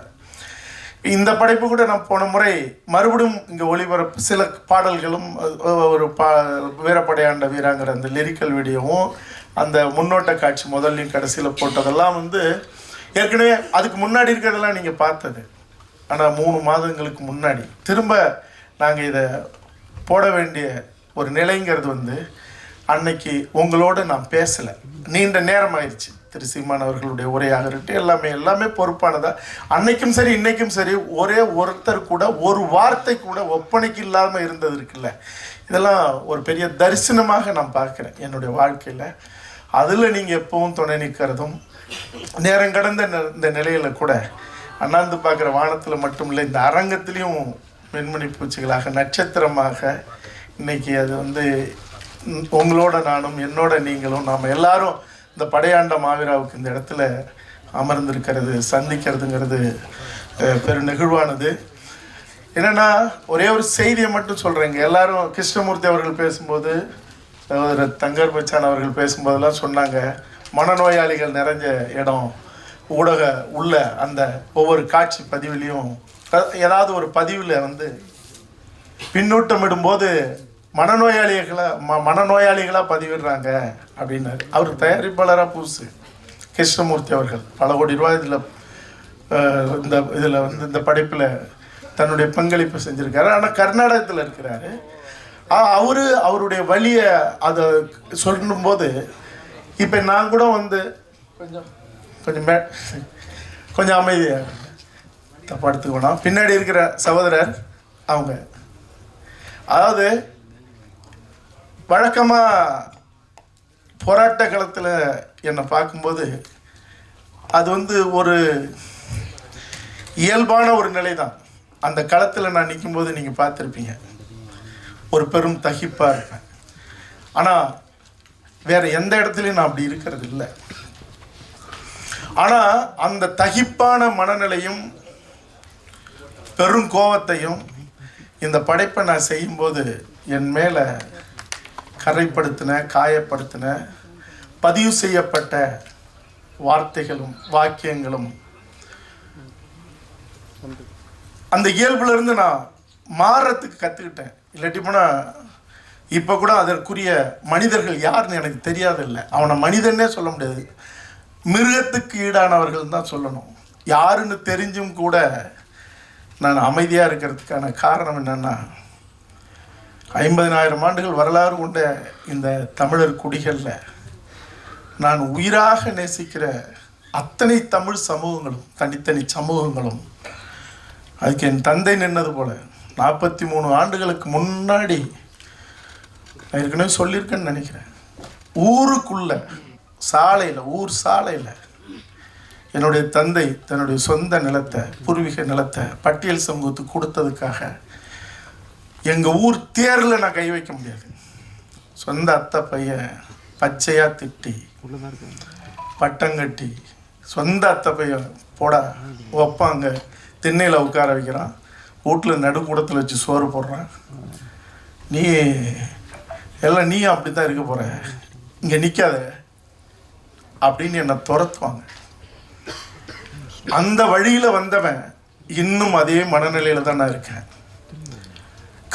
இந்த படைப்பு கூட நான் போன முறை மறுபடியும் இங்கே ஒளிபரப்பு சில பாடல்களும் ஒரு வீரப்படையாண்ட வீராங்கிற அந்த லிரிக்கல் வீடியோவும் அந்த முன்னோட்ட காட்சி முதல்லையும் கடைசியில் போட்டதெல்லாம் ஏற்கனவே அதுக்கு முன்னாடி இருக்கிறதெல்லாம் நீங்கள் பார்த்தது. ஆனால் 3 மாதங்களுக்கு முன்னாடி திரும்ப நாங்கள் இதை போட வேண்டிய ஒரு நிலைங்கிறது அன்னைக்கு உங்களோடு நான் பேசலை, நீண்ட நேரம் ஆயிடுச்சு. திரு சீமான் அவர்களுடைய உரையாக இருக்கட்டும், எல்லாமே பொறுப்பானதாக அன்னைக்கும் சரி இன்னைக்கும் சரி ஒரே ஒருத்தர் கூட ஒரு வார்த்தை கூட ஒப்பனைக்கு இல்லாமல் இருந்தது இருக்குல்ல, இதெல்லாம் ஒரு பெரிய தரிசனமாக நான் பார்க்குறேன் என்னுடைய வாழ்க்கையில். அதில் நீங்கள் எப்பவும் துணை நிற்கிறதும் நேரம் கடந்த இந்த நிலையில் கூட அண்ணாந்து பார்க்குற வானத்தில் மட்டும் இல்லை, இந்த அரங்கத்திலையும் வெண்மணி பூச்சிகளாக நட்சத்திரமாக இன்னைக்கு அது உங்களோட நானும் என்னோட நீங்களும் நாம் எல்லாரும் இந்த படையாண்ட மாவீராவுக்கு இந்த இடத்துல அமர்ந்திருக்கிறது சந்திக்கிறதுங்கிறது பெரு நெகிழ்வானது. என்னென்னா ஒரே ஒரு செய்தியை மட்டும் சொல்கிறேங்க. எல்லாரும் கிருஷ்ணமூர்த்தி அவர்கள் பேசும்போது, தங்கர் பச்சான் அவர்கள் பேசும்போதெல்லாம் சொன்னாங்க, மனநோயாளிகள் நிறைஞ்ச இடம் ஊடக உள்ள அந்த ஒவ்வொரு காட்சி பதிவுலையும் ஏதாவது ஒரு பதிவில் வந்து பின்னூட்டமிடும்போது மனநோயாளிகளாக பதிவிடுறாங்க அப்படின்னாரு. அவர் தயாரிப்பாளராக புதுசு கிருஷ்ணமூர்த்தி அவர்கள் பல கோடி ரூபாய் இந்த இதில் வந்து இந்த படைப்பில் தன்னுடைய பங்களிப்பு செஞ்சுருக்காரு. ஆனால் கர்நாடகத்தில் இருக்கிறாரு. அவருடைய வழியை அதை சொல்லும்போது இப்போ நான் கூட வந்து கொஞ்சம் அமைதியாக தப்பா எடுத்துக்கணும். பின்னாடி இருக்கிற சகோதரர் அவங்க அதாவது வழக்கமாக போராட்ட களத்தில் என்னை பார்க்கும்போது அது வந்து ஒரு இயல்பான ஒரு நிலை தான். அந்த களத்தில் நான் நிற்கும்போது நீங்கள் பார்த்துருப்பீங்க, ஒரு பெரும் தகிப்பாக இருப்பேன். ஆனால் வேறு எந்த இடத்துலையும் நான் அப்படி இருக்கிறது இல்லை. ஆனால் அந்த தகிப்பான மனநிலையும் பெரும் கோபத்தையும் இந்த படைப்பை நான் செய்யும்போது என் மேலே கரைப்படுத்தின, காயப்படுத்தின, பதிவு செய்யப்பட்ட வார்த்தைகளும் வாக்கியங்களும் அந்த இயல்புலேருந்து நான் மாறுறதுக்கு கற்றுக்கிட்டேன். இல்லாட்டி போனால் இப்போ கூட அதற்குரிய மனிதர்கள் யாருன்னு எனக்கு தெரியாதில்லை. அவனை மனிதன்னே சொல்ல முடியாது, மிருகத்துக்கு ஈடானவர்கள் தான் சொல்லணும். யாருன்னு தெரிஞ்சும் கூட நான் அமைதியாக இருக்கிறதுக்கான காரணம் என்னென்னா, 50,000 ஆண்டுகள் வரலாறு கொண்ட இந்த தமிழர் குடிகளில் நான் உயிராக நேசிக்கிற அத்தனை தமிழ் சமூகங்களும் தனித்தனி சமூகங்களும் அதுக்கு என் தந்தை நின்னது போல் 43 ஆண்டுகளுக்கு முன்னாடி நான் ஏற்கனவே சொல்லியிருக்கேன்னு நினைக்கிறேன். ஊருக்குள்ள சாலையில், ஊர் சாலையில் என்னுடைய தந்தை தன்னுடைய சொந்த நிலத்தை, பூர்வீக நிலத்தை பட்டியல் சமூகத்துக்கு கொடுத்ததுக்காக எங்கள் ஊர் தேரில் நான் கை வைக்க முடியாது. சொந்த அத்தை பையன் பச்சையாக திட்டி பட்டங்கட்டி சொந்த அத்தை பையன் போடா வைப்பாங்க, திண்ணையில் உட்கார வைக்கிறான், வீட்டில் நடுக்கூடத்தில் வச்சு சோறு போடுறான், நீ எல்லாம் நீ அப்படி தான் இருக்க போகிற, இங்கே நிற்காத அப்படின்னு என்னை துரத்துவாங்க. அந்த வழியில் வந்தவன் இன்னும் அதே மனநிலையில் தான் நான் இருக்கேன்.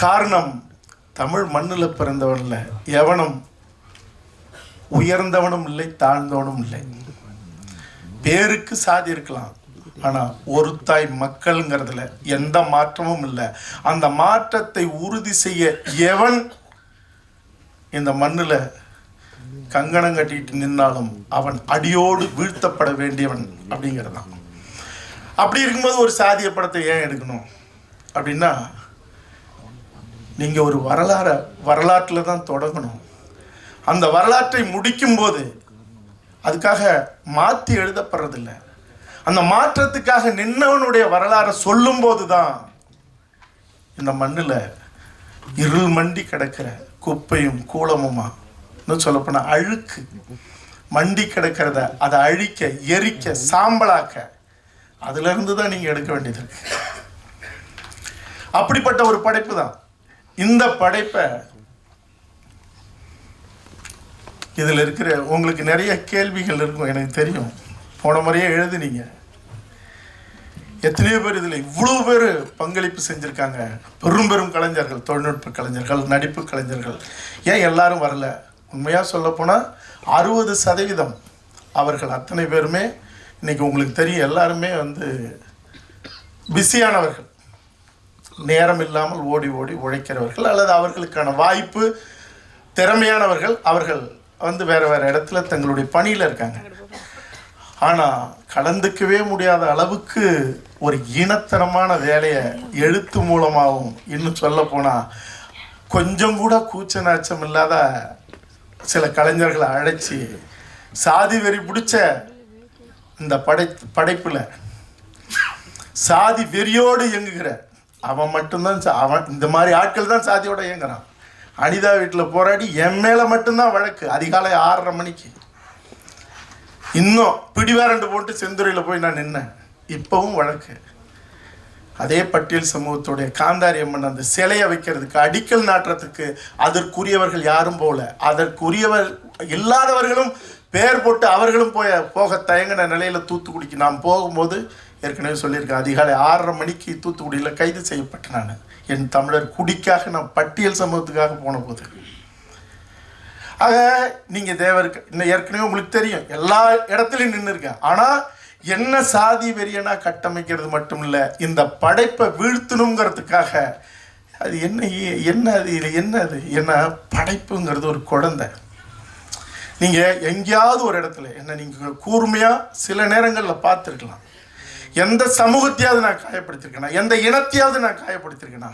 காரணம், தமிழ் மண்ணில் பிறந்தவன்ல எவனும் உயர்ந்தவனும் இல்லை, தாழ்ந்தவனும் இல்லை. பேருக்கு சாதி இருக்கலாம், ஆனால் ஒரு தாய் மக்கள்ங்கிறதுல எந்த மாற்றமும் இல்லை. அந்த மாற்றத்தை உறுதி செய்ய எவன் இந்த மண்ணில் கங்கணம் கட்டிட்டு நின்னாலும் அவன் அடியோடு வீழ்த்தப்பட வேண்டியவன் அப்படிங்கிறது தான். அப்படி இருக்கும்போது ஒரு சாதிய படத்தை ஏன் எடுக்கணும் அப்படின்னா, நீங்கள் ஒரு வரலாற்றில் தான் தொடங்கணும். அந்த வரலாற்றை முடிக்கும்போது அதுக்காக மாற்றி எழுதப்படுறதில்லை. அந்த மாற்றத்துக்காக நின்னவனுடைய வரலாறை சொல்லும்போது தான் இந்த மண்ணில் இருள் மண்டி கிடக்கிற குப்பையும் கூலமுமா, இன்னும் சொல்லப்போனால் அழுக்கு மண்டி கிடக்கிறத அதை அழிக்க, எரிக்க, சாம்பலாக்க, அதிலிருந்து தான் நீங்கள் எடுக்க வேண்டியது இருக்கு. அப்படிப்பட்ட ஒரு படைப்பு தான் இந்த படைப்பை. இதில் இருக்கிற உங்களுக்கு நிறைய கேள்விகள் இருக்கும், எனக்கு தெரியும். போன முறையே எழுதுனீங்க. எத்தனையோ பேர் இதில் இவ்வளோ பேர் பங்களிப்பு செஞ்சுருக்காங்க. பெரும் பெரும் கலைஞர்கள், தொழில்நுட்ப கலைஞர்கள், நடிப்பு கலைஞர்கள். ஏன் எல்லாரும் வரல? உண்மையாக சொல்லப்போனால் 60% அவர்கள் அத்தனை பேருமே இன்றைக்கி உங்களுக்கு தெரியும், எல்லாருமே வந்து பிஸியானவர்கள், நேரம் இல்லாமல் ஓடி ஓடி உழைக்கிறவர்கள், அல்லது அவர்களுக்கான வாய்ப்பு திறமையானவர்கள். அவர்கள் வந்து வேறு வேறு இடத்துல தங்களுடைய பணியில் இருக்காங்க. ஆனால் கலந்துக்கவே முடியாத அளவுக்கு ஒரு ஈனத்தனமான வேலையை எழுத்து மூலமாகவும், இன்னும் சொல்லப்போனால் கொஞ்சம் கூட கூச்ச நாச்சம் இல்லாத சில கலைஞர்களை அழைச்சி சாதி வெறி பிடிச்ச இந்த படைப்பில் சாதி வெறியோடு இயங்குகிற அவன் மட்டும்தான், அவன் இந்த மாதிரி ஆட்கள் தான் சாதியோடு இயங்குறான். அனிதா வீட்டில் போராடி என் மேலே மட்டும்தான் வழக்கு. அதிகாலை 6:30 மணிக்கு இன்னும் பிடிவாரண்டு போட்டு செந்துறையில் போய் நான் நின்னேன். இப்போவும் வழக்கு. அதே பட்டியல் சமூகத்துடைய காந்தாரி அம்மன் அந்த சிலையை வைக்கிறதுக்கு அடிக்கல் நாட்டுறதுக்கு அதற்குரியவர்கள் யாரும் போல, அதற்குரியவர் இல்லாதவர்களும் பேர் போட்டு அவர்களும் போக தயங்கின நிலையில் தூத்துக்குடிக்கு நாம் போகும்போது ஏற்கனவே சொல்லியிருக்கேன், அதிகாலை 6:30 மணிக்கு தூத்துக்குடியில் கைது செய்யப்பட்டேன். நான் என் தமிழர் குடிக்காக நான் பட்டியல் சமூகத்துக்காக போன போது. ஆக நீங்கள் தேவருக்கு இன்னும் ஏற்கனவே உங்களுக்கு தெரியும், எல்லா இடத்துலையும் நின்று இருக்கேன். ஆனால் என்ன சாதி வெறியனா கட்டமைக்கிறது மட்டும் இல்லை, இந்த படைப்பை வீழ்த்தணுங்கிறதுக்காக அது என்ன படைப்புங்கிறது ஒரு குழந்தை. நீங்கள் எங்கேயாவது ஒரு இடத்துல என்ன நீங்கள் கூர்மையாக சில நேரங்களில் பார்த்துருக்கலாம். எந்த சமூகத்தையாவது நான் காயப்படுத்திருக்கேனா, எந்த இனத்தையாவது நான் காயப்படுத்திருக்கேனா,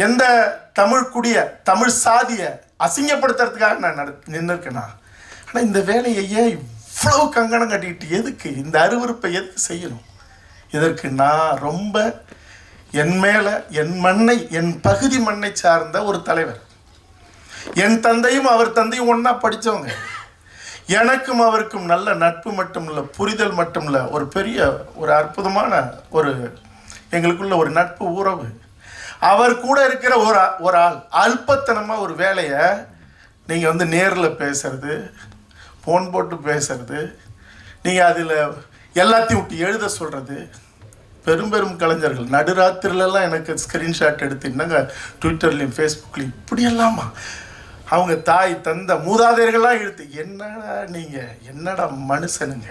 எந்த தமிழ் குடிய தமிழ் சாதியை அசிங்கப்படுத்துறதுக்காக நான் நின்று இருக்கேனா? ஆனால் இந்த வேலையை ஏன் இவ்வளவு கங்கணம் கட்டிக்கிட்டு எதுக்கு இந்த அருவருப்பை எதுக்கு செய்யணும்? இதற்கு நான் ரொம்ப என் மேலே என் மண்ணை, என் பகுதி மண்ணை சார்ந்த ஒரு தலைவர். என் தந்தையும் அவர் தந்தையும் ஒன்றா படித்தவங்க. எனக்கும் அவருக்கும் நல்ல நட்பு மட்டும் இல்லை, புரிதல் மட்டும் இல்லை, ஒரு பெரிய ஒரு அற்புதமான ஒரு எங்களுக்குள்ள ஒரு நட்பு உறவு. அவர் கூட இருக்கிற ஒரு ஆள் அல்பத்தனமாக ஒரு வேலையை நீங்கள் வந்து நேரில் பேசுறது, ஃபோன் போட்டு பேசுறது, நீங்கள் அதில் எல்லாத்தையும் விட்டு எழுத சொல்கிறது. பெரும் பெரும் கலைஞர்கள் நடுராத்திரிலெல்லாம் எனக்கு ஸ்க்ரீன்ஷாட் எடுத்து என்னங்க ட்விட்டர்லேயும் ஃபேஸ்புக்லேயும் இப்படியெல்லாமா அவங்க தாய் தந்த மூதாதையர்கள்லாம் எடுத்து, என்னடா நீங்கள் என்னடா மனுஷனுங்க,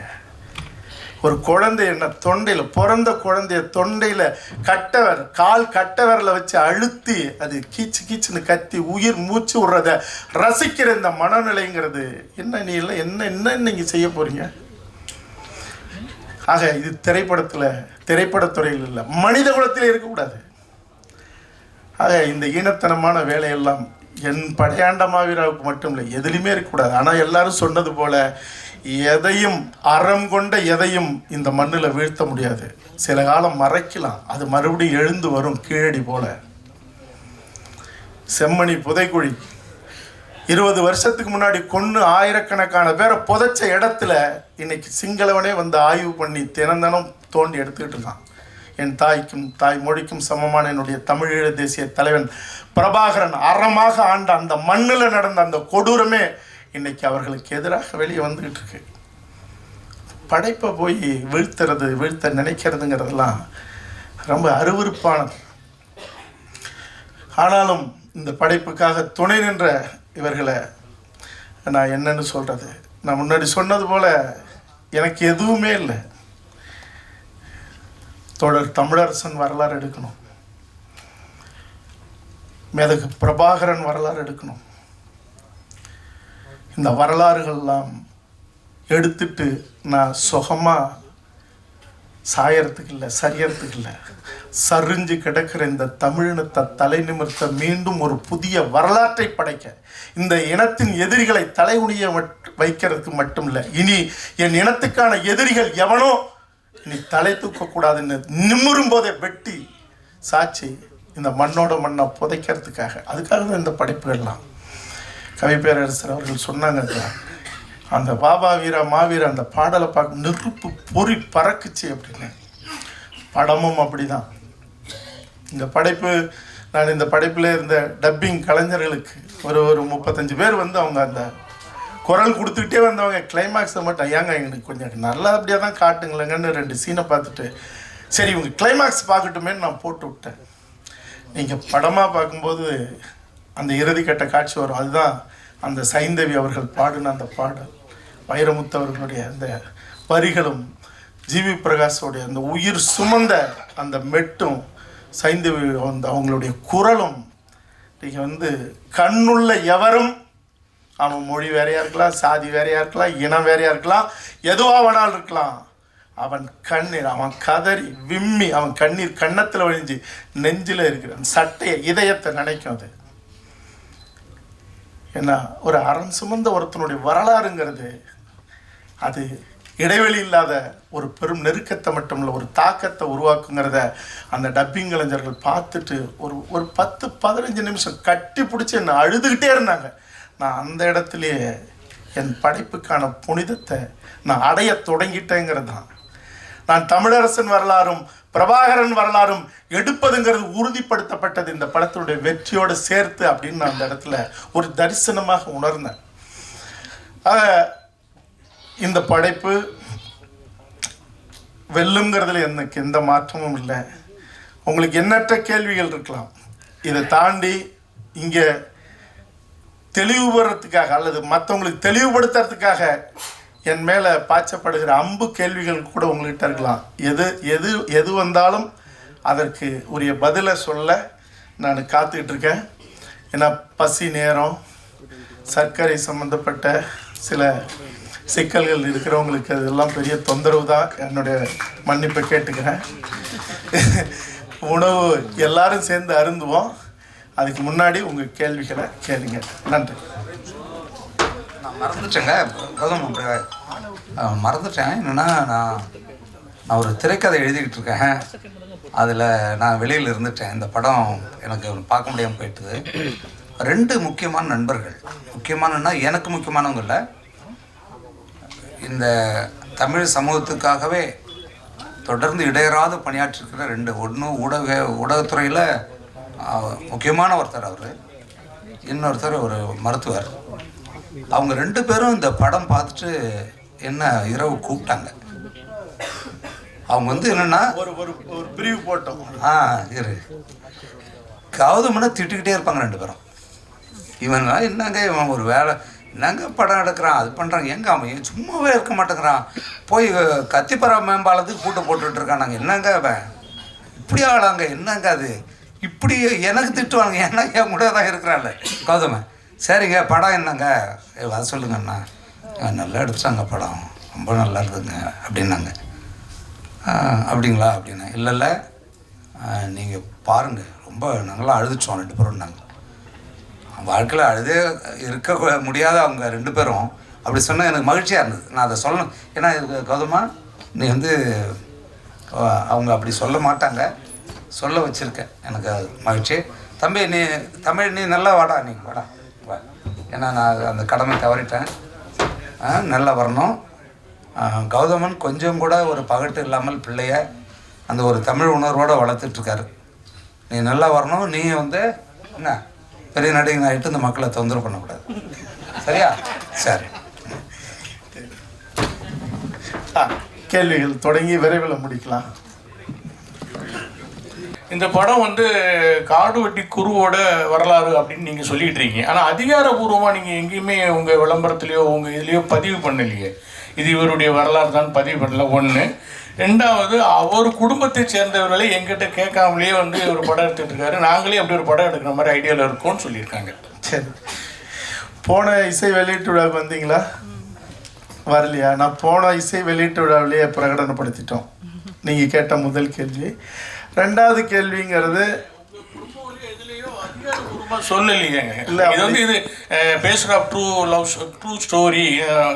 ஒரு குழந்தை என்ன தொண்டையில் பிறந்த குழந்தைய தொண்டையில் கால் கட்டவரில் வச்சு அழுத்தி அது கீச்சு கீச்சுன்னு கத்தி உயிர் மூச்சு விடுறத ரசிக்கிற இந்த மனநிலைங்கிறது என்ன? நீ இல்லை என்ன நீங்கள் செய்ய போகிறீங்க? ஆக இது திரைப்படத்துறையில் இல்லை, மனித குலத்தில் இருக்கக்கூடாது. ஆக இந்த ஈனத்தனமான வேலையெல்லாம் என் படையாண்ட மாவீராவுக்கு மட்டும் இல்லை, எதுலையுமே இருக்கக்கூடாது. ஆனால் எல்லாரும் சொன்னது போல எதையும் அறம் கொண்ட எதையும் இந்த மண்ணில் வீழ்த்த முடியாது. சில காலம் மறைக்கலாம், அது மறுபடியும் எழுந்து வரும் கீழடி போல. செம்மணி புதைக்குழி 20 வருஷத்துக்கு முன்னாடி கொன்று ஆயிரக்கணக்கான பேரை புதைச்ச இடத்துல இன்னைக்கு சிங்களவனே வந்து ஆய்வு பண்ணி தினம் தோண்டி எடுத்துக்கிட்டு இருக்கான். என் தாய் மொழிக்கும் சமமான என்னுடைய தமிழீழ தேசிய தலைவன் பிரபாகரன் அறமாக ஆண்ட அந்த மண்ணில் நடந்த அந்த கொடூரமே இன்னைக்கு அவர்களுக்கு எதிராக வெளியே வந்துக்கிட்டு இருக்கு. படைப்பை போய் வீழ்த்த நினைக்கிறதுங்கிறதெல்லாம் ரொம்ப அருவருப்பானது. ஆனாலும் இந்த படைப்புக்காக துணை நின்ற இவர்களை நான் என்னன்னு சொல்கிறது, நான் முன்னாடி சொன்னது போல் எனக்கு எதுவுமே இல்லை. தொடர் தமிழரசன் வரலாறு எடுக்கணும், மேதகு பிரபாகரன் வரலாறு எடுக்கணும். இந்த வரலாறுகள்லாம் எடுத்துட்டு நான் சுகமாக சாயறதுக்கு இல்லை, சரியறதுக்கு இல்லை, சரிஞ்சு கிடக்கிற இந்த தமிழினத்தை தலை நிமிர்த்த மீண்டும் ஒரு புதிய வரலாற்றை படைக்க, இந்த இனத்தின் எதிரிகளை தலைகுனிய வைக்கிறதுக்கு மட்டும் இல்லை, இனி என் இனத்துக்கான எதிரிகள் எவனோ இனி தலை தூக்கக்கூடாதுன்னு நிமிரும் போதே வெட்டி சாட்சி இந்த மண்ணோட மண்ணை புதைக்கிறதுக்காக, அதுக்காக தான் இந்த படைப்புகள்லாம். கவிப்பேரரசர் அவர்கள் சொன்னாங்க, அந்த பாபா வீரா மாவீரா அந்த பாடலை பார்க்க நெருப்பு பொறி பறக்குச்சு அப்படின்னு. படமும் அப்படிதான். இந்த படைப்பு, நான் இந்த படைப்பில் இருந்த டப்பிங் கலைஞர்களுக்கு ஒரு 35 பேர் வந்து அவங்க அந்த குரல் கொடுத்துக்கிட்டே வந்தவங்க கிளைமேக்ஸை மட்டும் ஏங்க எங்களுக்கு கொஞ்சம் நல்லா அப்படியே தான் காட்டுங்களேங்கன்னு 2 சீனை பார்த்துட்டு சரி இவங்க கிளைமேக்ஸ் பார்க்கட்டுமேன்னு நான் போட்டு விட்டேன். நீங்கள் படமாக பார்க்கும்போது அந்த இறுதிக்கட்ட காட்சி வரும். அதுதான் அந்த சைந்தவி அவர்கள் பாடின அந்த பாடல், வைரமுத்து அவர்களுடைய அந்த வரிகளும், ஜிவி பிரகாஷோடைய அந்த உயிர் சுமந்த அந்த மெட்டும், சைந்தவி அவங்களுடைய குரலும். நீங்கள் வந்து கண்ணுள்ள எவரும், அவன் மொழி வேறையாக இருக்கலாம், சாதி வேறையாக இருக்கலாம், இனம் வேறையாக இருக்கலாம், எதுவாக வேணாலும் இருக்கலாம், அவன் கண்ணீர், அவன் கதறி விம்மி, அவன் கண்ணீர் கன்னத்தில் விழிஞ்சு நெஞ்சில் இருக்கிற அந்த சட்டையை இதயத்தை நினைக்கும். அது ஏன்னா ஒரு அறம் சுமந்த ஒருத்தனுடைய வரலாறுங்கிறது அது இடைவெளி இல்லாத ஒரு பெரும் நெருக்கத்தை மட்டும் இல்லை, ஒரு தாக்கத்தை உருவாக்குங்கிறத அந்த டப்பிங் கலைஞர்கள் பார்த்துட்டு ஒரு 10-15 நிமிஷம் கட்டி பிடிச்சி என்னை அழுதுகிட்டே இருந்தாங்க. நான் அந்த இடத்துலையே என் படைப்புக்கான புனிதத்தை நான் அடைய தொடங்கிட்டேங்கிறது தான். நான் தமிழரசன் வரலாறும் பிரபாகரன் வரலாறும் எடுப்பதுங்கிறது உறுதிப்படுத்தப்பட்டது இந்த படத்தினுடைய வெற்றியோடு சேர்த்து அப்படின்னு நான் அந்த இடத்துல ஒரு தரிசனமாக உணர்ந்தேன். இந்த படைப்பு வெல்லுங்கிறதுல எனக்கு எந்த மாற்றமும் இல்லை. உங்களுக்கு எண்ணற்ற கேள்விகள் இருக்கலாம். இதை தாண்டி இங்கே தெளிவுபடுறதுக்காக அல்லது மற்றவங்களுக்கு தெளிவுபடுத்துறதுக்காக என் மேலே பாய்ச்சப்படுகிற அம்பு கேள்விகள் கூட உங்கள்கிட்ட இருக்கலாம். எது வந்தாலும் அதற்கு உரிய பதிலை சொல்ல நான் காத்துக்கிட்டு இருக்கேன். ஏன்னா பசி நேரம், சர்க்கரை சம்மந்தப்பட்ட சில சிக்கல்கள் இருக்கிறவங்களுக்கு அதெல்லாம் பெரிய தொந்தரவு தான். என்னுடைய மன்னிப்பை கேட்டுக்கிறேன். உணவு எல்லாரும் சேர்ந்து அருந்துவோம். அதுக்கு முன்னாடி உங்கள் கேள்விகளை கேளுங்க. நன்றி. நான் மறந்துட்டேங்க, மறந்துட்டேன். என்னென்னா நான் ஒரு திரைக்கதை எழுதிக்கிட்டு இருக்கேன். அதில் நான் வெளியில் இருந்துட்டேன். இந்த படம் எனக்கு பார்க்க முடியாமல் போயிட்டுது. 2 முக்கியமான நண்பர்கள், முக்கியமானன்னா எனக்கு முக்கியமானவங்க இல்லை, இந்த தமிழ் சமூகத்துக்காகவே தொடர்ந்து இடையறாது பணியாற்றிருக்கிற 2, ஒன்று ஊடகத்துறையில் முக்கியமான ஒருத்தர் அவர், இன்னொருத்தர் ஒரு மருத்துவர். அவங்க 2 பேரும் இந்த படம் பார்த்துட்டு என்ன இரவு கூப்பிட்டாங்க. அவங்க வந்து என்னென்னா ஒரு பிரிவு போட்டோம். இரு கௌதமனை திட்டுக்கிட்டே இருப்பாங்க 2 பேரும். இவன்லாம் என்னங்க இவன் ஒரு வேலை என்னங்க படம் எடுக்கிறான், அது பண்ணுறாங்க, எங்கே அவன் சும்மாவே இருக்க மாட்டேங்கிறான், போய் கத்திப்பறா மேம்பாலத்துக்கு கூட்டம் போட்டுட்டு இருக்கான். நாங்கள் என்னங்க அவன் இப்படி ஆளாங்க, என்னங்க அது இப்படி எனக்கு திட்டுவாங்க, ஏன்னா என் கூட தான் இருக்கிறான்ல கௌதமன். சரிங்க படம் என்னங்க வர சொல்லுங்கண்ணா. நல்லா எடுத்துட்டாங்க படம், ரொம்ப நல்லா இருக்குதுங்க அப்படின்னாங்க. அப்படிங்களா அப்படின்னா இல்லை நீங்கள் பாருங்கள், ரொம்ப நாங்களாம் அழுதுச்சோம் 2 பேரும். நாங்கள் வாழ்க்கையில் அழுதே இருக்க முடியாத அவங்க 2 பேரும் அப்படி சொன்னால் எனக்கு மகிழ்ச்சியாக இருந்தது. நான் அதை சொல்லணும், ஏன்னா கௌதமா நீ வந்து அவங்க அப்படி சொல்ல மாட்டாங்க, சொல்ல வச்சுருக்கேன், எனக்கு அது மகிழ்ச்சி. தம்பி நீ தமிழ் நீ நல்லா வாடா, நீ வாடா வா, ஏன்னா நான் அந்த கடமை தவறிட்டேன். நல்லா வரணும். கௌதமன் கொஞ்சம் கூட ஒரு பகட்டு இல்லாமல் பிள்ளைய அந்த ஒரு தமிழ் உணர்வோடு வளர்த்துட்ருக்காரு. நீ நல்லா வரணும். நீ வந்து என்ன பெரிய நடிகை ஆகிட்டு இந்த மக்களை தொந்தரவு பண்ணக்கூடாது, சரியா? சரி. கேள்விகள் தொடங்கி விரைவில் முடிக்கலாம். இந்த படம் வந்து காடு வெட்டி குருவோட வரலாறு அப்படின்னு நீங்கள் சொல்லிகிட்டு இருக்கீங்க. ஆனால் அதிகாரபூர்வமாக நீங்கள் எங்கேயுமே உங்கள் விளம்பரத்துலேயோ உங்கள் இதுலேயோ பதிவு பண்ணலையே. இது இவருடைய வரலாறு தான் பதிவு பண்ணல. 1. 2வது அவர் குடும்பத்தை சேர்ந்தவர்களை எங்கிட்ட கேட்காமலேயே வந்து ஒரு படம் எடுத்துகிட்டு இருக்காரு. நாங்களே அப்படி ஒரு படம் எடுக்கிற மாதிரி ஐடியாவில் இருக்கோம்னு சொல்லியிருக்காங்க. சரி, போன இசை வெளியீட்டு விழாவுக்கு வந்தீங்களா? வரலையா? நான் போன இசை வெளியீட்டு விழாவிலேயே பிரகடனப்படுத்திட்டோம். நீங்கள் கேட்ட முதல் கேள்வி. 2வது கேள்விங்கிறது சொல்லலையேங்க. இல்லை, இது வந்து இது பேஸ்ட் ஆஃப் ட்ரூ ஸ்டோரி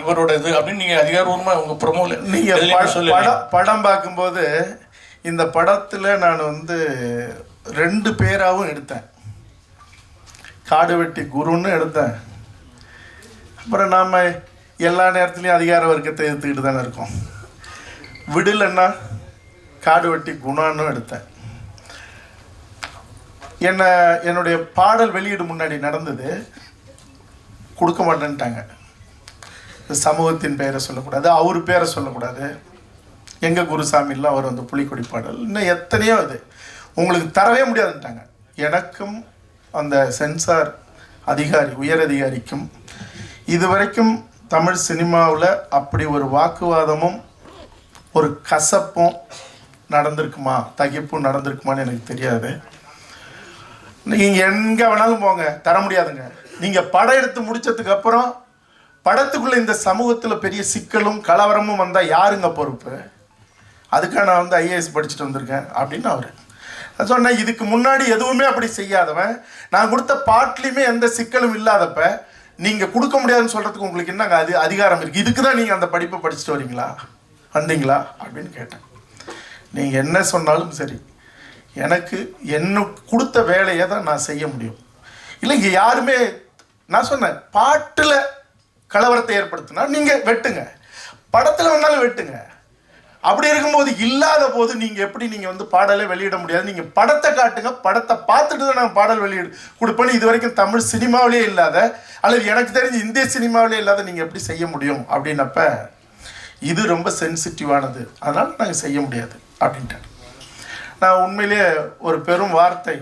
இவரோட இது அப்படின்னு நீங்கள் அதிகாரபூர்வமாக உங்கள் ப்ரொமோல நீங்கள் படம் பார்க்கும்போது இந்த படத்தில் நான் வந்து 2 பேராகவும் எடுத்தேன். காடு வெட்டி குருன்னு எடுத்தேன். அப்புறம் நாம் எல்லா நேரத்துலையும் அதிகார வர்க்கத்தை எடுத்துக்கிட்டு தானே இருக்கோம். விடலைன்னா காடு வெட்டி குணான்னு எடுத்தேன். என்னுடைய பாடல் வெளியீடு முன்னாடி நடந்தது, கொடுக்க மாட்டேன்ட்டாங்க. சமூகத்தின் பெயரை சொல்லக்கூடாது, அவர் பேரை சொல்லக்கூடாது, எங்கள் குருசாமிலாம் அவர் வந்து புலிக்கொடி பாடல், இன்னும் எத்தனையோ இது உங்களுக்கு தரவே முடியாதுன்ட்டாங்க. எனக்கும் அந்த சென்சார் அதிகாரி உயர் அதிகாரிக்கும் இதுவரைக்கும் தமிழ் சினிமாவில் அப்படி ஒரு வாக்குவாதமும் ஒரு கசப்பும் நடந்திருக்குமா, தகிப்பும் நடந்திருக்குமான்னு எனக்கு தெரியாது. நீங்கள் எங்கே வேணாலும் போங்க, தர முடியாதுங்க. நீங்கள் படம் எடுத்து முடித்ததுக்கு அப்புறம் படத்துக்குள்ளே இந்த சமூகத்தில் பெரிய சிக்கலும் கலவரமும் வந்தால் யாருங்க பொறுப்பு? அதுக்காக நான் வந்து ஐஏஎஸ் படிச்சுட்டு வந்திருக்கேன் அப்படின்னு அவர் சொன்னேன். இதுக்கு முன்னாடி எதுவுமே அப்படி செய்யாதவன், நான் கொடுத்த பாட்டிலையுமே எந்த சிக்கலும் இல்லாதப்ப நீங்கள் கொடுக்க முடியாதுன்னு சொல்கிறதுக்கு உங்களுக்கு என்ன அதிகாரம் இருக்குது? இதுக்கு தான் நீங்கள் அந்த படிப்பை படிச்சுட்டு வரீங்களா, வந்தீங்களா அப்படின்னு கேட்டேன். நீங்கள் என்ன சொன்னாலும் சரி, எனக்கு என்ன கொடுத்த வேலையை தான் நான் செய்ய முடியும். இல்லை இங்கே யாருமே, நான் சொன்னேன் பாட்டில் கலவரத்தை ஏற்படுத்தினா நீங்கள் வெட்டுங்க, படத்தில் வேணாலும் வெட்டுங்க. அப்படி இருக்கும்போது இல்லாத போது நீங்கள் எப்படி நீங்கள் வந்து பாடலை வெளியிட முடியாது. நீங்கள் படத்தை காட்டுங்க, படத்தை பார்த்துட்டு தான் நான் பாடல் வெளியிடு கொடுப்பேன்னு இது வரைக்கும் தமிழ் சினிமாவிலே இல்லாத, அல்லது எனக்கு தெரிஞ்சு இந்திய சினிமாவிலே இல்லாத நீங்கள் எப்படி செய்ய முடியும் அப்படின்னப்ப இது ரொம்ப சென்சிட்டிவானது, அதனால் நாங்கள் செய்ய முடியாது அப்படின்ட்டார். நான் உண்மையிலேயே ஒரு பெரும் வார்த்தை,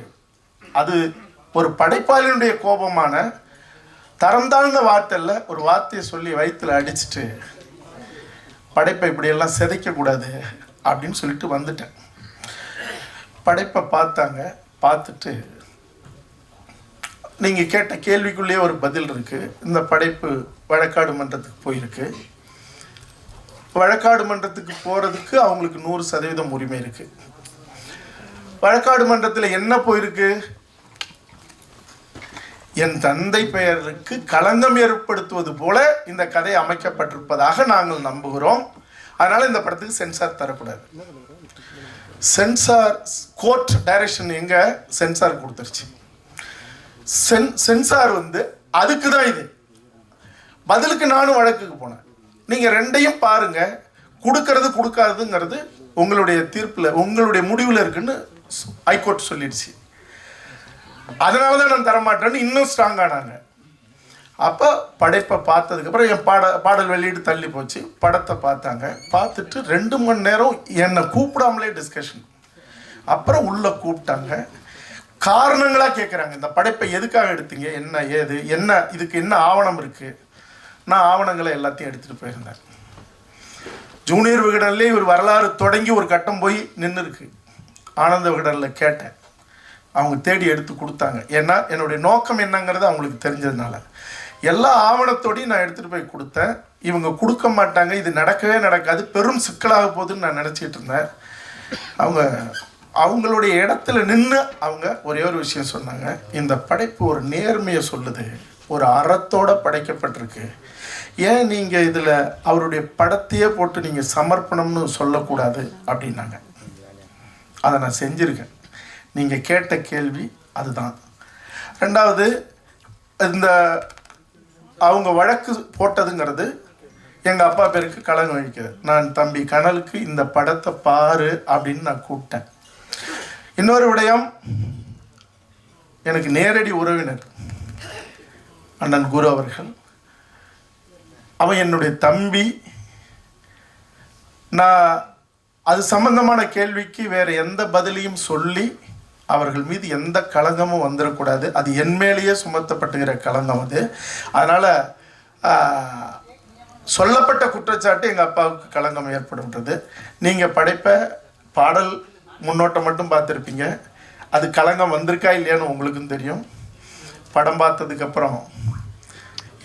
அது ஒரு படைப்பாளியினுடைய கோபமான தரம் தாழ்ந்த வார்த்தையில் ஒரு வார்த்தையை சொல்லி வயிற்றில் அடிச்சுட்டு படைப்பை இப்படியெல்லாம் சிதைக்கக்கூடாது அப்படின்னு சொல்லிட்டு வந்துட்டேன். படைப்பை பார்த்தாங்க. பார்த்துட்டு நீங்கள் கேட்ட கேள்விக்குள்ளேயே ஒரு பதில் இருக்குது. இந்த படைப்பு வழக்காடு மன்றத்துக்கு போயிருக்கு. வழக்காடு மன்றத்துக்கு போகிறதுக்கு அவங்களுக்கு 100% உரிமை இருக்குது. வழக்காடு மன்றத்தில் என்ன போயிருக்கு? என் தந்தை பெயருக்கு களங்கம் ஏற்படுத்துவது போல இந்த கதை அமைக்கப்பட்டிருப்பதாக நாங்கள் நம்புகிறோம். அதனால் இந்த படத்துக்கு சென்சார் தரக்கூடாது. சென்சார் கோர்ட் டைரக்ஷன் எங்கே சென்சார் கொடுத்துருச்சு. சென்சார் வந்து அதுக்கு தான் இது பதிலுக்கு நானும் வழக்குக்கு போனேன். நீங்கள் ரெண்டையும் பாருங்கள், கொடுக்கறது கொடுக்காதுங்கிறது உங்களுடைய தீர்ப்பில் உங்களுடைய முடிவில் இருக்குன்னு ஹைகோர்ட் சொல்லிடுச்சு. அதனால தான் நான் தரமாட்டேன்னு இன்னும் ஸ்ட்ராங்கானாங்க. அப்போ படைப்பை பார்த்ததுக்கப்புறம் என் பாடல் வெளியீடு தள்ளி போச்சு. படத்தை பார்த்தாங்க. பார்த்துட்டு 2 மணி நேரம் என்னை கூப்பிடாமலே டிஸ்கஷன். அப்புறம் உள்ளே கூப்பிட்டாங்க. காரணங்களாக கேட்குறாங்க, இந்த படைப்பை எதுக்காக எடுத்தீங்க, என்ன ஏது, என்ன இதுக்கு என்ன ஆவணம் இருக்குது. நான் ஆவணங்களை எல்லாத்தையும் எடுத்துகிட்டு போயிருந்தேன். ஜூனியர் விகடன்லேயே ஒரு வரலாறு தொடங்கி ஒரு கட்டம் போய் நின்று இருக்கு. ஆனந்த விகடனில் கேட்டேன், அவங்க தேடி எடுத்து கொடுத்தாங்க. ஏன்னா என்னுடைய நோக்கம் என்னங்கிறது அவங்களுக்கு தெரிஞ்சதுனால எல்லா ஆவணத்தோடையும் நான் எடுத்துகிட்டு போய் கொடுத்தேன். இவங்க கொடுக்க மாட்டாங்க, இது நடக்கவே நடக்காது, பெரும் சிக்கலாக போகுதுன்னு நான் நினச்சிட்டு இருந்தேன். அவங்களுடைய இடத்துல நின்று அவங்க ஒரே ஒரு விஷயம் சொன்னாங்க, இந்த படைப்பு ஒரு நேர்மையை சொல்லுது, ஒரு அறத்தோடு படைக்கப்பட்டிருக்கு, ஏன் நீங்கள் இதில் அவருடைய படத்தையே போட்டு நீங்கள் சமர்ப்பணம்னு சொல்லக்கூடாது அப்படின்னாங்க. அதை நான் செஞ்சுருக்கேன். நீங்கள் கேட்ட கேள்வி அதுதான். ரெண்டாவது, இந்த அவங்க வழக்கு போட்டதுங்கிறது எங்கள் அப்பா பேருக்கு களங்கம் வகிக்கிறது. நான் தம்பி கனலுக்கு இந்த படத்தை பாரு அப்படின்னு நான் கூப்பிட்டேன். இன்னொரு விடயம், எனக்கு நேரடி உறவினர் அண்ணன் குரு அவர்கள். அவன் என்னுடைய தம்பி. நான் அது சம்பந்தமான கேள்விக்கு வேறு எந்த பதிலையும் சொல்லி அவர்கள் மீது எந்த களங்கமும் வந்துடக்கூடாது. அது என் மேலேயே சுமத்தப்பட்டுகிற களங்கம் அது. அதனால் சொல்லப்பட்ட குற்றச்சாட்டு எங்கள் அப்பாவுக்கு களங்கம் ஏற்படுகிறது. நீங்கள் படைப்பை பாடல் முன்னோட்டம் மட்டும் பார்த்துருப்பீங்க. அது களங்கம் வந்திருக்கா இல்லையான்னு உங்களுக்கும் தெரியும். படம் பார்த்ததுக்கப்புறம்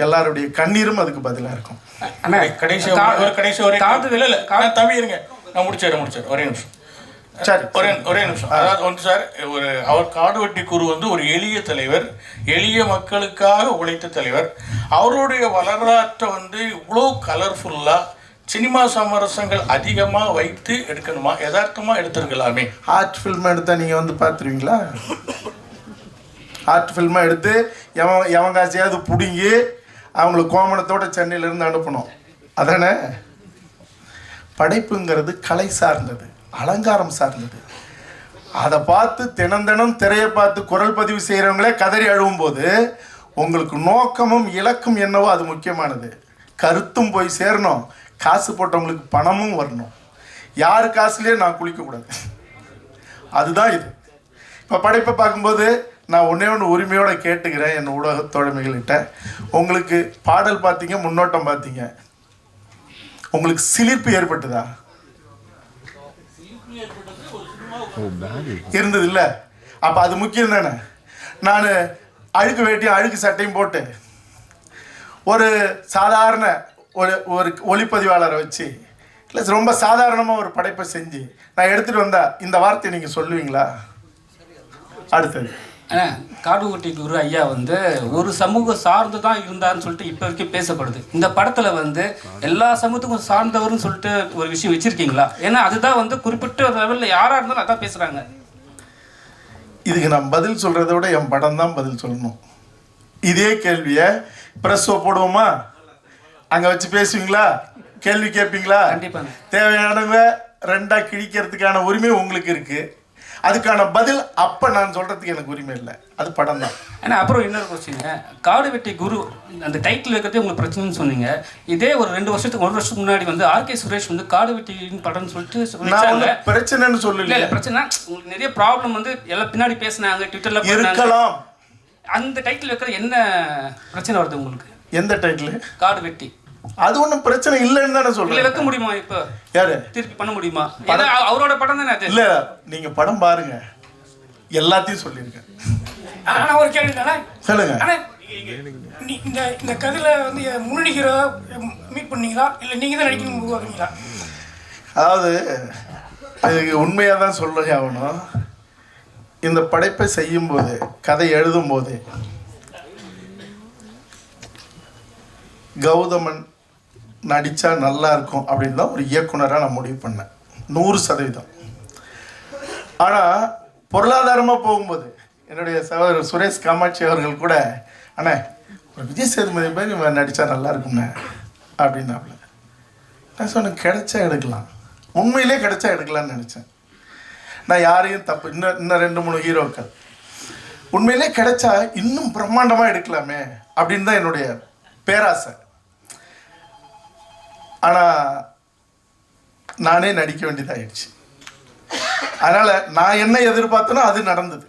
எல்லாருடைய கண்ணீரும் அதுக்கு பதிலாக இருக்கும். தம்பி இருங்க, நான் முடிச்சார் ஒரே நிமிஷம். சரி, ஒரே நிமிஷம். அதாவது வந்து சார், அவர் காடுவெட்டி குரு வந்து ஒரு எளிய தலைவர், எளிய மக்களுக்காக உழைத்த தலைவர். அவருடைய வரலாற்றை வந்து இவ்வளோ கலர்ஃபுல்லாக சினிமா சமரசங்கள் அதிகமாக வைத்து எடுக்கணுமா, யதார்த்தமாக எடுத்துருக்கலாமே. ஆர்ட் ஃபில்ம் எடுத்தால் நீங்கள் வந்து பார்த்துருவீங்களா? ஆர்ட் ஃபில்மாக எடுத்து எவன் காசையாவது பிடுங்கி அவங்களுக்கு கோமணத்தோட சென்னையிலேருந்து அனுப்பணும், அதானே? படைப்புங்கிறது கலை சார்ந்தது, அலங்காரம் சார்ந்தது. அதை பார்த்து தினம் திரையை பார்த்து குரல் பதிவு செய்கிறவங்களே கதறி அழுவும்போது உங்களுக்கு நோக்கமும் இலக்கும் என்னவோ அது முக்கியமானது. கருத்தும் போய் சேரணும், காசு போட்டவங்களுக்கு பணமும் வரணும். யார் காசுலேயே நான் குளிக்கக்கூடாது, அதுதான் இது. இப்போ படைப்பை பார்க்கும்போது நான் ஒன்று உரிமையோடு கேட்டுக்கிறேன் என் ஊடக தோழமைகள்கிட்ட. உங்களுக்கு பாடல் பார்த்தீங்க, முன்னோட்டம் பார்த்தீங்க, உங்களுக்கு சிலிர்ப்பு ஏற்பட்டுதா? இருந்தது இல்லை? அப்போ அது முக்கியம் தானே. நான் அழுக்கு வேட்டியும் அழுக்கு சட்டையும் போட்டு ஒரு சாதாரண ஒரு ஒளிப்பதிவாளரை வச்சு இல்லை ரொம்ப சாதாரணமாக ஒரு படைப்பை செஞ்சு நான் எடுத்துகிட்டு வந்தால் இந்த வார்த்தையை நீங்கள் சொல்லுவீங்களா? அடுத்தது காடுவெட்டி குரு ஐயா வந்து ஒரு சமூகம் சார்ந்து தான் இருந்தாருன்னு சொல்லிட்டு இப்போ வரைக்கும் பேசப்படுது. இந்த படத்தில் வந்து எல்லா சமூகத்துக்கும் சார்ந்தவர்னு சொல்லிட்டு ஒரு விஷயம் வச்சுருக்கீங்களா? ஏன்னா அதுதான் வந்து குறிப்பிட்ட லெவலில் யாராக இருந்தாலும் அதான் பேசுகிறாங்க. இதுக்கு நான் பதில் சொல்கிறத விட என் படம் தான் பதில் சொல்லணும். இதே கேள்வியை ப்ரெஸ்ஸோ போடுவோமா, அங்கே வச்சு பேசுவீங்களா? கேள்வி கேட்பீங்களா? கண்டிப்பாங்க. தேவையானவங்க ரெண்டா கிழிக்கிறதுக்கான உரிமை உங்களுக்கு இருக்கு. அதுக்கான பதில் அப்ப நான் சொல்றதுக்கு எனக்கு உரிமை இல்லை. அது படம் தான். ஏன்னா அப்புறம் இன்னொரு கொஸ்டின், காடு வெட்டி குரு அந்த டைட்டில் வைக்கிறதே உங்களுக்கு பிரச்சனைன்னு சொன்னீங்க. இதே ஒரு 1 வருஷத்துக்கு முன்னாடி வந்து ஆர்கே சுரேஷ் வந்து காடு வெட்டின்னு படம்னு சொல்லிட்டு நான் வந்து பிரச்சனைன்னு சொல்லல. இல்லை பிரச்சனை உங்களுக்கு நிறைய ப்ராப்ளம் வந்து எல்லாம் பின்னாடி பேசினாங்க, ட்விட்டர்ல இருக்கலாம். அந்த டைட்டில் வைக்கிறது என்ன பிரச்சனை வருது உங்களுக்கு? எந்த டைட்டில்? காடு வெட்டி. அது ஒன்றும் பிரச்சனை இல்லைன்னு தானே சொல்றேன். வைக்க முடியுமா? இப்போ யாரு திருப்பி பண்ண முடியுமா? அவரோட படம் தானே அது. இல்ல நீங்க படம் பாருங்க, எல்லாத்தையும் சொல்லியிருக்கேன். ஆனா ஒரு கேள்வி தானே சொல்லுங்க. ஆனா இந்த கதையில வந்து முன்னணி ஹீரோ மீட் பண்ணீங்களா இல்லை நீங்க தான் நடிக்கணும் உருவாக்குறீங்களா? அதாவது அதுக்கு உண்மையாக தான் சொல்ல ஆகணும். இந்த படைப்பை செய்யும் போது, கதை எழுதும் போது கௌதமன் நடித்தா நல்லா இருக்கும் அப்படின்னு தான் ஒரு இயக்குனராக நான் முடிவு பண்ணேன், 100%. ஆனால் பொருளாதாரமாக போகும்போது என்னுடைய சகோதரர் சுரேஷ் காமாட்சி அவர்கள் கூட, அண்ணே ஒரு விஜய் சேதுபதி மாதிரி இவன் நடித்தா நல்லா இருக்கும்ண்ணே அப்படின்னாப்புல. நான் சொன்னேன் கிடைச்சா எடுக்கலாம், உண்மையிலே கிடைச்சா எடுக்கலான்னு நினச்சேன். நான் யாரையும் தப்பு, இன்னும் 2-3 ஹீரோக்கள் உண்மையிலே கிடைச்சா இன்னும் பிரம்மாண்டமாக எடுக்கலாமே அப்படின்னு தான் என்னுடைய பேராசை. ஆனால் நானே நடிக்க வேண்டியதாகிடுச்சு. அதனால் நான் என்ன எதிர்பார்த்தனோ அது நடந்தது.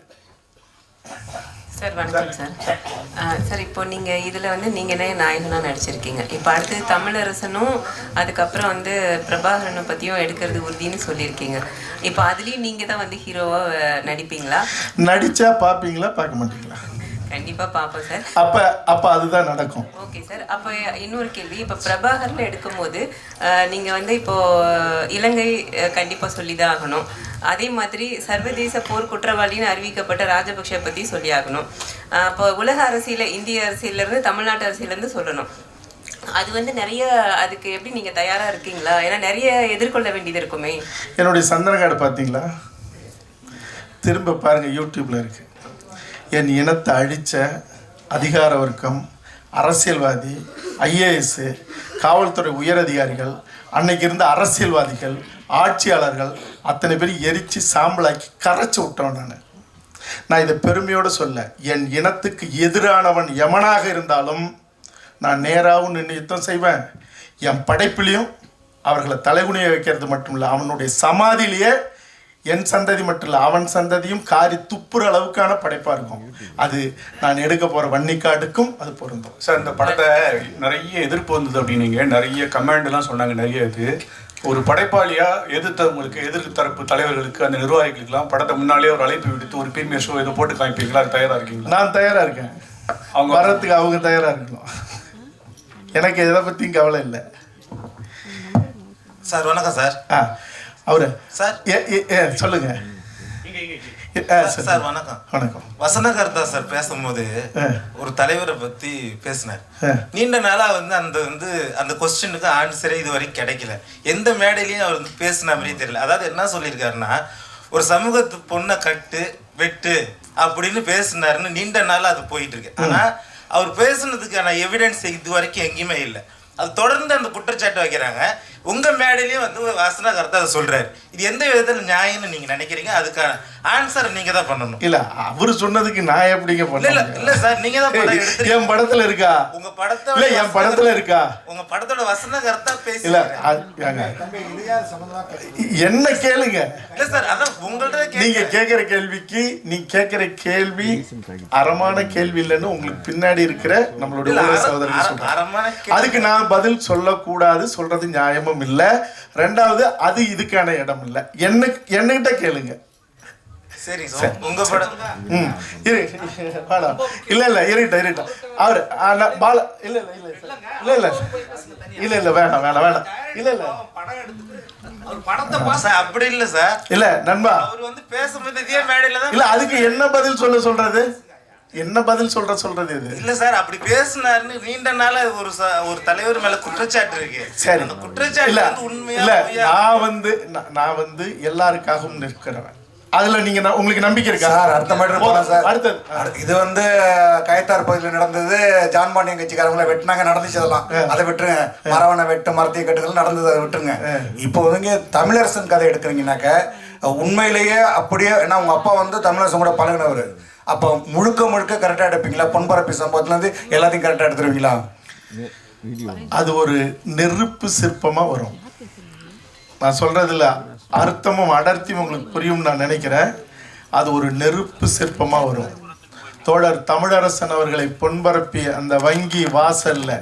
சார் வணக்கம் சார். சார் இப்போ நீங்கள் இதில் வந்து நீங்களே நாயகனாக நடிச்சிருக்கீங்க. இப்போ அடுத்து தமிழரசனும் அதுக்கப்புறம் வந்து பிரபாகரனும் பற்றியும் எடுக்கிறது உறுதின்னு சொல்லியிருக்கீங்க. இப்போ அதுலேயும் நீங்கள் தான் வந்து ஹீரோவாக நடிப்பீங்களா? நடித்தா பார்ப்பீங்களா பார்க்க மாட்டீங்களா? கண்டிப்பாக பார்ப்போம் சார். அப்போ அதுதான் நடக்கும். Okay sir. அப்போ இன்னொரு கேள்வி, இப்போ பிரபாகரன் எடுக்கும்போது நீங்கள் வந்து இப்போது இலங்கை கண்டிப்பாக சொல்லி தான் ஆகணும். அதே மாதிரி சர்வதேச போர் குற்றவாளின்னு அறிவிக்கப்பட்ட ராஜபக்ஷ பற்றி சொல்லி ஆகணும். இப்போ உலக அரசியல், இந்திய அரசியலேருந்து தமிழ்நாட்டு அரசியலேருந்து சொல்லணும். அது வந்து நிறைய, அதுக்கு எப்படி நீங்கள் தயாராக இருக்கீங்களா? ஏன்னா நிறைய எதிர்கொள்ள வேண்டியது இருக்குமே. என்னுடைய சந்தனக்காடு பார்த்தீங்களா? திரும்ப பாருங்கள், யூடியூப்பில் இருக்குது. என் இனத்தை அழித்த அதிகார வர்க்கம், அரசியல்வாதி, ஐஏஎஸ், காவல்துறை உயரதிகாரிகள், அன்னைக்கு இருந்த அரசியல்வாதிகள், ஆட்சியாளர்கள் அத்தனை பேர் எரித்து சாம்பலாக்கி கரைச்சி விட்டவன் நான் இதை பெருமையோடு சொல்ல. என் இனத்துக்கு எதிரானவன் எவனாக இருந்தாலும் நான் நேராகவும் நின்று யுத்தம் செய்வேன். என் படைப்பிலையும் அவர்களை தலைகுனிய வைக்கிறது மட்டும் இல்லை, அவனுடைய சமாதியிலேயே என் சந்ததி மட்டும் இல்லை அவன் சந்ததியும் காரி துப்புற அளவுக்கான படைப்பாக இருக்கும். அது நான் எடுக்க போகிற வன்னிக்காடுக்கும் அது பொருந்தும். சார், இந்த படத்தை நிறைய எதிர்ப்பு வந்தது அப்படின்னீங்க, நிறைய கமெண்ட்லாம் சொன்னாங்க. நிறைய இது ஒரு படைப்பாளியாக எதிர்த்தவங்களுக்கு, எதிர் தரப்பு தலைவர்களுக்கு, அந்த நிர்வாகிகளுக்கெல்லாம் படத்தை முன்னாலே ஒரு அழைப்பு விடுத்து ஒரு பிரீமியர் ஷோ இதை போட்டு காமிப்பீங்களா? அது தயாராக இருக்கீங்களா? நான் தயாராக இருக்கேன். அவங்க வர்றதுக்கு அவங்க தயாராக இருக்கணும். எனக்கு எதை பற்றியும் கவலை இல்லை. சார் வணக்கம் சார். அவரு சார் சொல்லுங்க சார். வணக்கம். வணக்கம். வசனகர்த்தா சார் பேசும்போது ஒரு தலைவரை பத்தி பேசினார். நீண்ட நாளா வந்து அந்த கொஸ்டினுக்கு ஆன்சரே இது வரைக்கும் கிடைக்கல. எந்த மேடையிலையும் அவர் வந்து பேசின மாதிரியே தெரியல. அதாவது என்ன சொல்லியிருக்காருன்னா, ஒரு சமூகத்து பொண்ணை கட்டு வெட்டு அப்படின்னு பேசினாருன்னு நீண்ட நாளா அது போயிட்டு இருக்கு. ஆனா அவர் பேசுனதுக்கான எவிடன்ஸ் இது வரைக்கும் எங்கேயுமே இல்லை. அது தொடர்ந்து அந்த குற்றச்சாட்டு வைக்கிறாங்க. உங்க மேடையிலேயே வந்து வசனகர்த்தா அதை சொல்றாரு. இது எந்த விதத்தில் நியாயம்னு நீங்க நினைக்கிறீங்க? அதுக்கான ஆன்சர் நீங்க தான் பண்ணணும். இல்ல அவரு சொன்னதுக்கு நான் எப்படிங்க பண்ண? இல்ல சார், நீங்க தான் படம் எடுத்து என் படத்துல இருக்கா? உங்க படத்தை இல்ல என் படத்துல இருக்கா? உங்க படத்தோட வசனகர்த்தா பேசி இல்ல என்ன கேளுங்க. இல்ல சார், அதான் உங்கள்ட்ட நீங்க கேக்குற கேள்விக்கு நீ கேக்குற கேள்வி அறமான கேள்வி இல்லைன்னு உங்களுக்கு பின்னாடி இருக்கிற நம்மளுடைய சகோதரர் சொல்றாங்க. அதுக்கு நான் பதில் சொல்லக்கூடாது, சொல்றது நியாயமும் இல்ல. ரெண்டாவது அது இதுக்கான இடம் இல்ல. என்னகிட்ட கேளுங்க. சரி சார், உங்க படம் இரு பாடா இல்ல இல்ல இருட்டா அவரு பால இல்ல இல்ல இல்ல இல்ல இல்ல இல்ல இல்ல வேணாம் வேணாம் வேணாம் இல்ல இல்ல அப்படி இல்ல சார். இல்ல நண்பா, அவர் வந்து பேசும்போது இதே மேடையில தான். இல்ல அதுக்கு என்ன பதில் சொல்றது? என்ன பதில் சொல்றது இது? இல்ல சார், அப்படி பேசினாருன்னு நீண்ட நாளா ஒரு தலைவர் மேல குற்றச்சாட்டு இருக்கு. சரி, அந்த குற்றச்சாட்டு உண்மையா இல்ல. நான் வந்து எல்லாருக்காகவும் நிற்கிறவன். அதுல நீங்க உங்களுக்கு நம்பிக்கை இருக்கா சார்? அடுத்த மேட்டர் போலாம் சார். அடுத்தது இது வந்து கயத்தார் பகுதியில் நடந்தது. ஜான்பாண்டியன் கட்சிக்காரங்களை வெட்டினாங்க, நடந்துச்சு. அதெல்லாம் அதை விட்டுருங்க. மரவனை வெட்டு, மரத்தை கட்டுதல் நடந்தது, அதை விட்டுருங்க. இப்போ வந்து தமிழரசன் கதை எடுக்கிறீங்கன்னாக்க உண்மையிலேயே அப்படியே, ஏன்னா உங்க அப்பா வந்து தமிழரசன் கூட பழகினவர். அப்போ முழுக்க கரெக்டாக எடுப்பீங்களா? பொன்பரப்பி சம்பவத்துலேருந்து எல்லாத்தையும் கரெக்டாக எடுத்துருவீங்களா? அது ஒரு நெருப்பு சிற்பமா வரும். நான் சொல்றதுல அர்த்தமும் அடர்த்தியும் உங்களுக்கு புரியும் நான் நினைக்கிறேன். அது ஒரு நெருப்பு சிற்பமா வரும். தோழர் தமிழரசன் அவர்களை பொன்பரப்பி அந்த வங்கி வாசல்ல,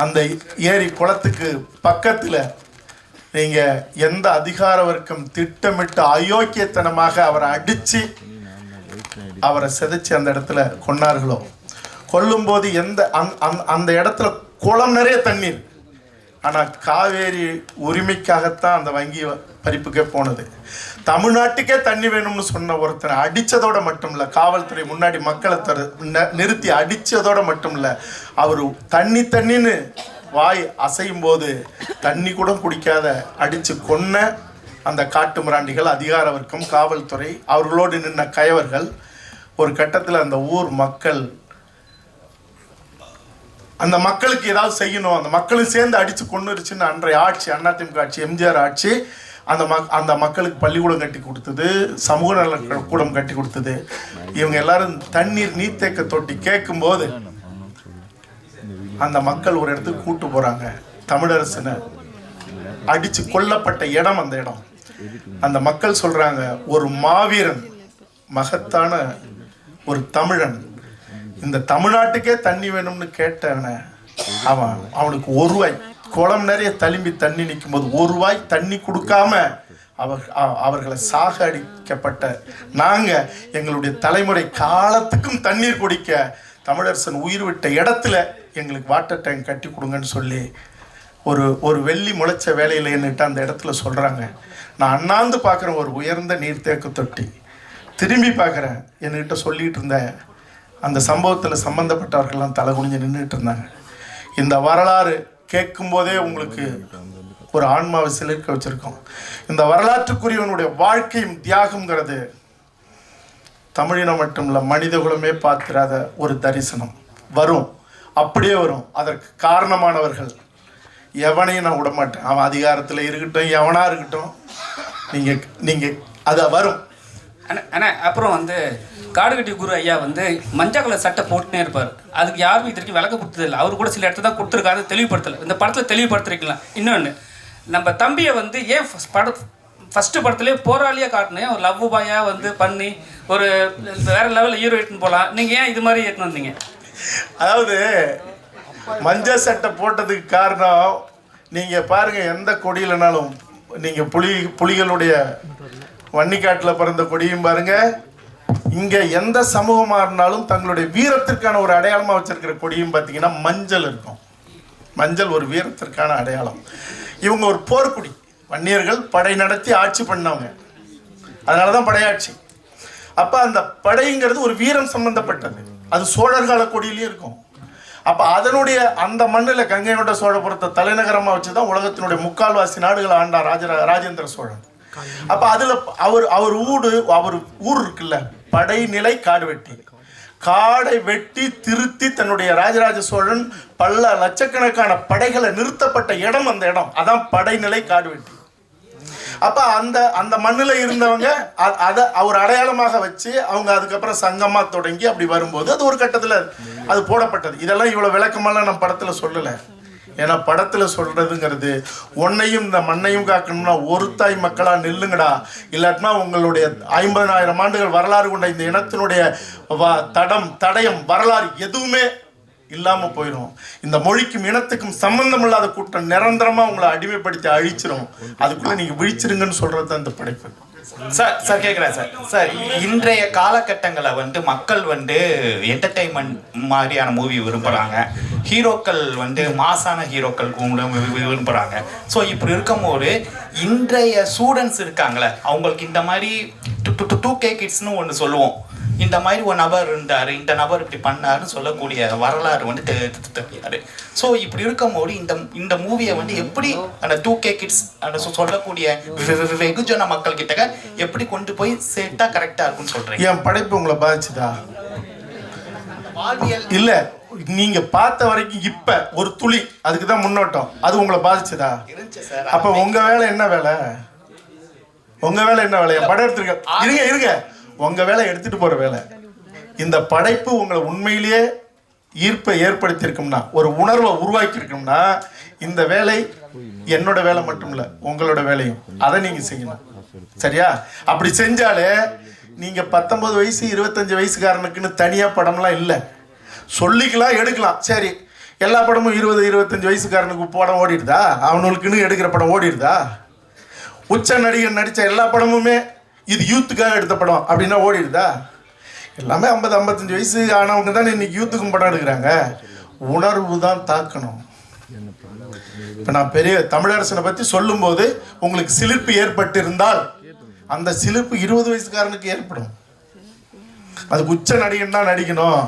அந்த ஏரி குளத்துக்கு பக்கத்துல நீங்க எந்த அதிகார வர்க்கம் திட்டமிட்டு அயோக்கியத்தனமாக அவரை அடிச்சு அவரை சிதைச்சு அந்த இடத்துல கொன்னார்களோ, கொல்லும்போது அந்த இடத்துல குளம் நிறைய தண்ணீர். ஆனால் காவேரி உரிமைக்காகத்தான் அந்த வங்கி பறிப்புக்கே போனது. தமிழ்நாட்டுக்கே தண்ணி வேணும்னு சொன்ன ஒருத்தனை அடித்ததோடு மட்டும் இல்லை, காவல்துறை முன்னாடி மக்களை நிறுத்தி அடித்ததோடு மட்டும் இல்லை, அவர் தண்ணின்னு வாய் அசையும் போது தண்ணி கூட குடிக்காத அடித்து கொன்ன அந்த காட்டு மிராண்டிகள், அதிகார வர்க்கம், காவல்துறை, அவர்களோடு நின்ன கயவர்கள். ஒரு கட்டத்தில் அந்த ஊர் மக்கள், அந்த மக்களுக்கு ஏதாவது செய்யணும், அந்த மக்களும் சேர்ந்து அடித்து கொண்டுருச்சுன்னு அன்றைய ஆட்சி, அதிமுக ஆட்சி, எம்ஜிஆர் ஆட்சி, அந்த மக்களுக்கு பள்ளிக்கூடம் கட்டி கொடுத்தது, சமூக நல கூடம் கட்டி கொடுத்தது. இவங்க எல்லாரும் தண்ணீர் நீர்த்தேக்க தொட்டி கேட்கும்போது அந்த மக்கள் ஒரு இடத்துக்கு கூட்டு போறாங்க. தமிழரசனை அடிச்சு கொல்லப்பட்ட இடம் அந்த இடம். அந்த மக்கள் சொல்றாங்க, ஒரு மாவீரன், மகத்தான ஒரு தமிழன் இந்த தமிழ்நாட்டுக்கே தண்ணி வேணும்னு கேட்டவன அவனுக்கு ஒரு வாய், குளம் நிறைய தழும்பி தண்ணி நிற்கும் போது ஒரு வாய் தண்ணி கொடுக்காம அவர்களை சாக அடிக்கப்பட்ட நாங்க, எங்களுடைய தலைமுறை காலத்துக்கும் தண்ணீர் குடிக்க தமிழரசன் உயிர் விட்ட இடத்துல எங்களுக்கு வாட்டர் டேங்க் கட்டி கொடுங்கன்னு சொல்லி ஒரு வெள்ளி முளைச்ச வேலையில் என்னட்டு அந்த இடத்துல சொல்கிறாங்க. நான் அண்ணாந்து பார்க்குறேன் ஒரு உயர்ந்த நீர்த்தேக்க தொட்டி. திரும்பி பார்க்குறேன், என்கிட்ட சொல்லிகிட்டு இருந்த அந்த சம்பவத்தில் சம்மந்தப்பட்டவர்கள்லாம் தலை குனிஞ்சு நின்றுட்டு இருந்தாங்க. இந்த வரலாறு கேட்கும்போதே உங்களுக்கு ஒரு ஆன்மாவை சிலிர்க்க வச்சுருக்கோம். இந்த வரலாற்றுக்குரியவனுடைய வாழ்க்கையும் தியாகங்கிறது தமிழினம் மட்டும் இல்லை, மனித குலமே பார்த்திராத ஒரு தரிசனம் வரும். அப்படியே வரும். அதற்கு காரணமானவர்கள் எவனையும் நான் விடமாட்டேன். அவன் அதிகாரத்தில் இருக்கட்டும், எவனாக இருக்கட்டும், நீங்கள் அதை வரும். அண்ணா அப்புறம் வந்து காடுகட்டி குரு ஐயா வந்து மஞ்சள் கலர் சட்டை போட்டுனே இருப்பார். அதுக்கு யாரும் இது வரைக்கும் விளக்க கொடுத்ததில்லை. அவர் கூட சில இடத்துல தான் கொடுத்துருக்காரு, தெளிவுபடுத்தலை. இந்த படத்தில் தெளிவுபடுத்திருக்கலாம். இன்னொன்று, நம்ம தம்பியை வந்து ஏன் ஃபஸ்ட்டு படத்துலேயே போராளியாக காட்டினேன், ஒரு லவ் பாயாக வந்து பண்ணி ஒரு வேறு லெவலில் ஹீரோ எடுத்துன்னு போகலாம். நீங்கள் ஏன் இது மாதிரி எடுத்துன்னு வந்தீங்க? அதாவது மஞ்சள் சட்டை போட்டதுக்கு காரணம், நீங்கள் பாருங்கள், எந்த கொடியிலனாலும் நீங்கள் புலிகளுடைய வன்னிக்காட்டில் பிறந்த கொடியும் பாருங்கள், இங்கே எந்த சமூகமாக இருந்தாலும் தங்களுடைய வீரத்திற்கான ஒரு அடையாளமாக வச்சுருக்கிற கொடியும் பார்த்தீங்கன்னா மஞ்சள் இருக்கும். மஞ்சள் ஒரு வீரத்திற்கான அடையாளம். இவங்க ஒரு போர்க்குடி, வன்னியர்கள் படை நடத்தி ஆட்சி பண்ணவங்க, அதனால தான் படையாட்சி. அப்போ அந்த படைங்கிறது ஒரு வீரம் சம்பந்தப்பட்டது. அது சோழர் கால கொடியிலையும் இருக்கும். அப்போ அதனுடைய அந்த மண்ணில் கங்கை கொண்ட சோழபுரத்தை தலைநகரமாக வச்சு தான் உலகத்தினுடைய முக்கால்வாசி நாடுகளை ஆண்டார் ராஜேந்திர சோழன். அப்போ அதில் அவர் ஊர் இருக்குல்ல, படைநிலை காடு வெட்டி, காடை வெட்டி திருத்தி தன்னுடைய ராஜராஜ சோழன் பல லட்சக்கணக்கான படைகளை நிறுத்தப்பட்ட இடம் அந்த இடம். அதான் படைநிலை காடு வெட்டி. அப்போ அந்த மண்ணில் இருந்தவங்க அதை ஒரு அடையாளமாக வச்சு அவங்க அதுக்கப்புறம் சங்கமாக தொடங்கி அப்படி வரும்போது அது ஒரு கட்டத்தில் அது போடப்பட்டது. இதெல்லாம் இவ்வளோ விளக்கமெல்லாம் நம்ம படத்தில் சொல்லலை. ஏன்னா படத்தில் சொல்கிறதுங்கிறது, உன்னையும் இந்த மண்ணையும் காக்கணும்னா ஒரு தாய் மக்களாக நில்லுங்கடா, இல்லாட்டினா உங்களுடைய 50,000 ஆண்டுகள் வரலாறு கொண்ட இந்த இனத்தினுடைய தடயம் வரலாறு எதுவுமே இல்லாமல் போயிடும். இந்த மொழிக்கும் இனத்துக்கும் சம்பந்தம் இல்லாத கூட்டம் நிரந்தரமாக உங்களை அடிமைப்படுத்தி அழிச்சிடும். அதுக்குள்ளே நீங்கள் விழிச்சிருங்கன்னு சொல்கிறது தான் இந்த படைப்பு. சார் கேட்குறேன் சார், இன்றைய காலகட்டங்களை வந்து மக்கள் வந்து என்டர்டெயின்மெண்ட் மாதிரியான மூவி விரும்புகிறாங்க, ஹீரோக்கள் வந்து மாசான ஹீரோக்கள் விரும்புகிறாங்க. ஸோ இப்படி இருக்கும்போது இன்றைய ஸ்டூடெண்ட்ஸ் இருக்காங்களே, அவங்களுக்கு இந்த மாதிரி 2K கிட்ஸ்னு ஒன்று சொல்லுவோம், இந்த மாதிரி ஒரு நபர் இருந்தார், இந்த நபர் இப்படி பண்ணாருன்னு சொல்லக்கூடிய வரலாறு வந்து தெரியாது. ஸோ இப்படி இருக்கும்போது இந்த மூவியை வந்து எப்படி அந்த 2K கிட்ஸ் அந்த சொல்லக்கூடிய வெகுஜன மக்கள் கிட்ட எப்படி கொண்டு போய் சேர்த்தா கரெக்டாக இருக்கும்னு சொல்கிறேன். என் படைப்பு உங்களை பாதிச்சுதா? இல்ல, நீங்க பார்த்த வரைக்கும் இப்ப ஒரு துளி அதுக்கு தான் முன்னோட்டம், அது உங்களை பாதிச்சதா? அப்ப உங்க வேலை என்ன வேலை? உங்க வேலை என்ன வேலை? என் படம் எடுத்துருக்க இருங்க, உங்க வேலை எடுத்துட்டு போற வேலை. இந்த படைப்பு உங்களை உண்மையிலேயே ஈர்ப்பை ஏற்படுத்தியிருக்கும்னா, ஒரு உணர்வை உருவாக்கி இருக்கும்னா, இந்த வேலை என்னோட வேலை மட்டும் இல்ல, உங்களோட வேலையும். அதை நீங்க செய்யணும். சரியா? அப்படி செஞ்சாலே நீங்க 19 வயசு 25 வயசுக்காரனுக்குன்னு தனியா படம்லாம் இல்லை. சொல்லிக்கலாம், எடுக்கலாம். சரி, எல்லா படமும் 20-25 வயசுக்காரனுக்கு படம் ஓடிடுதா? அவனுக்குன்னு எடுக்கிற படம் ஓடிடுதா? உச்ச நடிகர் நடித்த எல்லா படமுமே இது யூத்துக்காக எடுத்த படம் அப்படின்னா ஓடிடுதா? எல்லாமே 50-55 வயசு ஆனவங்க தானே இன்னைக்கு யூத்துக்கும் படம் எடுக்கிறாங்க. உணர்வு தான் தாக்கணும். இப்போ நான் பெரிய தமிழரசனை பற்றி சொல்லும்போது உங்களுக்கு சிலிர்ப்பு ஏற்பட்டு இருந்தால் அந்த சிலிர்ப்பு 20 வயசுக்காரனுக்கு ஏற்படும். அதுக்கு உச்ச நடிகன் தான் நடிக்கணும்.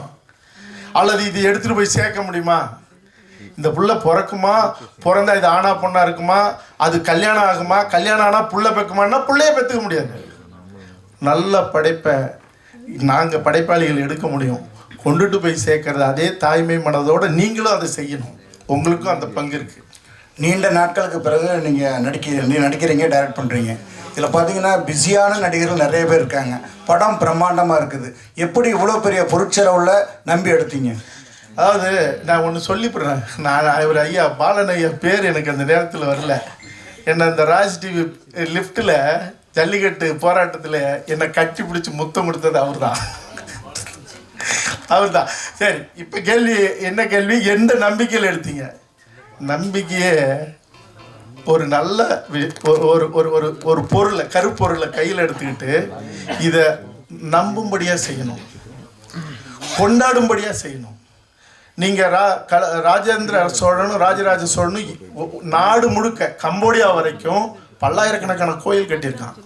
அல்லது இது எடுத்துட்டு போய் சேர்க்க முடியுமா? இந்த புள்ள பிறக்குமா, பிறந்தா இது ஆனா பொண்ணா இருக்குமா, அது கல்யாணம் ஆகுமா, கல்யாணம் ஆனா புள்ள பெக்குமான்னா புள்ளைய பெற்றுக்க முடியாது. நல்ல படைப்பை நாங்கள் படைப்பாளிகள் எடுக்க முடியும். கொண்டுட்டு போய் சேர்க்கறது அதே தாய்மை மனதோட நீங்களும் அதை செய்யணும். உங்களுக்கும் அந்த பங்கு இருக்கு. நீண்ட நாட்களுக்கு பிறகு நீங்கள் நடிக்கிறீங்க, டைரக்ட் பண்ணுறீங்க. இதில் பார்த்தீங்கன்னா பிஸியான நடிகர்கள் நிறைய பேர் இருக்காங்க. படம் பிரம்மாண்டமாக இருக்குது. எப்படி இவ்வளோ பெரிய பொருட்செலவில் நம்பி எடுத்தீங்க? அதாவது நான் ஒன்று சொல்லிவிடுறேன். நான் ஒரு ஐயா பாலன் ஐயா பேர் எனக்கு அந்த நேரத்தில் வரல. என்னை இந்த ராஜ் டிவி லிஃப்ட்டில் ஜல்லிக்கட்டு போராட்டத்தில் என்னை கட்டி பிடிச்சி முத்தம் கொடுத்தது அவர் தான். சரி, இப்போ கேள்வி என்ன கேள்வி? எந்த நம்பிக்கையில் எடுத்தீங்க? நம்பிக்கையே ஒரு நல்ல ஒரு பொருளை, கருப்பொருளை கையில் எடுத்துக்கிட்டு இதை நம்பும்படியாக செய்யணும், கொண்டாடும்படியாக செய்யணும். நீங்கள் ராஜேந்திர சோழனும் ராஜராஜ சோழனும் நாடு முழுக்க கம்போடியா வரைக்கும் பல்லாயிரக்கணக்கான கோயில் கட்டியிருக்கான்.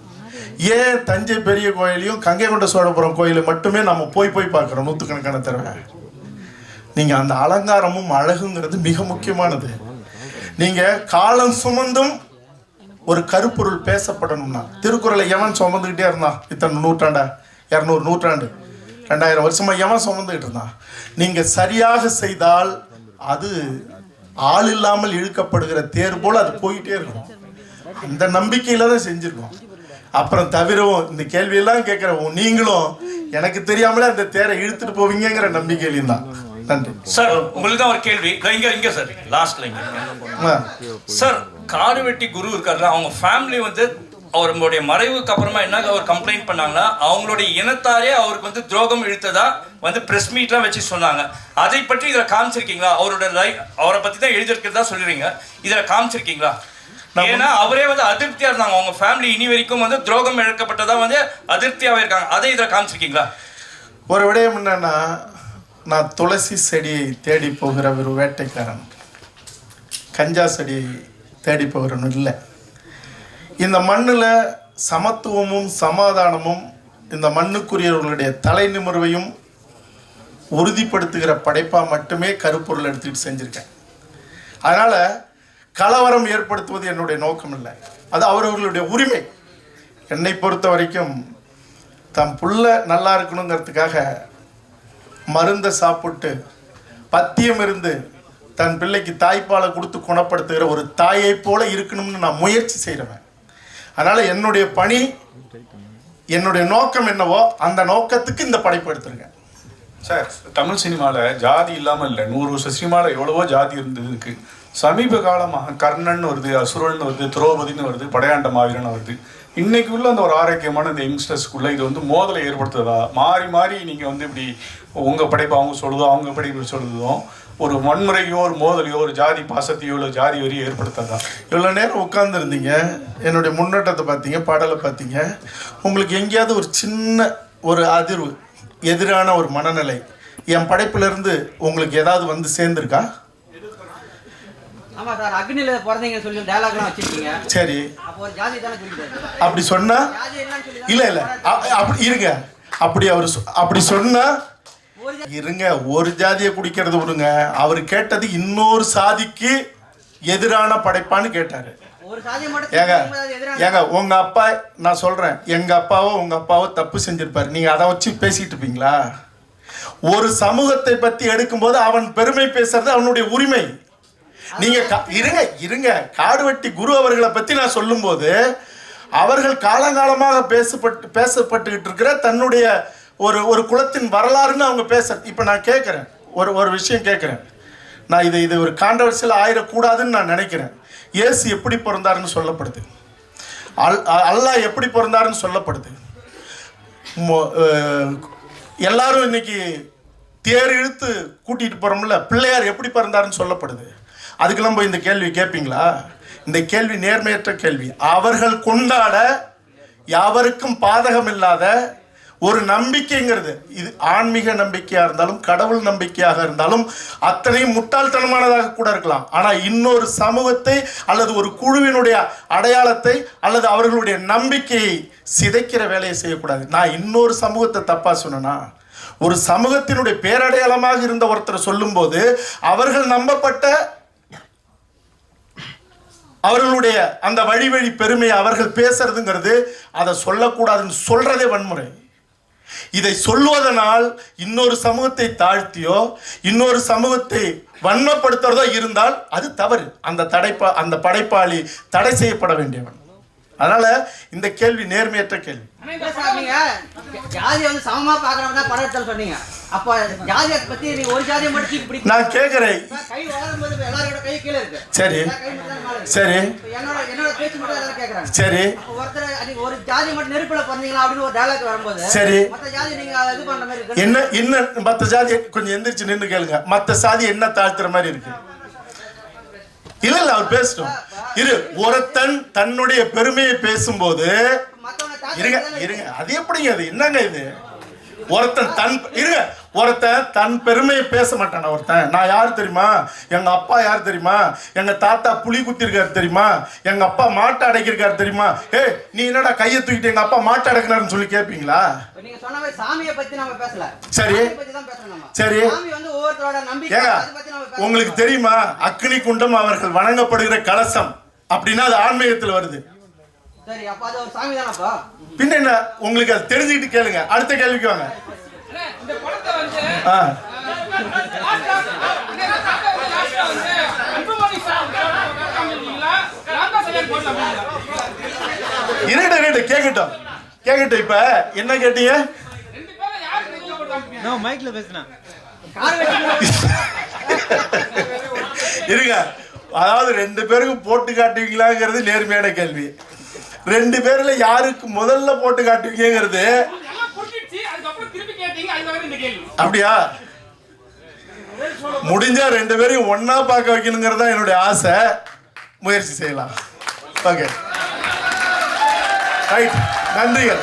ஏன் தஞ்சை பெரிய கோயிலையும் கங்கை கொண்ட சோழபுரம் கோயிலும் மட்டுமே நம்ம போய் பார்க்குறோம் நூற்றுக்கணக்கான தடவை? நீங்கள் அந்த அலங்காரமும் அழகுங்கிறது மிக முக்கியமானது. நீங்கள் காலம் சுமந்தும் ஒரு கருப்பொருள் பேசப்படணும்னா, திருக்குறளை எவன் சுமந்துக்கிட்டே இருந்தான்? இத்தனை நூற்றாண்டா, 200 நூற்றாண்டு, 2000 வருஷமா எவன் சுமந்துக்கிட்டு இருந்தான்? நீங்கள் சரியாக செய்தால் அது ஆள் இல்லாமல் இழுக்கப்படுகிற தேர் போல் அது போயிட்டே இருக்கும். அந்த நம்பிக்கையில் தான் செஞ்சுருக்கோம். அப்புறம் தவிரவும் இந்த கேள்வியெல்லாம் கேட்குறவும் நீங்களும் எனக்கு தெரியாமலே அந்த தேரை இழுத்துட்டு போவீங்கிற நம்பிக்கையிலையும் தான். நன்றி சார். உங்களுக்கு தான் ஒரு கேள்வி. இங்க சார், லாஸ்ட்ல இங்க சார், காடுவெட்டி குரு இருக்காருல்ல, அவங்க ஃபேமிலி வந்து அவருடைய மறைவுக்கு அப்புறமா என்ன அவர் கம்ப்ளைண்ட் பண்ணாங்கன்னா, அவங்களுடைய இனத்தாரே அவருக்கு வந்து துரோகம் இழுத்ததா வந்து பிரஸ் மீட்லாம் வச்சு சொன்னாங்க. அதை பற்றி இதில் காமிச்சிருக்கீங்களா? அவரை பற்றி தான் எழுதியிருக்கிறதா சொல்லுறீங்க, இதில் காமிச்சிருக்கீங்களா? ஏன்னா அவரே வந்து அதிருப்தியா இருந்தாங்க. அவங்க ஃபேமிலி இனி வரைக்கும் வந்து துரோகம் இழக்கப்பட்டதா வந்து அதிருப்தியாவே இருக்காங்க. அதை இதில் காமிச்சிருக்கீங்களா? ஒரு விடயம் என்னன்னா, நான் துளசி செடியை தேடி போகிற ஒரு வேட்டைக்காரன், கஞ்சா செடியை தேடி போகிறவன் இல்லை. இந்த மண்ணில் சமத்துவமும் சமாதானமும் இந்த மண்ணுக்குரியவர்களுடைய தலை நிமிர்வையும் உறுதிப்படுத்துகிற படைப்பாக மட்டுமே கருப்பொருள் எடுத்துக்கிட்டு செஞ்சுருக்கேன். அதனால் கலவரம் ஏற்படுத்துவது என்னுடைய நோக்கம் இல்லை, அது அவர்களுடைய உரிமை. என்னை பொறுத்த வரைக்கும் தம் புள்ள நல்லா இருக்கணுங்கிறதுக்காக மருந்தை சாப்பிட்டு பத்தியம் இருந்து தன் பிள்ளைக்கு தாய்ப்பாலை கொடுத்து குணப்படுத்துகிற ஒரு தாயை போல இருக்கணும்னு நான் முயற்சி செய்கிறவன். அதனால் என்னுடைய பணி, என்னுடைய நோக்கம் என்னவோ அந்த நோக்கத்துக்கு இந்த படைப்பு எடுத்துருக்கேன். சார், தமிழ் சினிமாவில் ஜாதி இல்லாமல் இல்லை. 100 வருஷம் சினிமாவில் எவ்வளவோ ஜாதி இருந்ததுக்கு சமீப காலமாக கர்ணன் வருது, அசுரன் வருது, திரௌபதினு வருது, படையாண்ட மாவீரன் வருது. இன்னைக்கு உள்ள அந்த ஒரு ஆரோக்கியமான இந்த யங்ஸ்டர்ஸ்குள்ளே இது வந்து மோதலை ஏற்படுத்துறதா? மாறி நீங்கள் வந்து இப்படி உங்கள் படைப்பு அவங்க சொல்லுதோ, அவங்க படைப்பு சொல்லுதோ, ஒரு வன்முறையோ ஒரு மோதலையோ ஒரு ஜாதி பாசத்தையோ இல்லை ஜாதி வரியோ ஏற்படுத்தாதா? இவ்வளோ நேரம் உட்காந்துருந்தீங்க, என்னுடைய முன்னோட்டத்தை பார்த்தீங்க, பாடலை பார்த்தீங்க. உங்களுக்கு எங்கேயாவது ஒரு சின்ன ஒரு அதிர்வு, எதிரான ஒரு மனநிலை என் படைப்பிலிருந்து உங்களுக்கு ஏதாவது வந்து சேர்ந்துருக்கா? ஆமா சார், அக்னில பிறந்தீங்க சொல்லி டயலாக்லாம் வச்சிருக்கீங்க. சரி, அப்போ ஒரு ஜாதி தான குறிப்பிடுது. அப்படி சொன்னா இல்ல அப்படி இருங்க. அப்படி சொன்னா இருங்க, ஒரு ஜாதியை குடிக்கிறது விடுங்க. அவர் கேட்டது இன்னொரு சாதிக்கு எதிரான படைப்பான்னு கேட்டாரு. ஏங்க உங்க அப்பா, நான் சொல்றேன், எங்க அப்பாவோ தப்பு செஞ்சிருப்பாரு, நீங்க அதை வச்சு பேசிட்டு இருப்பீங்களா? ஒரு சமூகத்தை பத்தி எடுக்கும்போது அவன் பெருமை பேசுறது அவனுடைய உரிமை. நீங்க இருங்க காடுவெட்டி குரு அவர்களை பத்தி நான் சொல்லும்போது அவர்கள் காலங்காலமாக பேசப்பட்டுக்கிட்டு இருக்கிற தன்னுடைய ஒரு குலத்தின் வரலாறுன்னு அவங்க இப்ப நான் கேட்கிறேன், ஒரு விஷயம் கேட்கிறேன். நான் இது ஒரு கான்ட்ரவர்சியல் ஆயிடக்கூடாதுன்னு நான் நினைக்கிறேன். இயேசு எப்படி பிறந்தாருன்னு சொல்லப்படுது, அல்லாஹ் எப்படி பிறந்தாருன்னு சொல்லப்படுது. எல்லாரும் இன்னைக்கு தேர் இழுத்து கூட்டிட்டு போறோம்ல, பிள்ளையார் எப்படி பிறந்தாருன்னு சொல்லப்படுது. அதுக்கெல்லாம் போய் இந்த கேள்வி கேட்பீங்களா? இந்த கேள்வி நேர்மையற்ற கேள்வி. அவர்கள் கொண்டாட யாவருக்கும் பாதகம் இல்லாத ஒரு நம்பிக்கைங்கிறது, இது ஆன்மீக நம்பிக்கையாக இருந்தாலும் கடவுள் நம்பிக்கையாக இருந்தாலும் அத்தனையும் முட்டாள்தனமானதாக கூட இருக்கலாம். ஆனால் இன்னொரு சமூகத்தை அல்லது ஒரு குழுவினுடைய அடையாளத்தை அல்லது அவர்களுடைய நம்பிக்கையை சிதைக்கிற வேலையை செய்யக்கூடாது. நான் இன்னொரு சமூகத்தை தப்பா சொன்னா, ஒரு சமூகத்தினுடைய பேரடையாளமாக இருந்த ஒருத்தரை சொல்லும்போது அவர்கள் நம்பப்பட்ட அவர்களுடைய அந்த வழி பெருமையை அவர்கள் பேசுறதுங்கிறது அதை சொல்லக்கூடாதுன்னு சொல்றதே வன்முறை. இதை சொல்வதனால் இன்னொரு சமூகத்தை தாழ்த்தியோ இன்னொரு சமூகத்தை வன்மப்படுத்துறதோ இருந்தால் அது தவறு. அந்த படைப்பாளி தடை செய்யப்பட வேண்டியவன். அதனால இந்த கேள்வி நேர்மையற்ற கேள்வி. நான் கேட்கிறேன், சரி சரி சரி சரி, என்ன இன்னும் மற்ற ஜாதி கொஞ்சம் எந்திரிச்சு நின்று கேளுங்க. மற்ற சாதி என்ன தாழ்த்துற மாதிரி இருக்கு? இல்ல அவர் பேசட்டும். ஒருத்தன் தன்னுடைய பெருமையை பேசும்போது இருங்க அது எப்படிங்க? அது என்னங்க இது? ஒருத்தன் தன் பெருமையை பேச மாட்டான. ஒருத்தன் நான் யார் தெரியுமா, எங்க அப்பா யார் தெரியுமா, எங்க தாத்தா புலி குத்திருக்காரு தெரியுமா, எங்க அப்பா மாட்டை அடைக்கிருக்காரு தெரியுமா, நீ என்னடா கையை தூக்கிட்டு எங்க அப்பா மாட்டை அடைக்கினாருன்னு சொல்லி கேட்பீங்களா? சரி சரி, ஏங்க உங்களுக்கு தெரியுமா அக்னி குண்டம் அவர்கள் வணங்கப்படுகிற கலசம் அப்படின்னா அது ஆன்மீகத்தில் வருது. பின்ன என்ன? உங்களுக்கு அது தெரிஞ்சுக்கிட்டு கேளுங்க. அடுத்த கேள்விக்கு வாங்க. கேக்கட்டும். இப்ப என்ன கேட்டீங்க? இருங்க, அதாவது 2 பேருக்கு போட்டு காட்டுவீங்களாங்கிறது நேர்மையான கேள்வி. 2 பேர்ல யாருக்கு முதல்ல போட்டு காட்டுவீங்கிறது அப்படியா? முடிஞ்சா 2 பேரையும் ஒன்னா பார்க்க வைக்கணுங்கிறது தான் என்னுடைய ஆசை. முயற்சி செய்யலாம். ஓகே ரைட், நன்றிகள்.